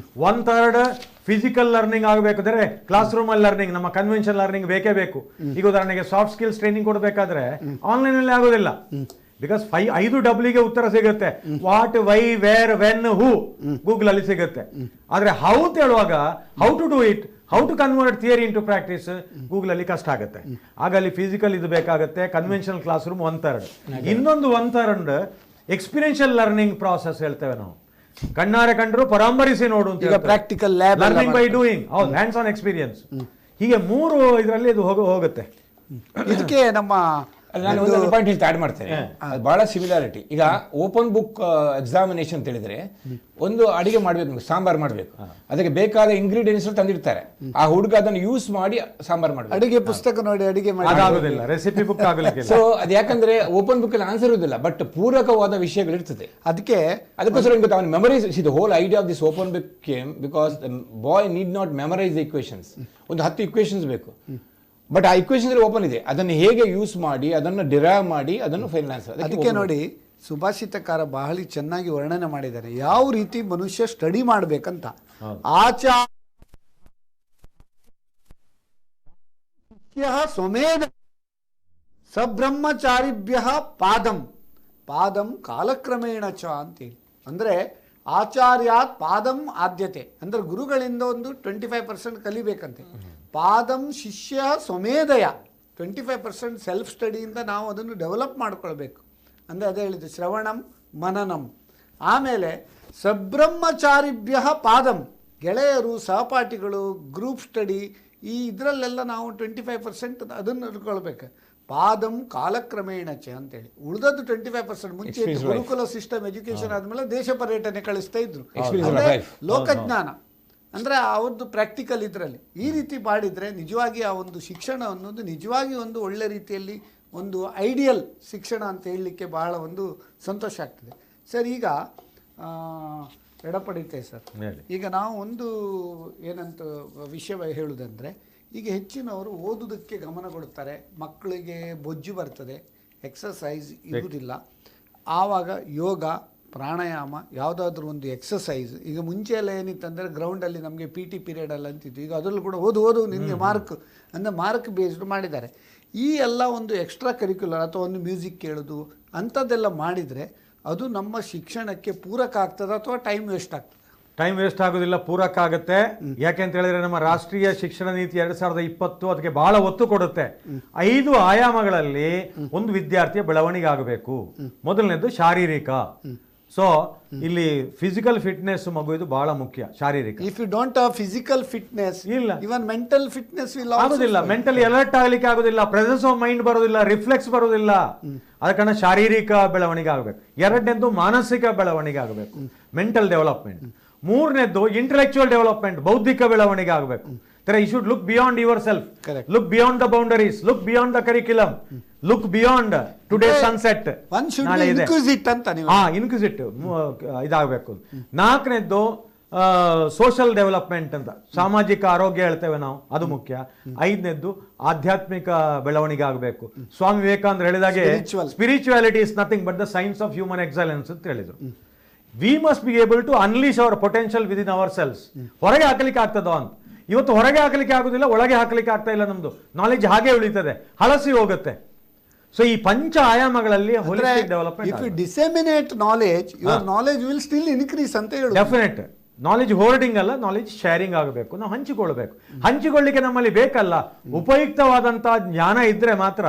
1/3 ಫಿಸಿಕಲ್ ಲರ್ನಿಂಗ್ ಆಗಬೇಕು, ಅಂದರೆ ಕ್ಲಾಸ್ ರೂಮ್ ಅಲ್ಲಿ ಲರ್ನಿಂಗ್, ನಮ್ಮ ಕನ್ವೆನ್ಷನ್ ಲರ್ನಿಂಗ್ ಬೇಕೇ ಬೇಕು. ಈಗ ಉದಾಹರಣೆಗೆ ಸಾಫ್ಟ್ ಸ್ಕಿಲ್ಸ್ ಟ್ರೈನಿಂಗ್ ಕೊಡಬೇಕಾದ್ರೆ ಆನ್ಲೈನ್ ಅಲ್ಲಿ ಆಗೋದಿಲ್ಲ, ಬಿಕಾಸ್ 5 ಡಬ್ಲಿಗೆ ಉತ್ತರ ಸಿಗುತ್ತೆ. What, why, where, when, who Google ಅಲ್ಲಿ ಸಿಗುತ್ತೆ. ಆದ್ರೆ ಹೌ ಅಂತ ಹೇಳುವಾಗ, how to do it, how to convert theory into practice Google ಅಲ್ಲಿ ಕಷ್ಟ ಆಗುತ್ತೆ. ಆಗ ಅಲ್ಲಿ ಫಿಸಿಕಲ್ ಇದು ಬೇಕಾಗುತ್ತೆ, ಕನ್ವೆನ್ಷನಲ್ ಕ್ಲಾಸ್ ರೂಮ್ 1/3. ಇನ್ನೊಂದು 1/3 ಎಕ್ಸ್ಪೀರಿಯನ್ಷಿಯಲ್ ಲರ್ನಿಂಗ್ ಪ್ರಾಸೆಸ್ ಹೇಳ್ತೇವೆ ನಾವು, ಕಣ್ಣಾರೆ ಕಂಡ್ರು ಪರಾಂಬರಿಸಿ ನೋಡು ಅಂತ, practical lab, learning by doing, ಹೌದು, ಹ್ಯಾಂಡ್ಸ್ ಆನ್ ಎಕ್ಸ್ಪೀರಿಯನ್ಸ್. ಹೀಗೆ 3 ಇದರಲ್ಲಿ ಇದು ಹೋಗುತ್ತೆ. ಇದಕ್ಕೆ ನಮ್ಮ ನಾನು ಒಂದು ಪಾಯಿಂಟ್ ಹೇಳ್ತಾ ಆಡ್ ಮಾಡ್ತೇನೆ, ಅದು ಬಹಳ ಸಿಮಿಲಾರಿಟಿ. ಈಗ ಓಪನ್ ಬುಕ್ ಎಕ್ಸಾಮಿನೇಷನ್ ಅಂತ ಹೇಳಿದ್ರೆ, ಒಂದು ಅಡಿಗೆ ಮಾಡ್ಬೇಕು, ಸಾಂಬಾರ್ ಮಾಡ್ಬೇಕು, ಅದಕ್ಕೆ ಬೇಕಾದ ಇಂಗ್ರೀಡಿಯೆಂಟ್ಸ್ ತಂದಿರ್ತಾರೆ, ಆ ಹುಡುಗ ಅದನ್ನು ಯೂಸ್ ಮಾಡಿ ಸಾಂಬಾರ್ ಮಾಡ್ಬೇಕು. ಅಡಿಗೆ ಪುಸ್ತಕ ನೋಡಿ ಅಡಿಗೆ ಆಗೋದಿಲ್ಲ, ರೆಸಿಪಿ ಬುಕ್ ಆಗಲಿಕ್ಕೆ. ಸೊ ಅದು ಯಾಕಂದ್ರೆ ಓಪನ್ ಬುಕ್ ಅಲ್ಲಿ ಆನ್ಸರ್ ಇರುವುದಿಲ್ಲ, ಬಟ್ ಪೂರಕವಾದ ವಿಷಯಗಳಿರ್ತದೆ. ಅದಕ್ಕೋಸ್ಕರ ಅವನು memorise, the whole idea of this open book came because boy need not memorise the equations. ಒಂದು 10 ಇಕ್ವೇಷನ್ಸ್ ಬೇಕು, ಬಟ್ ಆ ಇಕ್ವೇಷನ್ ಓಪನ್ ಇದೆ, ಅದನ್ನು ಹೇಗೆ ಯೂಸ್ ಮಾಡಿ ಅದನ್ನು ಡಿರೈವ್ ಮಾಡಿ ಅದನ್ನು ಫೈನಲ್ ಆನ್ಸರ್. ಅದಕ್ಕೆ ನೋಡಿ ಸುಭಾಷಿತಕಾರ ಬಹಳ ಚೆನ್ನಾಗಿ ವರ್ಣನೆ ಮಾಡಿದ್ದಾರೆ, ಯಾವ ರೀತಿ ಮನುಷ್ಯ ಸ್ಟಡಿ ಮಾಡಬೇಕಂತ. ಸ್ವಮೇಧ ಸಬ್ರಹ್ಮಚಾರಿಭ್ಯ ಪಾದಂ ಪಾದಂ ಕಾಲಕ್ರಮೇಣ ಚ ಅಂತೇಳಿ, ಅಂದ್ರೆ ಆಚಾರ್ಯಾತ್ ಪಾದಂ ಆದ್ಯತೆ, ಅಂದ್ರೆ ಗುರುಗಳಿಂದ ಒಂದು 25% ಕಲಿಬೇಕಂತೆ. ಪಾದಂ ಶಿಷ್ಯ ಸ್ವಮೇಧಯ, 25% ಸೆಲ್ಫ್ ಸ್ಟಡಿಯಿಂದ ನಾವು ಅದನ್ನು ಡೆವಲಪ್ ಮಾಡ್ಕೊಳ್ಬೇಕು. ಅಂದರೆ ಅದೇ ಹೇಳಿದ್ದು, ಶ್ರವಣಂ ಮನನಂ. ಆಮೇಲೆ ಸಬ್ರಹ್ಮಚಾರಿಭ್ಯ ಪಾದಂ, ಗೆಳೆಯರು, ಸಹಪಾಠಿಗಳು, ಗ್ರೂಪ್ ಸ್ಟಡಿ, ಈ ಇದರಲ್ಲೆಲ್ಲ ನಾವು 25% ಅದನ್ನು ಹಿಡ್ಕೊಳ್ಬೇಕು. ಪಾದಂ ಕಾಲಕ್ರಮೇಣ ಚ ಅಂತೇಳಿ. ಉಳಿದದ್ದು 25% ಮುಂಚೆ ಗುರುಕುಲ ಸಿಸ್ಟಮ್ ಎಜುಕೇಶನ್ ಆದಮೇಲೆ ದೇಶ ಪರ್ಯಟನೆ ಕಳಿಸ್ತಾ ಇದ್ರು, ಲೋಕಜ್ಞಾನ ಅಂದರೆ ಅವ್ರದ್ದು ಪ್ರಾಕ್ಟಿಕಲ್ ಇದರಲ್ಲಿ. ಈ ರೀತಿ ಮಾಡಿದರೆ ನಿಜವಾಗಿ ಆ ಒಂದು ಶಿಕ್ಷಣ ಅನ್ನೋದು ನಿಜವಾಗಿ ಒಂದು ಒಳ್ಳೆ ರೀತಿಯಲ್ಲಿ ಒಂದು ಐಡಿಯಲ್ ಶಿಕ್ಷಣ ಅಂತ ಹೇಳಲಿಕ್ಕೆ ಬಹಳ ಒಂದು ಸಂತೋಷ ಆಗ್ತದೆ. ಸರ್, ಈಗ ಎಡಪಡಿತೆ ಸರ್, ಈಗ ನಾವು ಒಂದು ಏನಂತ ವಿಷಯ ಹೇಳುವುದಂದರೆ, ಈಗ ಹೆಚ್ಚಿನವರು ಓದುವುದಕ್ಕೆ ಗಮನ ಕೊಡ್ತಾರೆ, ಮಕ್ಕಳಿಗೆ ಬೊಜ್ಜು ಬರ್ತದೆ, ಎಕ್ಸಸೈಸ್ ಇರುವುದಿಲ್ಲ. ಆವಾಗ ಯೋಗ, ಪ್ರಾಣಾಯಾಮ, ಯಾವುದಾದ್ರೂ ಒಂದು ಎಕ್ಸಸೈಸ್. ಈಗ ಮುಂಚೆ ಎಲ್ಲ ಏನಿತ್ತಂದರೆ ಗ್ರೌಂಡಲ್ಲಿ ನಮಗೆ PT ಪೀರಿಯಡಲ್ಲಿ ಅಂತಿತ್ತು, ಈಗ ಅದರಲ್ಲೂ ಕೂಡ ಓದು ನಿಮಗೆ ಮಾರ್ಕ್ ಅಂದರೆ ಮಾರ್ಕ್ ಬೇಸ್ಡ್ ಮಾಡಿದ್ದಾರೆ. ಈ ಎಲ್ಲ ಒಂದು ಎಕ್ಸ್ಟ್ರಾ ಕರಿಕ್ಯುಲರ್ ಅಥವಾ ಒಂದು ಮ್ಯೂಸಿಕ್ ಕೇಳೋದು ಅಂಥದ್ದೆಲ್ಲ ಮಾಡಿದರೆ ಅದು ನಮ್ಮ ಶಿಕ್ಷಣಕ್ಕೆ ಪೂರಕ ಆಗ್ತದೆ ಅಥವಾ ಟೈಮ್ ವೇಸ್ಟ್ ಆಗ್ತದೆ? ಟೈಮ್ ವೇಸ್ಟ್ ಆಗೋದಿಲ್ಲ, ಪೂರಕ ಆಗುತ್ತೆ. ಯಾಕೆ ಅಂತ ಹೇಳಿದ್ರೆ ನಮ್ಮ ರಾಷ್ಟ್ರೀಯ ಶಿಕ್ಷಣ ನೀತಿ 2020 ಅದಕ್ಕೆ ಬಹಳ ಒತ್ತು ಕೊಡುತ್ತೆ. 5 ಆಯಾಮಗಳಲ್ಲಿ ಒಂದು ವಿದ್ಯಾರ್ಥಿಯ ಬೆಳವಣಿಗೆ ಆಗಬೇಕು. ಮೊದಲನೇದು ಶಾರೀರಿಕ. ಸೊ ಇಲ್ಲಿ ಫಿಸಿಕಲ್ ಫಿಟ್ನೆಸ್ ಮಗುವಿದು ಬಹಳ ಮುಖ್ಯ. ಶಾರೀರಿಕ, if you don't have physical fitness, ಇಲ್ಲ ಇವನ್ ಮೆಂಟಲ್ ಫಿಟ್ನೆಸ್ ಆಗೋದಿಲ್ಲ, ಮೆಂಟಲಿ ಅಲರ್ಟ್ ಆಗಲಿಕ್ಕೆ ಆಗೋದಿಲ್ಲ, ಪ್ರೆಸೆನ್ಸ್ ಆಫ್ ಮೈಂಡ್ ಬರೋದಿಲ್ಲ, ರಿಫ್ಲೆಕ್ಸ್ ಬರೋದಿಲ್ಲ. ಅದ ಕಾರಣ ಶಾರೀರಿಕ ಬೆಳವಣಿಗೆ ಆಗಬೇಕು. 2ನೇದ್ದು ಮಾನಸಿಕ ಬೆಳವಣಿಗೆ ಆಗಬೇಕು, ಮೆಂಟಲ್ ಡೆವಲಪ್ಮೆಂಟ್. 3ನೇದ್ದು ಇಂಟೆಲೆಕ್ಚುವಲ್ ಡೆವಲಪ್ಮೆಂಟ್, ಬೌದ್ಧಿಕ ಬೆಳವಣಿಗೆ ಆಗಬೇಕು. You should look beyond yourself. Correct. Look beyond the boundaries. Look beyond the curriculum. Look beyond today's sunset. One should be inquisitive ಅಂತ ನೀವು. Inquisitive ಇದಾಗಬೇಕು. 4ನೇದ್ದು ಸೋಷಿಯಲ್ ಡೆವಲಪ್ಮೆಂಟ್ ಅಂತ, ಸಾಮಾಜಿಕ ಆರೋಗ್ಯ ಹೇಳ್ತೇವೆ ನಾವು, ಅದು ಮುಖ್ಯ. 5ನೇದ್ದು ಆಧ್ಯಾತ್ಮಿಕ ಬೆಳವಣಿಗೆ ಆಗಬೇಕು. ಸ್ವಾಮಿ ವಿವೇಕಾನಂದರು ಹೇಳಿದಾಗೆ spirituality is nothing but the science of human excellence ಅಂತ ಹೇಳಿದ್ರು. We must be able to unleash our potential within ourselves. ಹೊರಗೆ ಹಾಕಲಿಕ್ಕೆ ಆಗ್ತದೋ ಅಂತ. ಇವತ್ತು ಹೊರಗೆ ಹಾಕಲಿಕ್ಕೆ ಆಗುದಿಲ್ಲ, ಒಳಗೆ ಹಾಕಲಿಕ್ಕೆ ಆಗ್ತಾ ಇಲ್ಲ. ನಮ್ದು ನಾಲೆಜ್ ಹಾಗೆ ಉಳಿತದೆ, ಹಳಸಿ ಹೋಗುತ್ತೆ. ಸೊ ಈ 5 ಆಯಾಮಗಳಲ್ಲಿ holistic development. If you disseminate knowledge, your knowledge will still increase ಅಂತ ಹೇಳಿ. ಡೆಫಿನೆಟ್. ನಾಲೆಜ್ ಹೋರ್ಡಿಂಗ್ ಅಲ್ಲ, ನಾಲೆಜ್ ಶೇರಿಂಗ್ ಆಗಬೇಕು. ನಾವು ಹಂಚಿಕೊಳ್ಬೇಕು. ಹಂಚಿಕೊಳ್ಳಿಕ್ಕೆ ನಮ್ಮಲ್ಲಿ ಬೇಕಲ್ಲ, ಉಪಯುಕ್ತವಾದಂತಹ ಜ್ಞಾನ ಇದ್ರೆ ಮಾತ್ರ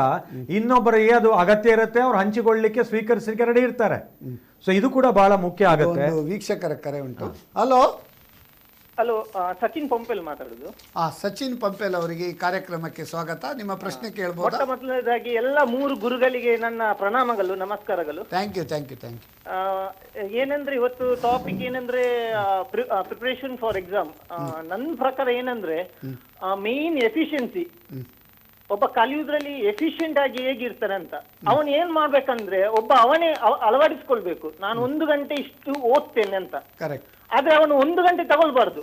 ಇನ್ನೊಬ್ಬರಿಗೆ ಅದು ಅಗತ್ಯ ಇರುತ್ತೆ, ಅವ್ರು ಹಂಚಿಕೊಳ್ಳಿಕ್ಕೆ ಸ್ವೀಕರಿಸಲಿಕ್ಕೆ ರೆಡಿ ಇರ್ತಾರೆ. ಸೊ ಇದು ಕೂಡ ಬಹಳ ಮುಖ್ಯ ಆಗುತ್ತೆ. ವೀಕ್ಷಕರ ಕರೆ ಉಂಟು. ಹಲೋ ಹಲೋ, ಸಚಿನ್ ಪಂಪೆಲ್ ಮಾತಾಡುದು. ಸಚಿನ್ ಪಂಪೆಲ್ ಅವರಿಗೆ ಈ ಕಾರ್ಯಕ್ರಮಕ್ಕೆ ಸ್ವಾಗತ. ನಿಮ್ಮ ಪ್ರಶ್ನೆ ಕೇಳಬಹುದು. ಮೊಟ್ಟ ಮೊದಲನೇದಾಗಿ ಎಲ್ಲ 3 ಗುರುಗಳಿಗೆ ನನ್ನ ಪ್ರಣಾಮಗಳು, ನಮಸ್ಕಾರಗಳು. Thank you. ಏನಂದ್ರೆ ಇವತ್ತು ಟಾಪಿಕ್ ಏನಂದ್ರೆ ಪ್ರಿಪರೇಷನ್ ಫಾರ್ ಎಕ್ಸಾಮ್. ನನ್ನ ಪ್ರಕಾರ ಏನಂದ್ರೆ ಮೇನ್ ಎಫಿಷಿಯನ್ಸಿ. ಒಬ್ಬ ಕಲಿಯುವುದ್ರಲ್ಲಿ ಎಫಿಷಿಯಂಟ್ ಆಗಿ ಹೇಗಿರ್ತಾನೆ ಅಂತ ಅವನು ಏನ್ ಮಾಡ್ಬೇಕಂದ್ರೆ ಅವನೇ ಅಳವಡಿಸ್ಕೊಳ್ಬೇಕು. ನಾನು 1 ಗಂಟೆ ಇಷ್ಟು ಓದ್ತೇನೆ ಅಂತ. ಆದ್ರೆ ಅವನು 1 ಗಂಟೆ ತಗೊಳ್ಬಾರ್ದು.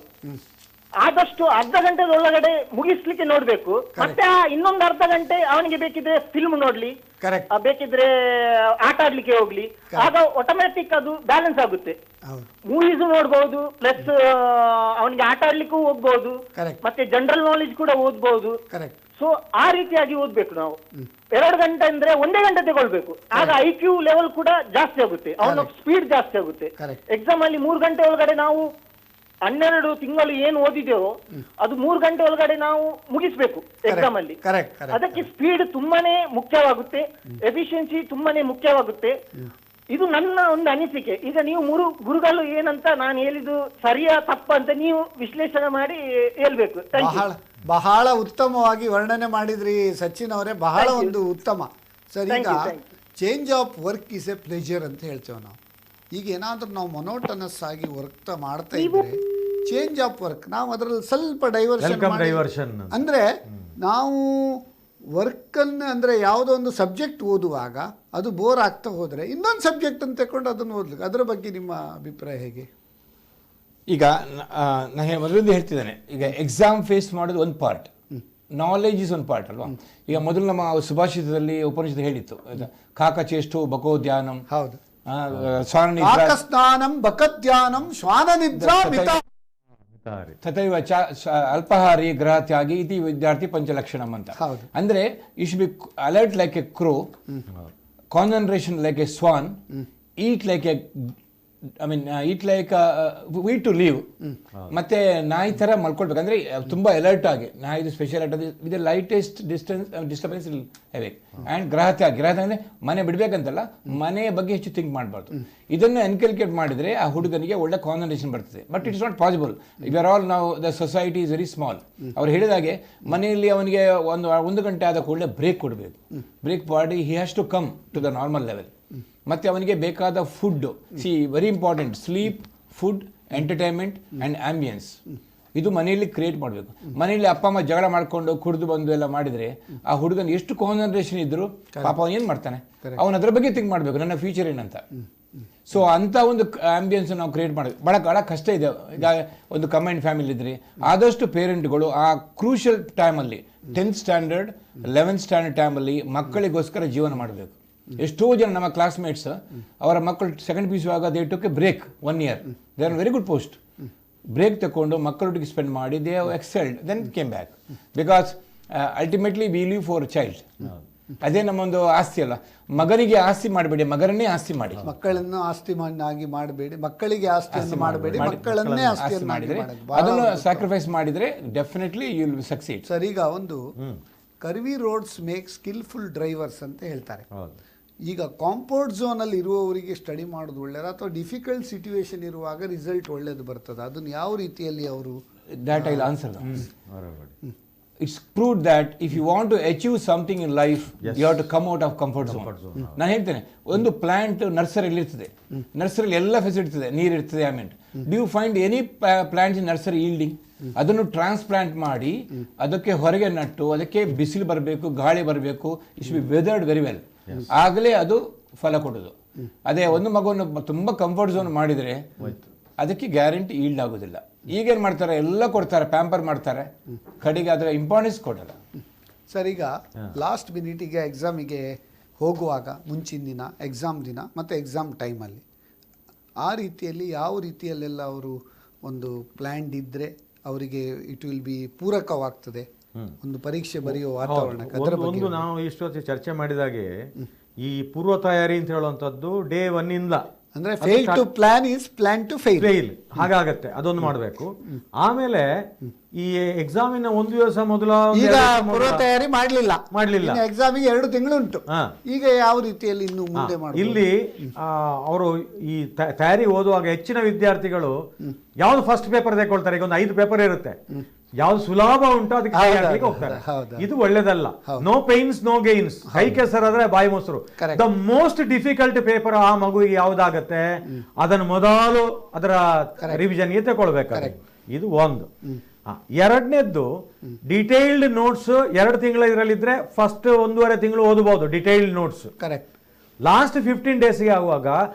ಆದಷ್ಟು ಅರ್ಧ ಗಂಟೆದೊಳಗಡೆ ಮುಗಿಸ್ಲಿಕ್ಕೆ ನೋಡ್ಬೇಕು. ಮತ್ತೆ ಇನ್ನೊಂದು ಅರ್ಧ ಗಂಟೆ ಅವನಿಗೆ ಬೇಕಿದ್ರೆ ಫಿಲ್ಮ್ ನೋಡ್ಲಿ, ಬೇಕಿದ್ರೆ ಆಟ ಆಡ್ಲಿಕ್ಕೆ ಹೋಗ್ಲಿ. ಆಗ ಆಟೋಮ್ಯಾಟಿಕ್ ಅದು ಬ್ಯಾಲೆನ್ಸ್ ಆಗುತ್ತೆ. ಮೂವೀಸ್ ನೋಡ್ಬಹುದು, ಪ್ಲಸ್ ಅವನಿಗೆ ಆಟ ಆಡ್ಲಿಕ್ಕೂ ಹೋಗ್ಬಹುದು, ಮತ್ತೆ ಜನರಲ್ ನಾಲೆಜ್ ಕೂಡ ಓದ್ಬಹುದು. ಸೊ ಆ ರೀತಿಯಾಗಿ ಓದ್ಬೇಕು ನಾವು. 2 ಗಂಟೆ ಅಂದ್ರೆ 1 ಗಂಟೆ ತಗೊಳ್ಬೇಕು. ಆಗ IQ ಲೆವೆಲ್ ಕೂಡ ಜಾಸ್ತಿ ಆಗುತ್ತೆ, ಅವನ ಸ್ಪೀಡ್ ಜಾಸ್ತಿ ಆಗುತ್ತೆ. ಎಕ್ಸಾಮ್ ಅಲ್ಲಿ 3 ಗಂಟೆ ಒಳಗಡೆ ನಾವು 12 ತಿಂಗಳು ಏನು ಓದಿದೆವೋ ಅದು 3 ಗಂಟೆ ಒಳಗಡೆ ನಾವು ಮುಗಿಸ್ಬೇಕು ಎಕ್ಸಾಮ್ ಅಲ್ಲಿ. ಅದಕ್ಕೆ ಸ್ಪೀಡ್ ತುಂಬಾನೇ ಮುಖ್ಯವಾಗುತ್ತೆ, ಎಫಿಷಿಯನ್ಸಿ ತುಂಬಾನೇ ಮುಖ್ಯವಾಗುತ್ತೆ. ಇದು ನನ್ನ ಒಂದು ಅನಿಸಿಕೆ. ಈಗ ನೀವು 3 ಗುರುಗಳು ಏನಂತ ನಾನು ಹೇಳಿದ್ದು ಸರಿಯಾ ತಪ್ಪ ಅಂತ ನೀವು ವಿಶ್ಲೇಷಣೆ ಮಾಡಿ ಹೇಳ್ಬೇಕು. ಬಹಳ ಉತ್ತಮವಾಗಿ ವರ್ಣನೆ ಮಾಡಿದ್ರಿ ಸಚಿನ್ ಅವರೇ, ಬಹಳ ಒಂದು ಉತ್ತಮ. ಸರ್, ಈಗ change of work is A pleasure ಅಂತ ಹೇಳ್ತೇವೆ ನಾವು. ಈಗ ಏನಾದ್ರೂ ನಾವು ಮೊನೋಟನಸ್ ಆಗಿ ವರ್ಕ್ ಮಾಡ್ತಾ ಇದ್ರೆ ಚೇಂಜ್ ಆಫ್ ವರ್ಕ್, ನಾವು ಅದರಲ್ಲಿ ಸ್ವಲ್ಪ ಡೈವರ್ಷನ್ ಅಂದ್ರೆ ನಾವು ವರ್ಕನ್ನು ಅಂದರೆ ಯಾವುದೋ ಒಂದು ಸಬ್ಜೆಕ್ಟ್ ಓದುವಾಗ ಅದು ಬೋರ್ ಆಗ್ತಾ ಹೋದರೆ ಇನ್ನೊಂದು ಸಬ್ಜೆಕ್ಟ್ ಅಂತ ತಗೊಂಡು ಅದನ್ನು ಓದ್ಲಿಕ್ಕೆ, ಅದರ ಬಗ್ಗೆ ನಿಮ್ಮ ಅಭಿಪ್ರಾಯ ಹೇಗೆ? ಈಗ ನಾನು ಮೊದಲಿಂದ ಹೇಳ್ತಿದ್ದೇನೆ, ಈಗ ಎಕ್ಸಾಮ್ ಫೇಸ್ ಮಾಡೋದು ಒಂದು ಪಾರ್ಟ್, ನಾಲೆಜ್ ಇಸ್ ಒಂದು ಪಾರ್ಟ್ ಅಲ್ವಾ. ಈಗ ಮೊದಲು ನಮ್ಮ ಸುಭಾಷಿತದಲ್ಲಿ ಉಪನಿಷತ್ ಹೇಳಿತ್ತು, ಕಾಕಚೇಷ್ಟೋ ಬಕೋದ್ಯಾನಂ, ಹೌದು, ಸ್ನಾನಂ ಬಕದ್ಯಾನಂ ಶ್ವಾನ ನಿದ್ರಾ ತಥೈವ ಅಲ್ಪಾಹಾರಿ ಗ್ರಹ ತ್ಯಾಗಿ ಇತಿ ವಿದ್ಯಾರ್ಥಿ ಪಂಚಲಕ್ಷಣಂ ಅಂತ. ಅಂದ್ರೆ you should be alert like a crow, concentration like a swan, eat like a eat like wheat to leave. ಮತ್ತೆ ನಾಯಿ ತರ ಮಲ್ಕೊಳ್ಬೇಕು, ಅಂದ್ರೆ ತುಂಬಾ ಅಲರ್ಟ್ ಆಗಿ. ನಾಯಿದು special with lightest disturbance awake. And ಗ್ರಹ ತ್ಯಾಗ ಅಂದ್ರೆ ಮನೆ ಬಿಡ್ಬೇಕಂತಲ್ಲ, ಮನೆಯ ಬಗ್ಗೆ ಹೆಚ್ಚು ಥಿಂಕ್ ಮಾಡಬಾರ್ದು. ಇದನ್ನು ಎನ್ಕಲ್ಕೇಟ್ ಮಾಡಿದ್ರೆ ಆ ಹುಡುಗನಿಗೆ ಒಳ್ಳೆ ಕಾನ್ಸಂಟ್ರೇಷನ್ ಬರ್ತದೆ. But it's not possible. We are all ನಾವು the society is very small. ಅವ್ರು ಹೇಳಿದಾಗೆ ಮನೆಯಲ್ಲಿ ಅವನಿಗೆ ಒಂದು ಗಂಟೆ ಆದ ಕೂಡಲೇ ಬ್ರೇಕ್ ಕೊಡಬೇಕು. ಬ್ರೇಕ್ ಮಾಡಿ he has to come to the normal level. ಮತ್ತೆ ಅವನಿಗೆ ಬೇಕಾದ food, very important, sleep, food, entertainment and ambience, ಇದು ಮನೆಯಲ್ಲಿ ಕ್ರಿಯೇಟ್ ಮಾಡಬೇಕು. ಮನೆಯಲ್ಲಿ ಅಪ್ಪ ಅಮ್ಮ ಜಗಳ ಮಾಡ್ಕೊಂಡು ಕುಡಿದು ಬಂದು ಎಲ್ಲ ಮಾಡಿದ್ರೆ ಆ ಹುಡುಗನ ಎಷ್ಟು ಕಾನ್ಸಂಟ್ರೇಷನ್ ಇದ್ರು ಪಾಪ ಅವನು ಏನ್ ಮಾಡ್ತಾನೆ, ಅವನ ಅದ್ರ ಬಗ್ಗೆ ಥಿಂಕ್ ಮಾಡಬೇಕು, ನನ್ನ ಫ್ಯೂಚರ್ ಏನಂತ. ಸೊ ಅಂತ ಒಂದು ಆಂಬಿಯನ್ಸ್ ನಾವು ಕ್ರಿಯೇಟ್ ಮಾಡಬೇಕು. ಬಹಳ ಕಷ್ಟ ಇದೆ. ಈಗ ಒಂದು ಕಂಬೈನ್ಡ್ ಫ್ಯಾಮಿಲಿ ಇದ್ರೆ ಆದಷ್ಟು ಪೇರೆಂಟ್ಗಳು ಆ ಕ್ರೂಷಿಯಲ್ ಟೈಮಲ್ಲಿ 10th ಸ್ಟ್ಯಾಂಡರ್ಡ್ 11th ಸ್ಟ್ಯಾಂಡರ್ಡ್ ಟೈಮಲ್ಲಿ ಮಕ್ಕಳಿಗೋಸ್ಕರ ಜೀವನ ಮಾಡಬೇಕು. ಎಷ್ಟೋ ಜನ ನಮ್ಮ ಕ್ಲಾಸ್ಮೇಟ್ಸ್ ಅವರ ಮಕ್ಕಳು ಸೆಕೆಂಡ್ PUC ಆಗ they took a break 1 year, they are very good post. ಬ್ರೇಕ್ ತಗೊಂಡು ಮಕ್ಕಳೊಟ್ಟಿಗೆ ಸ್ಪೆಂಡ್ ಮಾಡಿ they have excelled, then came back. Because ultimately we live for child. ಅದೇ ನಮ್ಮೊಂದು ಆಸ್ತಿ ಅಲ್ಲ. ಮಗನಿಗೆ ಆಸ್ತಿ ಮಾಡಬೇಡಿ, ಮಗನನ್ನೇ ಆಸ್ತಿ ಮಾಡಿ. ಮಕ್ಕಳನ್ನು ಆಸ್ತಿಯನ್ನಾಗಿ ಮಾಡಬೇಡಿ, ಮಕ್ಕಳಿಗೆ ಆಸ್ತಿಯನ್ನು ಮಾಡಬೇಡಿ, ಮಕ್ಕಳನ್ನೇ ಆಸ್ತಿಯನ್ನು ಮಾಡಿದ್ರೆ ಅದನ್ನು ಸ್ಯಾಕ್ರಿಫೈಸ್ ಮಾಡಿದ್ರೆ definitely you will succeed. Sir, ಈಗ ಒಂದು curvy roads make skilful drivers ಅಂತ ಹೇಳ್ತಾರೆ. ಈಗ ಕಾಂಫರ್ಟ್ ಝೋನಲ್ಲಿ ಇರುವವರಿಗೆ ಸ್ಟಡಿ ಮಾಡೋದು ಒಳ್ಳೆಯದು ಅಥವಾ ಡಿಫಿಕಲ್ಟ್ ಸಿಚುವೇಶನ್ ಇರುವಾಗ ರಿಸಲ್ಟ್ ಒಳ್ಳೇದು ಬರ್ತದೆ? ಅದನ್ನು ಯಾವ ರೀತಿಯಲ್ಲಿ ಅವರು that I will answer. It's proved that if you want to achieve something in life, you have to come out of comfort zone. ನಾನು ಹೇಳ್ತೇನೆ, ಒಂದು ಪ್ಲಾಂಟ್ ನರ್ಸರಿಯಲ್ಲಿ ಇರ್ತದೆ, ನರ್ಸರಿಯಲ್ಲಿ ಎಲ್ಲ ಫೆಸಿಲಿಟಿ ಇರ್ತದೆ, ನೀರು ಇರ್ತದೆ, do you find any plants in nursery yielding? ಅದನ್ನು ಟ್ರಾನ್ಸ್ಪ್ಲಾಂಟ್ ಮಾಡಿ ಅದಕ್ಕೆ ಹೊರಗೆ ನಟ್ಟು ಅದಕ್ಕೆ ಬಿಸಿಲು ಬರಬೇಕು, ಗಾಳಿ ಬರಬೇಕು, it should be weathered very well, ಆಗಲೇ ಅದು ಫಲ ಕೊಡೋದು. ಅದೇ ಒಂದು ಮಗುವನ್ನು ತುಂಬ ಕಂಫರ್ಟ್ ಝೋನ್ ಮಾಡಿದರೆ ಅದಕ್ಕೆ ಗ್ಯಾರಂಟಿ ಈಲ್ಡ್ ಆಗೋದಿಲ್ಲ. ಈಗೇನು ಮಾಡ್ತಾರೆ, ಎಲ್ಲ ಕೊಡ್ತಾರೆ, ಪ್ಯಾಂಪರ್ ಮಾಡ್ತಾರೆ, ಕಡೆಗೆ ಅದರ ಇಂಪಾರ್ಟೆನ್ಸ್ ಕೊಡಲ್ಲ. ಸರ್, ಈಗ ಲಾಸ್ಟ್ ಮಿನಿಟಿಗೆ ಎಕ್ಸಾಮಿಗೆ ಹೋಗುವಾಗ ಮುಂಚಿನ ದಿನ, ಎಕ್ಸಾಮ್ ದಿನ ಮತ್ತು ಎಕ್ಸಾಮ್ ಟೈಮಲ್ಲಿ ಆ ರೀತಿಯಲ್ಲಿ ಯಾವ ರೀತಿಯಲ್ಲೆಲ್ಲ ಅವರು ಒಂದು ಪ್ಲ್ಯಾನ್ ಇದ್ದರೆ ಅವರಿಗೆ ಇಟ್ ವಿಲ್ ಬಿ ಪೂರಕವಾಗ್ತದೆ ಒಂದು ಪರೀಕ್ಷೆ ಬರೆಯುವ ವಾತಾವರಣಕ್ಕೆ? ಅದರ ಬಗ್ಗೆ ನಾವು ಇಷ್ಟೊತ್ತು ಚರ್ಚೆ ಮಾಡಿದಾಗೆ ಈ ಪೂರ್ವ ತಯಾರಿ ಅಂತ ಹೇಳುವಂಥದ್ದು ಡೇ 1 ಇಂದ ಅಂದ್ರೆ fail to plan is plan to fail ಹಾಗಾಗತ್ತೆ. ಅದೊಂದು ಮಾಡಬೇಕು. ಆಮೇಲೆ ಈ ಎಕ್ಸಾಮಿನ ಒಂದು ದಿವಸ ಮೊದಲ ಈಗ ಪೂರ್ವ ತಯಾರಿ ಮಾಡಲಿಲ್ಲ, ಎಕ್ಸಾಮಿಗೆ 2 ತಿಂಗಳು ಉಂಟು. ಈಗ ಯಾವ ರೀತಿಯಲ್ಲಿ ಇನ್ನು ಮುಂದೆ ಮಾಡಿ ಇಲ್ಲಿ ಅವರು ಈ ತಯಾರಿ ಓದುವಾಗ ಹೆಚ್ಚಿನ ವಿದ್ಯಾರ್ಥಿಗಳು ಯಾವ್ದು ಫಸ್ಟ್ ಪೇಪರ್ ತಗೊಳ್ತಾರೆ. ಈಗ ಒಂದು 5 ಪೇಪರ್ ಇರುತ್ತೆ, ಯಾವ್ದು ಸುಲಭ ಉಂಟು ಅದಕ್ಕೆ ಹೋಗ್ತಾರೆ. ಇದು ಒಳ್ಳೇದಲ್ಲ. No pains no gains. ಕೈ ಕೆಸರಾದ್ರೆ ಬಾಯಿ ಮೊಸರು. ದ ಮೋಸ್ಟ್ ಡಿಫಿಕಲ್ಟ್ ಪೇಪರ್ ಆ ಮಗುವಿಗೆ ಯಾವ್ದಾಗತ್ತೆ ಅದನ್ನು ಮೊದಲು ಅದರ ರಿವಿಷನ್ಗೆ ತಗೊಳ್ಬೇಕಾದ್ರೆ ಇದು ಒಂದು. ಎರಡನೇದ್ದು ಡಿಟೇಲ್ಡ್ ನೋಟ್ಸ್ 2 ತಿಂಗಳ ಇದರಲ್ಲಿದ್ರೆ ಫಸ್ಟ್ 1.5 ತಿಂಗಳು ಓದಬಹುದು ಡಿಟೇಲ್ಡ್ ನೋಟ್ಸ್. ಕರೆಕ್ಟ್. ಲಾಸ್ಟ್ 15 ಡೇಸ್ಗೆ ಆಗುವಾಗ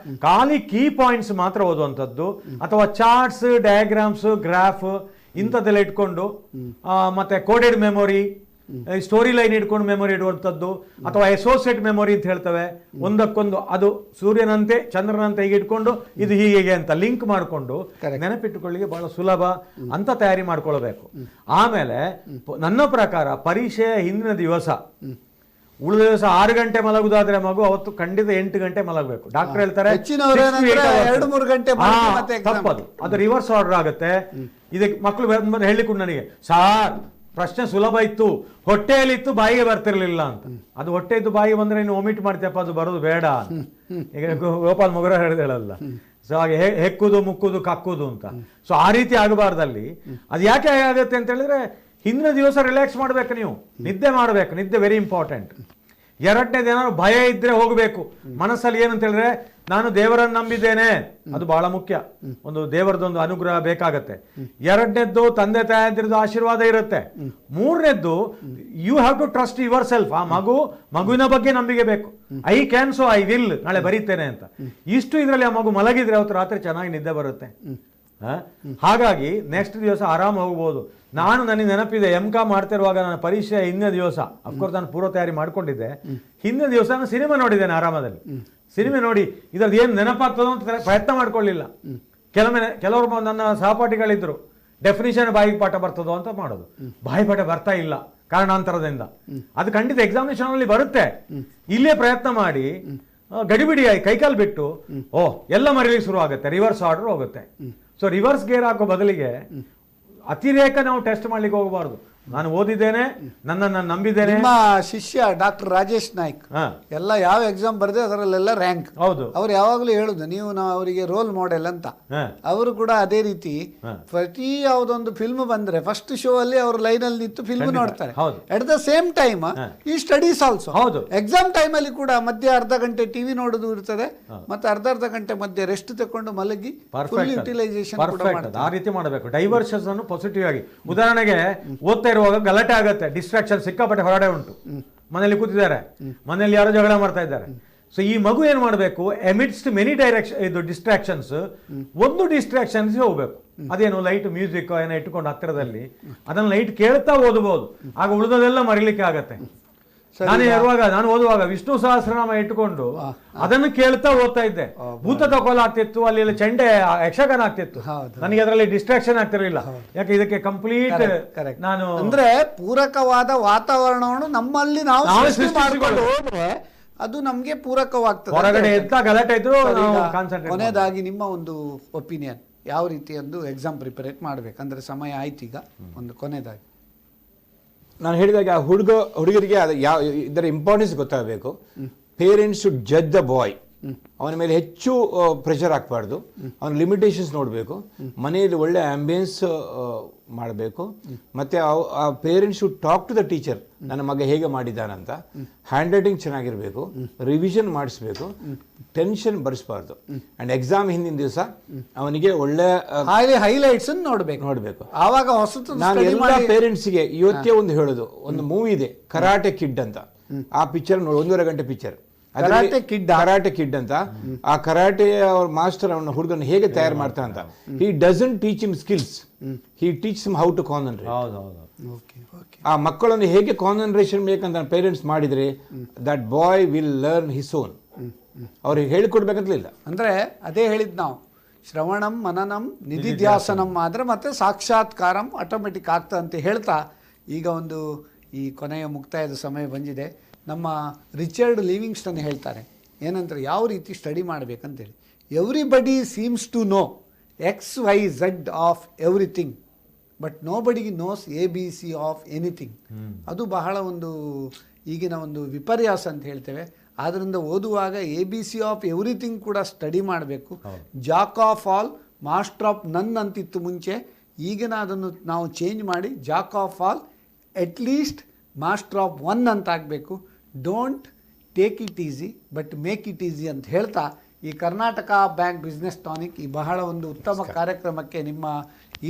ಖಾಲಿ ಕೀ ಪಾಯಿಂಟ್ಸ್ ಮಾತ್ರ ಓದುವಂಥದ್ದು, ಅಥವಾ ಚಾರ್ಟ್ಸ್, ಡಯಾಗ್ರಾಮ್ಸ್, ಗ್ರಾಫ್ ಇಂಥದ್ದೆಲ್ಲ ಇಟ್ಕೊಂಡು, ಮತ್ತೆ ಕೋಡೆಡ್ ಮೆಮೊರಿ, ಸ್ಟೋರಿ ಲೈನ್ ಇಟ್ಕೊಂಡು ಮೆಮೊರಿ ಇಡುವಂಥದ್ದು, ಅಥವಾ ಅಸೋಸಿಯೇಟ್ ಮೆಮೊರಿ ಅಂತ ಹೇಳ್ತವೆ. ಒಂದಕ್ಕೊಂದು ಅದು ಸೂರ್ಯನಂತೆ ಚಂದ್ರನಂತೆ ಹೀಗೆ ಇಟ್ಕೊಂಡು ಇದು ಹೀಗೆ ಅಂತ ಲಿಂಕ್ ಮಾಡಿಕೊಂಡು ನೆನಪಿಟ್ಟುಕೊಳ್ಳಿಕ್ಕೆ ಬಹಳ ಸುಲಭ ಅಂತ ತಯಾರಿ ಮಾಡ್ಕೊಳ್ಬೇಕು. ಆಮೇಲೆ ನನ್ನ ಪ್ರಕಾರ ಪರೀಕ್ಷೆಯ ಹಿಂದಿನ ದಿವಸ ಉಳಿದ ದಿವಸ 6 ಗಂಟೆ ಮಲಗುದಾದ್ರೆ ಮಗು ಅವತ್ತು ಖಂಡಿತ 8 ಗಂಟೆ ಮಲಗಬೇಕು. ಡಾಕ್ಟರ್ ಹೇಳ್ತಾರೆ 2-3 ಗಂಟೆ ತಪ್ಪದು. ಅದು ರಿವರ್ಸ್ ಆರ್ಡರ್ ಆಗುತ್ತೆ. ಇದಕ್ಕೆ ಮಕ್ಕಳು ಹೇಳಿಕೊಂಡು ನನಗೆ, ಸಾರ್ ಪ್ರಶ್ನೆ ಸುಲಭ ಇತ್ತು, ಹೊಟ್ಟೆಯಲ್ಲಿತ್ತು, ಬಾಯಿಗೆ ಬರ್ತಿರ್ಲಿಲ್ಲ ಅಂತ. ಅದು ಹೊಟ್ಟೆ ಇದ್ದು ಬಾಯಿಗೆ ಬಂದ್ರೆ ನೀನು ಒಮಿಟ್ ಮಾಡ್ತೀಯಪ್ಪ, ಅದು ಬರೋದು ಬೇಡ. ಈಗ ಗೋಪಾಲ್ ಮೊಗರ ಹೇಳಲ್ಲ. ಸೊ ಹಾಗೆ ಹೆಕ್ಕುದು, ಮುಕ್ಕುದು, ಕಕ್ಕುದು ಅಂತ. ಸೊ ಆ ರೀತಿ ಆಗಬಾರ್ದಲ್ಲಿ. ಅದು ಯಾಕೆ ಆಗುತ್ತೆ ಅಂತ ಹೇಳಿದ್ರೆ ಹಿಂದಿನ ದಿವಸ ರಿಲ್ಯಾಕ್ಸ್ ಮಾಡ್ಬೇಕು, ನೀವು ನಿದ್ದೆ ಮಾಡಬೇಕು. ನಿದ್ದೆ ವೆರಿ ಇಂಪಾರ್ಟೆಂಟ್. ಎರಡನೇದು ಏನಾದ್ರು ಭಯ ಇದ್ರೆ ಹೋಗಬೇಕು. ಮನಸ್ಸಲ್ಲಿ ಏನಂತ ಹೇಳಿದ್ರೆ ನಾನು ದೇವರನ್ನು ನಂಬಿದ್ದೇನೆ, ಅದು ಬಹಳ ಮುಖ್ಯ. ಒಂದು ದೇವರದೊಂದು ಅನುಗ್ರಹ ಬೇಕಾಗತ್ತೆ. ಎರಡನೇದ್ದು ತಂದೆ ತಾಯಂದಿರದ್ದು ಆಶೀರ್ವಾದ ಇರುತ್ತೆ. ಮೂರನೇದ್ದು you have to trust yourself. ಆ ಮಗುವಿನ ಬಗ್ಗೆ ನಂಬಿಕೆ ಬೇಕು. I can, so I will, ನಾಳೆ ಬರೀತೇನೆ ಅಂತ. ಇಷ್ಟು ಇದರಲ್ಲಿ ಆ ಮಗು ಮಲಗಿದ್ರೆ ಅವತ್ತು ರಾತ್ರಿ ಚೆನ್ನಾಗಿ ನಿದ್ದೆ ಬರುತ್ತೆ. ಹಾಗಾಗಿ ನೆಕ್ಸ್ಟ್ ದಿವಸ ಆರಾಮ ಹೋಗ್ಬೋದು. ನನಗೆ ನೆನಪಿದೆ, MCOM ಮಾಡ್ತಿರುವಾಗ ನನ್ನ ಪರೀಕ್ಷೆ ಹಿಂದಿನ ದಿವಸ, ಅಫ್ಕೋರ್ಸ್ ನಾನು ಪೂರ್ವ ತಯಾರಿ ಮಾಡ್ಕೊಂಡಿದ್ದೆ, ಹಿಂದಿನ ದಿವಸ ನಾನು ಸಿನಿಮಾ ನೋಡಿದ್ದೇನೆ ಆರಾಮದಲ್ಲಿ. ಸಿನಿಮೆ ನೋಡಿ ಇದ್ರದ್ದು ಏನು ನೆನಪಾಗ್ತದೋ ಅಂತ ಪ್ರಯತ್ನ ಮಾಡ್ಕೊಳ್ಳಿಲ್ಲ. ಕೆಲವರು ನನ್ನ ಸಹಪಾಠಿಗಳಿದ್ರು, ಡೆಫಿನಿಷನ್ ಬಾಯಿಗೆ ಪಾಠ ಬರ್ತದೋ ಅಂತ ಮಾಡೋದು. ಬಾಯಿ ಪಾಠ ಬರ್ತಾ ಇಲ್ಲ ಕಾರಣಾಂತರದಿಂದ. ಅದು ಖಂಡಿತ ಎಕ್ಸಾಮಿನೇಷನ್ ಅಲ್ಲಿ ಬರುತ್ತೆ. ಇಲ್ಲೇ ಪ್ರಯತ್ನ ಮಾಡಿ ಗಡಿಬಿಡಿಯಾಗಿ ಕೈಕಾಲು ಬಿಟ್ಟು ಎಲ್ಲ ಮರೀಲಿಕ್ಕೆ ಶುರು ಆಗುತ್ತೆ, ರಿವರ್ಸ್ ಆರ್ಡರ್ ಹೋಗುತ್ತೆ. ಸೊ ರಿವರ್ಸ್ ಗೇರ್ ಹಾಕೋ ಬದಲಿಗೆ ಅತಿರೇಕ ನಾವು ಟೆಸ್ಟ್ ಮಾಡ್ಲಿಕ್ಕೆ ಹೋಗಬಾರ್ದು. ನಾನು ಓದಿದ್ದೇನೆ, ನನ್ನನ್ನು ನಂಬಿದ್ದೇನೆ. ನಿಮ್ಮ ಶಿಷ್ಯ ಡಾಕ್ಟರ್ ರಾಜೇಶ್ ನಾಯ್ಕ್ ಎಲ್ಲ ಯಾವ ಎಕ್ಸಾಮ್ ಬರೆದೆ ಅದರಲ್ಲೆಲ್ಲ ರ್ಯಾಂಕ್. ಹೌದು. ಅವ್ರು ಯಾವಾಗಲೂ ಹೇಳುದು ನೀವು ಅವರಿಗೆ ರೋಲ್ ಮಾಡೆಲ್ ಅಂತ. ಅವರು ಕೂಡ ಅದೇ ರೀತಿ ಪ್ರತಿ ಯಾವುದೊಂದು ಫಿಲ್ಮ್ ಬಂದ್ರೆ ಫಸ್ಟ್ ಶೋ ಅಲ್ಲಿ ಅವರು ಲೈನ್ ಅಲ್ಲಿ ನಿಂತು ಫಿಲ್ಮ್ ನೋಡ್ತಾರೆ. ಅಟ್ ದ ಸೇಮ್ ಟೈಮ್ ಈ ಸ್ಟಡೀಸ್ ಆಲ್ಸೋ. ಹೌದು. ಎಕ್ಸಾಮ್ ಟೈಮ್ ಅಲ್ಲಿ ಕೂಡ ಮಧ್ಯೆ ಅರ್ಧ ಗಂಟೆ ಟಿವಿ ನೋಡೋದು ಇರ್ತದೆ, ಮತ್ತೆ ಅರ್ಧ ಗಂಟೆ ಮಧ್ಯೆ ರೆಸ್ಟ್ ತಕೊಂಡು ಮಲಗಿ ಫುಲ್ ಯುಟಿಲೈಸೇಷನ್. ಆ ರೀತಿ ಮಾಡಬೇಕು. ಡೈವರ್ಷನ್ಸ್ ಅನ್ನು ಪಾಸಿಟಿವ್ ಆಗಿ. ಉದಾಹರಣೆಗೆ ಓದ್ತಾ ಇರುವಾಗ ಗಲಾಟೆ ಆಗುತ್ತೆ, ಡಿಸ್ಟ್ರಾಕ್ಷನ್ ಸಿಕ್ಕಾಪಟ್ಟೆ ಹೊರಗಡೆ ಉಂಟು, ಮನೇಲಿ ಕೂತಿದ್ದಾರೆ, ಮನೇಲಿ ಯಾರೋ ಜಗಳ ಮಾಡ್ತಾ ಇದ್ದಾರೆ. ಸೊ ಈ ಮಗು ಏನ್ ಮಾಡಬೇಕು, ಎಮಿಡ್ಸ್ಟ್ ಮೆನಿ ಡಿಸ್ಟ್ರಾಕ್ಷನ್ಸ್ ಒಂದು ಡಿಸ್ಟ್ರಾಕ್ಷನ್ಸ್ ಹೋಗ್ಬೇಕು. ಅದೇನು ಲೈಟ್ ಮ್ಯೂಸಿಕ್ ಏನೋ ಇಟ್ಕೊಂಡು ಹತ್ತಿರದಲ್ಲಿ ಅದನ್ನ ಲೈಟ್ ಕೇಳ್ತಾ ಓದಬಹುದು. ಆಗ ಉಳಿದದೆಲ್ಲ ಮರಿಲಿಕ್ಕೆ ಆಗತ್ತೆ. ನಾನು ಓದುವಾಗ ವಿಷ್ಣು ಸಹಸ್ರನಾಮ ಇಟ್ಟುಕೊಂಡು ಅದನ್ನು ಕೇಳ್ತಾ ಓದ್ತಾ ಇದ್ದೆ. ಭೂತದ ಕೋಲ ಆಗ್ತಿತ್ತು, ಅಲ್ಲಿ ಚೆಂಡೆ ಯಕ್ಷಗಾನ ಆಗ್ತಿತ್ತು. ನನಗೆ ಅದರಲ್ಲಿ ಡಿಸ್ಟ್ರಾಕ್ಷನ್ ಆಗ್ತಿರ್ಲಿಲ್ಲ. ಯಾಕೆ ಇದಕ್ಕೆ ಕಂಪ್ಲೀಟ್ ನಾನು ಅಂದ್ರೆ ಪೂರಕವಾದ ವಾತಾವರಣವನ್ನು ನಮ್ಮಲ್ಲಿ ನಾವು ಸೃಷ್ಟಿಸಿಕೊಂಡು ಹೋದ್ರೆ ಅದು ನಮ್ಗೆ ಪೂರಕವಾಗ್ತದೆ. ಹೊರಗಡೆ ಎಂತ ಗಲಾಟೆ ಇದ್ರು ಕೊನೆಯದಾಗಿ ನಿಮ್ಮ ಒಂದು ಒಪಿನಿಯನ್, ಯಾವ ರೀತಿ ಒಂದು ಎಕ್ಸಾಮ್ ಪ್ರಿಪೇರ್ ಮಾಡ್ಬೇಕಂದ್ರೆ ಸಮಯ ಆಯ್ತು ಈಗ. ಒಂದು ಕೊನೆಯದಾಗಿ ನಾನು ಹೇಳಿದಾಗ ಹುಡುಗರಿಗೆ ಇದರ ಇಂಪಾರ್ಟೆನ್ಸ್ ಗೊತ್ತಾಗಬೇಕು. Parents should judge the boy. ಅವನ ಮೇಲೆ ಹೆಚ್ಚು ಪ್ರೆಷರ್ ಹಾಕಬಾರ್ದು. ಅವನ ಲಿಮಿಟೇಷನ್ಸ್ ನೋಡಬೇಕು. ಮನೆಯಲ್ಲಿ ಒಳ್ಳೆ ಆಂಬಿಯನ್ಸ್ ಮಾಡಬೇಕು. ಮತ್ತೆ ಆ parents should talk to the teacher, ನನ್ನ ಮಗ ಹೇಗೆ ಮಾಡಿದ್ದಾನಂತ. ಹ್ಯಾಂಡ್ ರೈಟಿಂಗ್ ಚೆನ್ನಾಗಿರ್ಬೇಕು, ರಿವಿಷನ್ ಮಾಡಿಸ್ಬೇಕು, ಟೆನ್ಷನ್ ಬರೆಸಬಾರ್ದು. ಅಂಡ್ ಎಕ್ಸಾಮ್ ಹಿಂದಿನ ದಿವಸ ಅವನಿಗೆ ಒಳ್ಳೆ ಹೈಲೈಟ್ಸ್ ನೋಡ್ಬೇಕು. ಆವಾಗ ಹೊಸತು ನಾನು ಎಲ್ಲ ಪೇರೆಂಟ್ಸ್ಗೆ ಇವತ್ತೇ ಒಂದು ಹೇಳೋದು, ಒಂದು ಮೂವಿ ಇದೆ ಕರಾಟೆ ಕಿಡ್ ಅಂತ. ಆ ಪಿಕ್ಚರ್ ನೋಡಿ, 1.5 ಗಂಟೆ ಪಿಕ್ಚರ್. ಕರಾಟೆ ಕಿಡ್ ಅಂತ. ಆ ಕರಾಟೆ ಮಾಸ್ಟರ್ ಅವನ ಹುಡುಗನ ಹೇಗೆ ತಯಾರು ಮಾಡ್ತಾ ಅಂತ. He doesn't teach him skills, he teach him how to concentrate. ಆ ಮಕ್ಕಳನ್ನು ಹೇಗೆ ಕಾನ್ಸಂಟ್ರೇಷನ್ ಬೇಕಂತ ಪೇರೆಂಟ್ಸ್ ಮಾಡಿದ್ರೆ that boy will learn his own. ಅವ್ರಿಗೆ ಹೇಳಿಕೊಡ್ಬೇಕಂತಲಿಲ್ಲ. ಅಂದ್ರೆ ಅದೇ ಹೇಳಿದ್ ನಾವು, ಶ್ರವಣಂ ಮನನಂ ನಿಧಿಧ್ಯಾಸನಂ ಆದ್ರೆ ಮತ್ತೆ ಸಾಕ್ಷಾತ್ಕಾರಂ ಆಟೋಮೆಟಿಕ್ ಆಗ್ತಾ ಅಂತ ಹೇಳ್ತಾ ಈಗ ಒಂದು ಈ ಕೊನೆಯ ಮುಕ್ತಾಯದ ಸಮಯ ಬಂದಿದೆ. ನಮ್ಮ ರಿಚರ್ಡ್ ಲಿವಿಂಗ್ಸ್ಟನ್ ಹೇಳ್ತಾರೆ ಏನಂತಾರೆ, ಯಾವ ರೀತಿ ಸ್ಟಡಿ ಮಾಡಬೇಕಂತೇಳಿ. Everybody seems to know XYZ of everything, but nobody knows ABC of anything. ಅದು ಬಹಳ ಒಂದು ಈಗಿನ ಒಂದು ವಿಪರ್ಯಾಸ ಅಂತ ಹೇಳ್ತೇವೆ. ಆದ್ದರಿಂದ ಓದುವಾಗ ABC ಆಫ್ ಎವ್ರಿಥಿಂಗ್ ಕೂಡ ಸ್ಟಡಿ ಮಾಡಬೇಕು. Jack of all master of ನನ್ ಅಂತಿತ್ತು ಮುಂಚೆ, ಈಗಿನ ಅದನ್ನು ನಾವು ಚೇಂಜ್ ಮಾಡಿ Jack of all at least master of one ಅಂತ ಆಗಬೇಕು. Don't take it easy but make it easy ಅಂತ ಹೇಳ್ತಾ, ಈ ಕರ್ನಾಟಕ ಬ್ಯಾಂಕ್ ಬಿಸ್ನೆಸ್ ಟಾನಿಕ್ ಈ ಬಹಳ ಒಂದು ಉತ್ತಮ ಕಾರ್ಯಕ್ರಮಕ್ಕೆ ನಿಮ್ಮ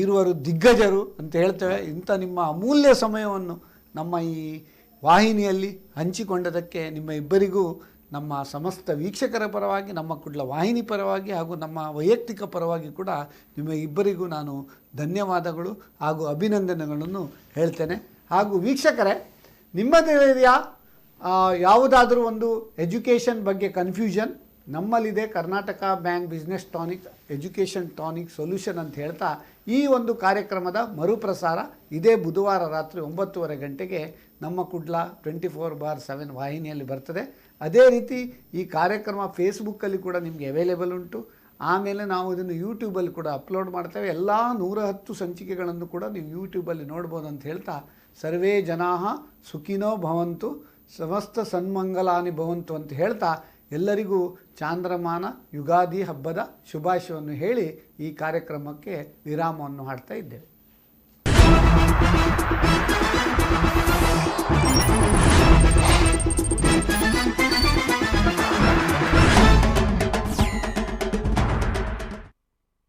ಇರುವರು ದಿಗ್ಗಜರು ಅಂತ ಹೇಳ್ತೇವೆ. ಇಂಥ ನಿಮ್ಮ ಅಮೂಲ್ಯ ಸಮಯವನ್ನು ನಮ್ಮ ಈ ವಾಹಿನಿಯಲ್ಲಿ ಹಂಚಿಕೊಂಡದಕ್ಕೆ ನಿಮ್ಮ ಇಬ್ಬರಿಗೂ ನಮ್ಮ ಸಮಸ್ತ ವೀಕ್ಷಕರ ಪರವಾಗಿ, ನಮ್ಮ ಕುಡ್ಲ ವಾಹಿನಿ ಪರವಾಗಿ ಹಾಗೂ ನಮ್ಮ ವೈಯಕ್ತಿಕ ಪರವಾಗಿ ಕೂಡ ನಿಮ್ಮ ಇಬ್ಬರಿಗೂ ನಾನು ಧನ್ಯವಾದಗಳು ಹಾಗೂ ಅಭಿನಂದನೆಗಳನ್ನು ಹೇಳ್ತೇನೆ. ಹಾಗೂ ವೀಕ್ಷಕರೇ, ನಿಮ್ಮದಿದೆಯಾ ಯಾವುದಾದ್ರೂ ಒಂದು ಎಜುಕೇಷನ್ ಬಗ್ಗೆ ಕನ್ಫ್ಯೂಷನ್? ನಮ್ಮಲ್ಲಿದೆ Karnataka bank business tonic education tonic solution ಅಂತ ಹೇಳ್ತಾ ಈ ಒಂದು ಕಾರ್ಯಕ್ರಮದ ಮರುಪ್ರಸಾರ ಇದೇ ಬುಧವಾರ ರಾತ್ರಿ 9:30 ಗಂಟೆಗೆ ನಮ್ಮ ಕುಡ್ಲ 24/7 ವಾಹಿನಿಯಲ್ಲಿ ಬರ್ತದೆ. ಅದೇ ರೀತಿ ಈ ಕಾರ್ಯಕ್ರಮ ಫೇಸ್ಬುಕ್ಕಲ್ಲಿ ಕೂಡ ನಿಮಗೆ ಅವೈಲೇಬಲ್ ಉಂಟು. ಆಮೇಲೆ ನಾವು ಇದನ್ನು ಯೂಟ್ಯೂಬಲ್ಲಿ ಕೂಡ ಅಪ್ಲೋಡ್ ಮಾಡ್ತೇವೆ. ಎಲ್ಲ 110 ಸಂಚಿಕೆಗಳನ್ನು ಕೂಡ ನೀವು ಯೂಟ್ಯೂಬಲ್ಲಿ ನೋಡ್ಬೋದು ಅಂತ ಹೇಳ್ತಾ, ಸರ್ವೇ ಜನಾಃ ಸುಖಿನೋ ಭವಂತು, ಸಮಸ್ತ ಸನ್ಮಂಗಲಾನಿ ಭವಂತು ಅಂತ ಹೇಳ್ತಾ ಎಲ್ಲರಿಗೂ ಚಾಂದ್ರಮಾನ ಯುಗಾದಿ ಹಬ್ಬದ ಶುಭಾಶಯವನ್ನು ಹೇಳಿ ಈ ಕಾರ್ಯಕ್ರಮಕ್ಕೆ ವಿರಾಮವನ್ನು ಹಾಡ್ತಾ ಇದ್ದೇವೆ.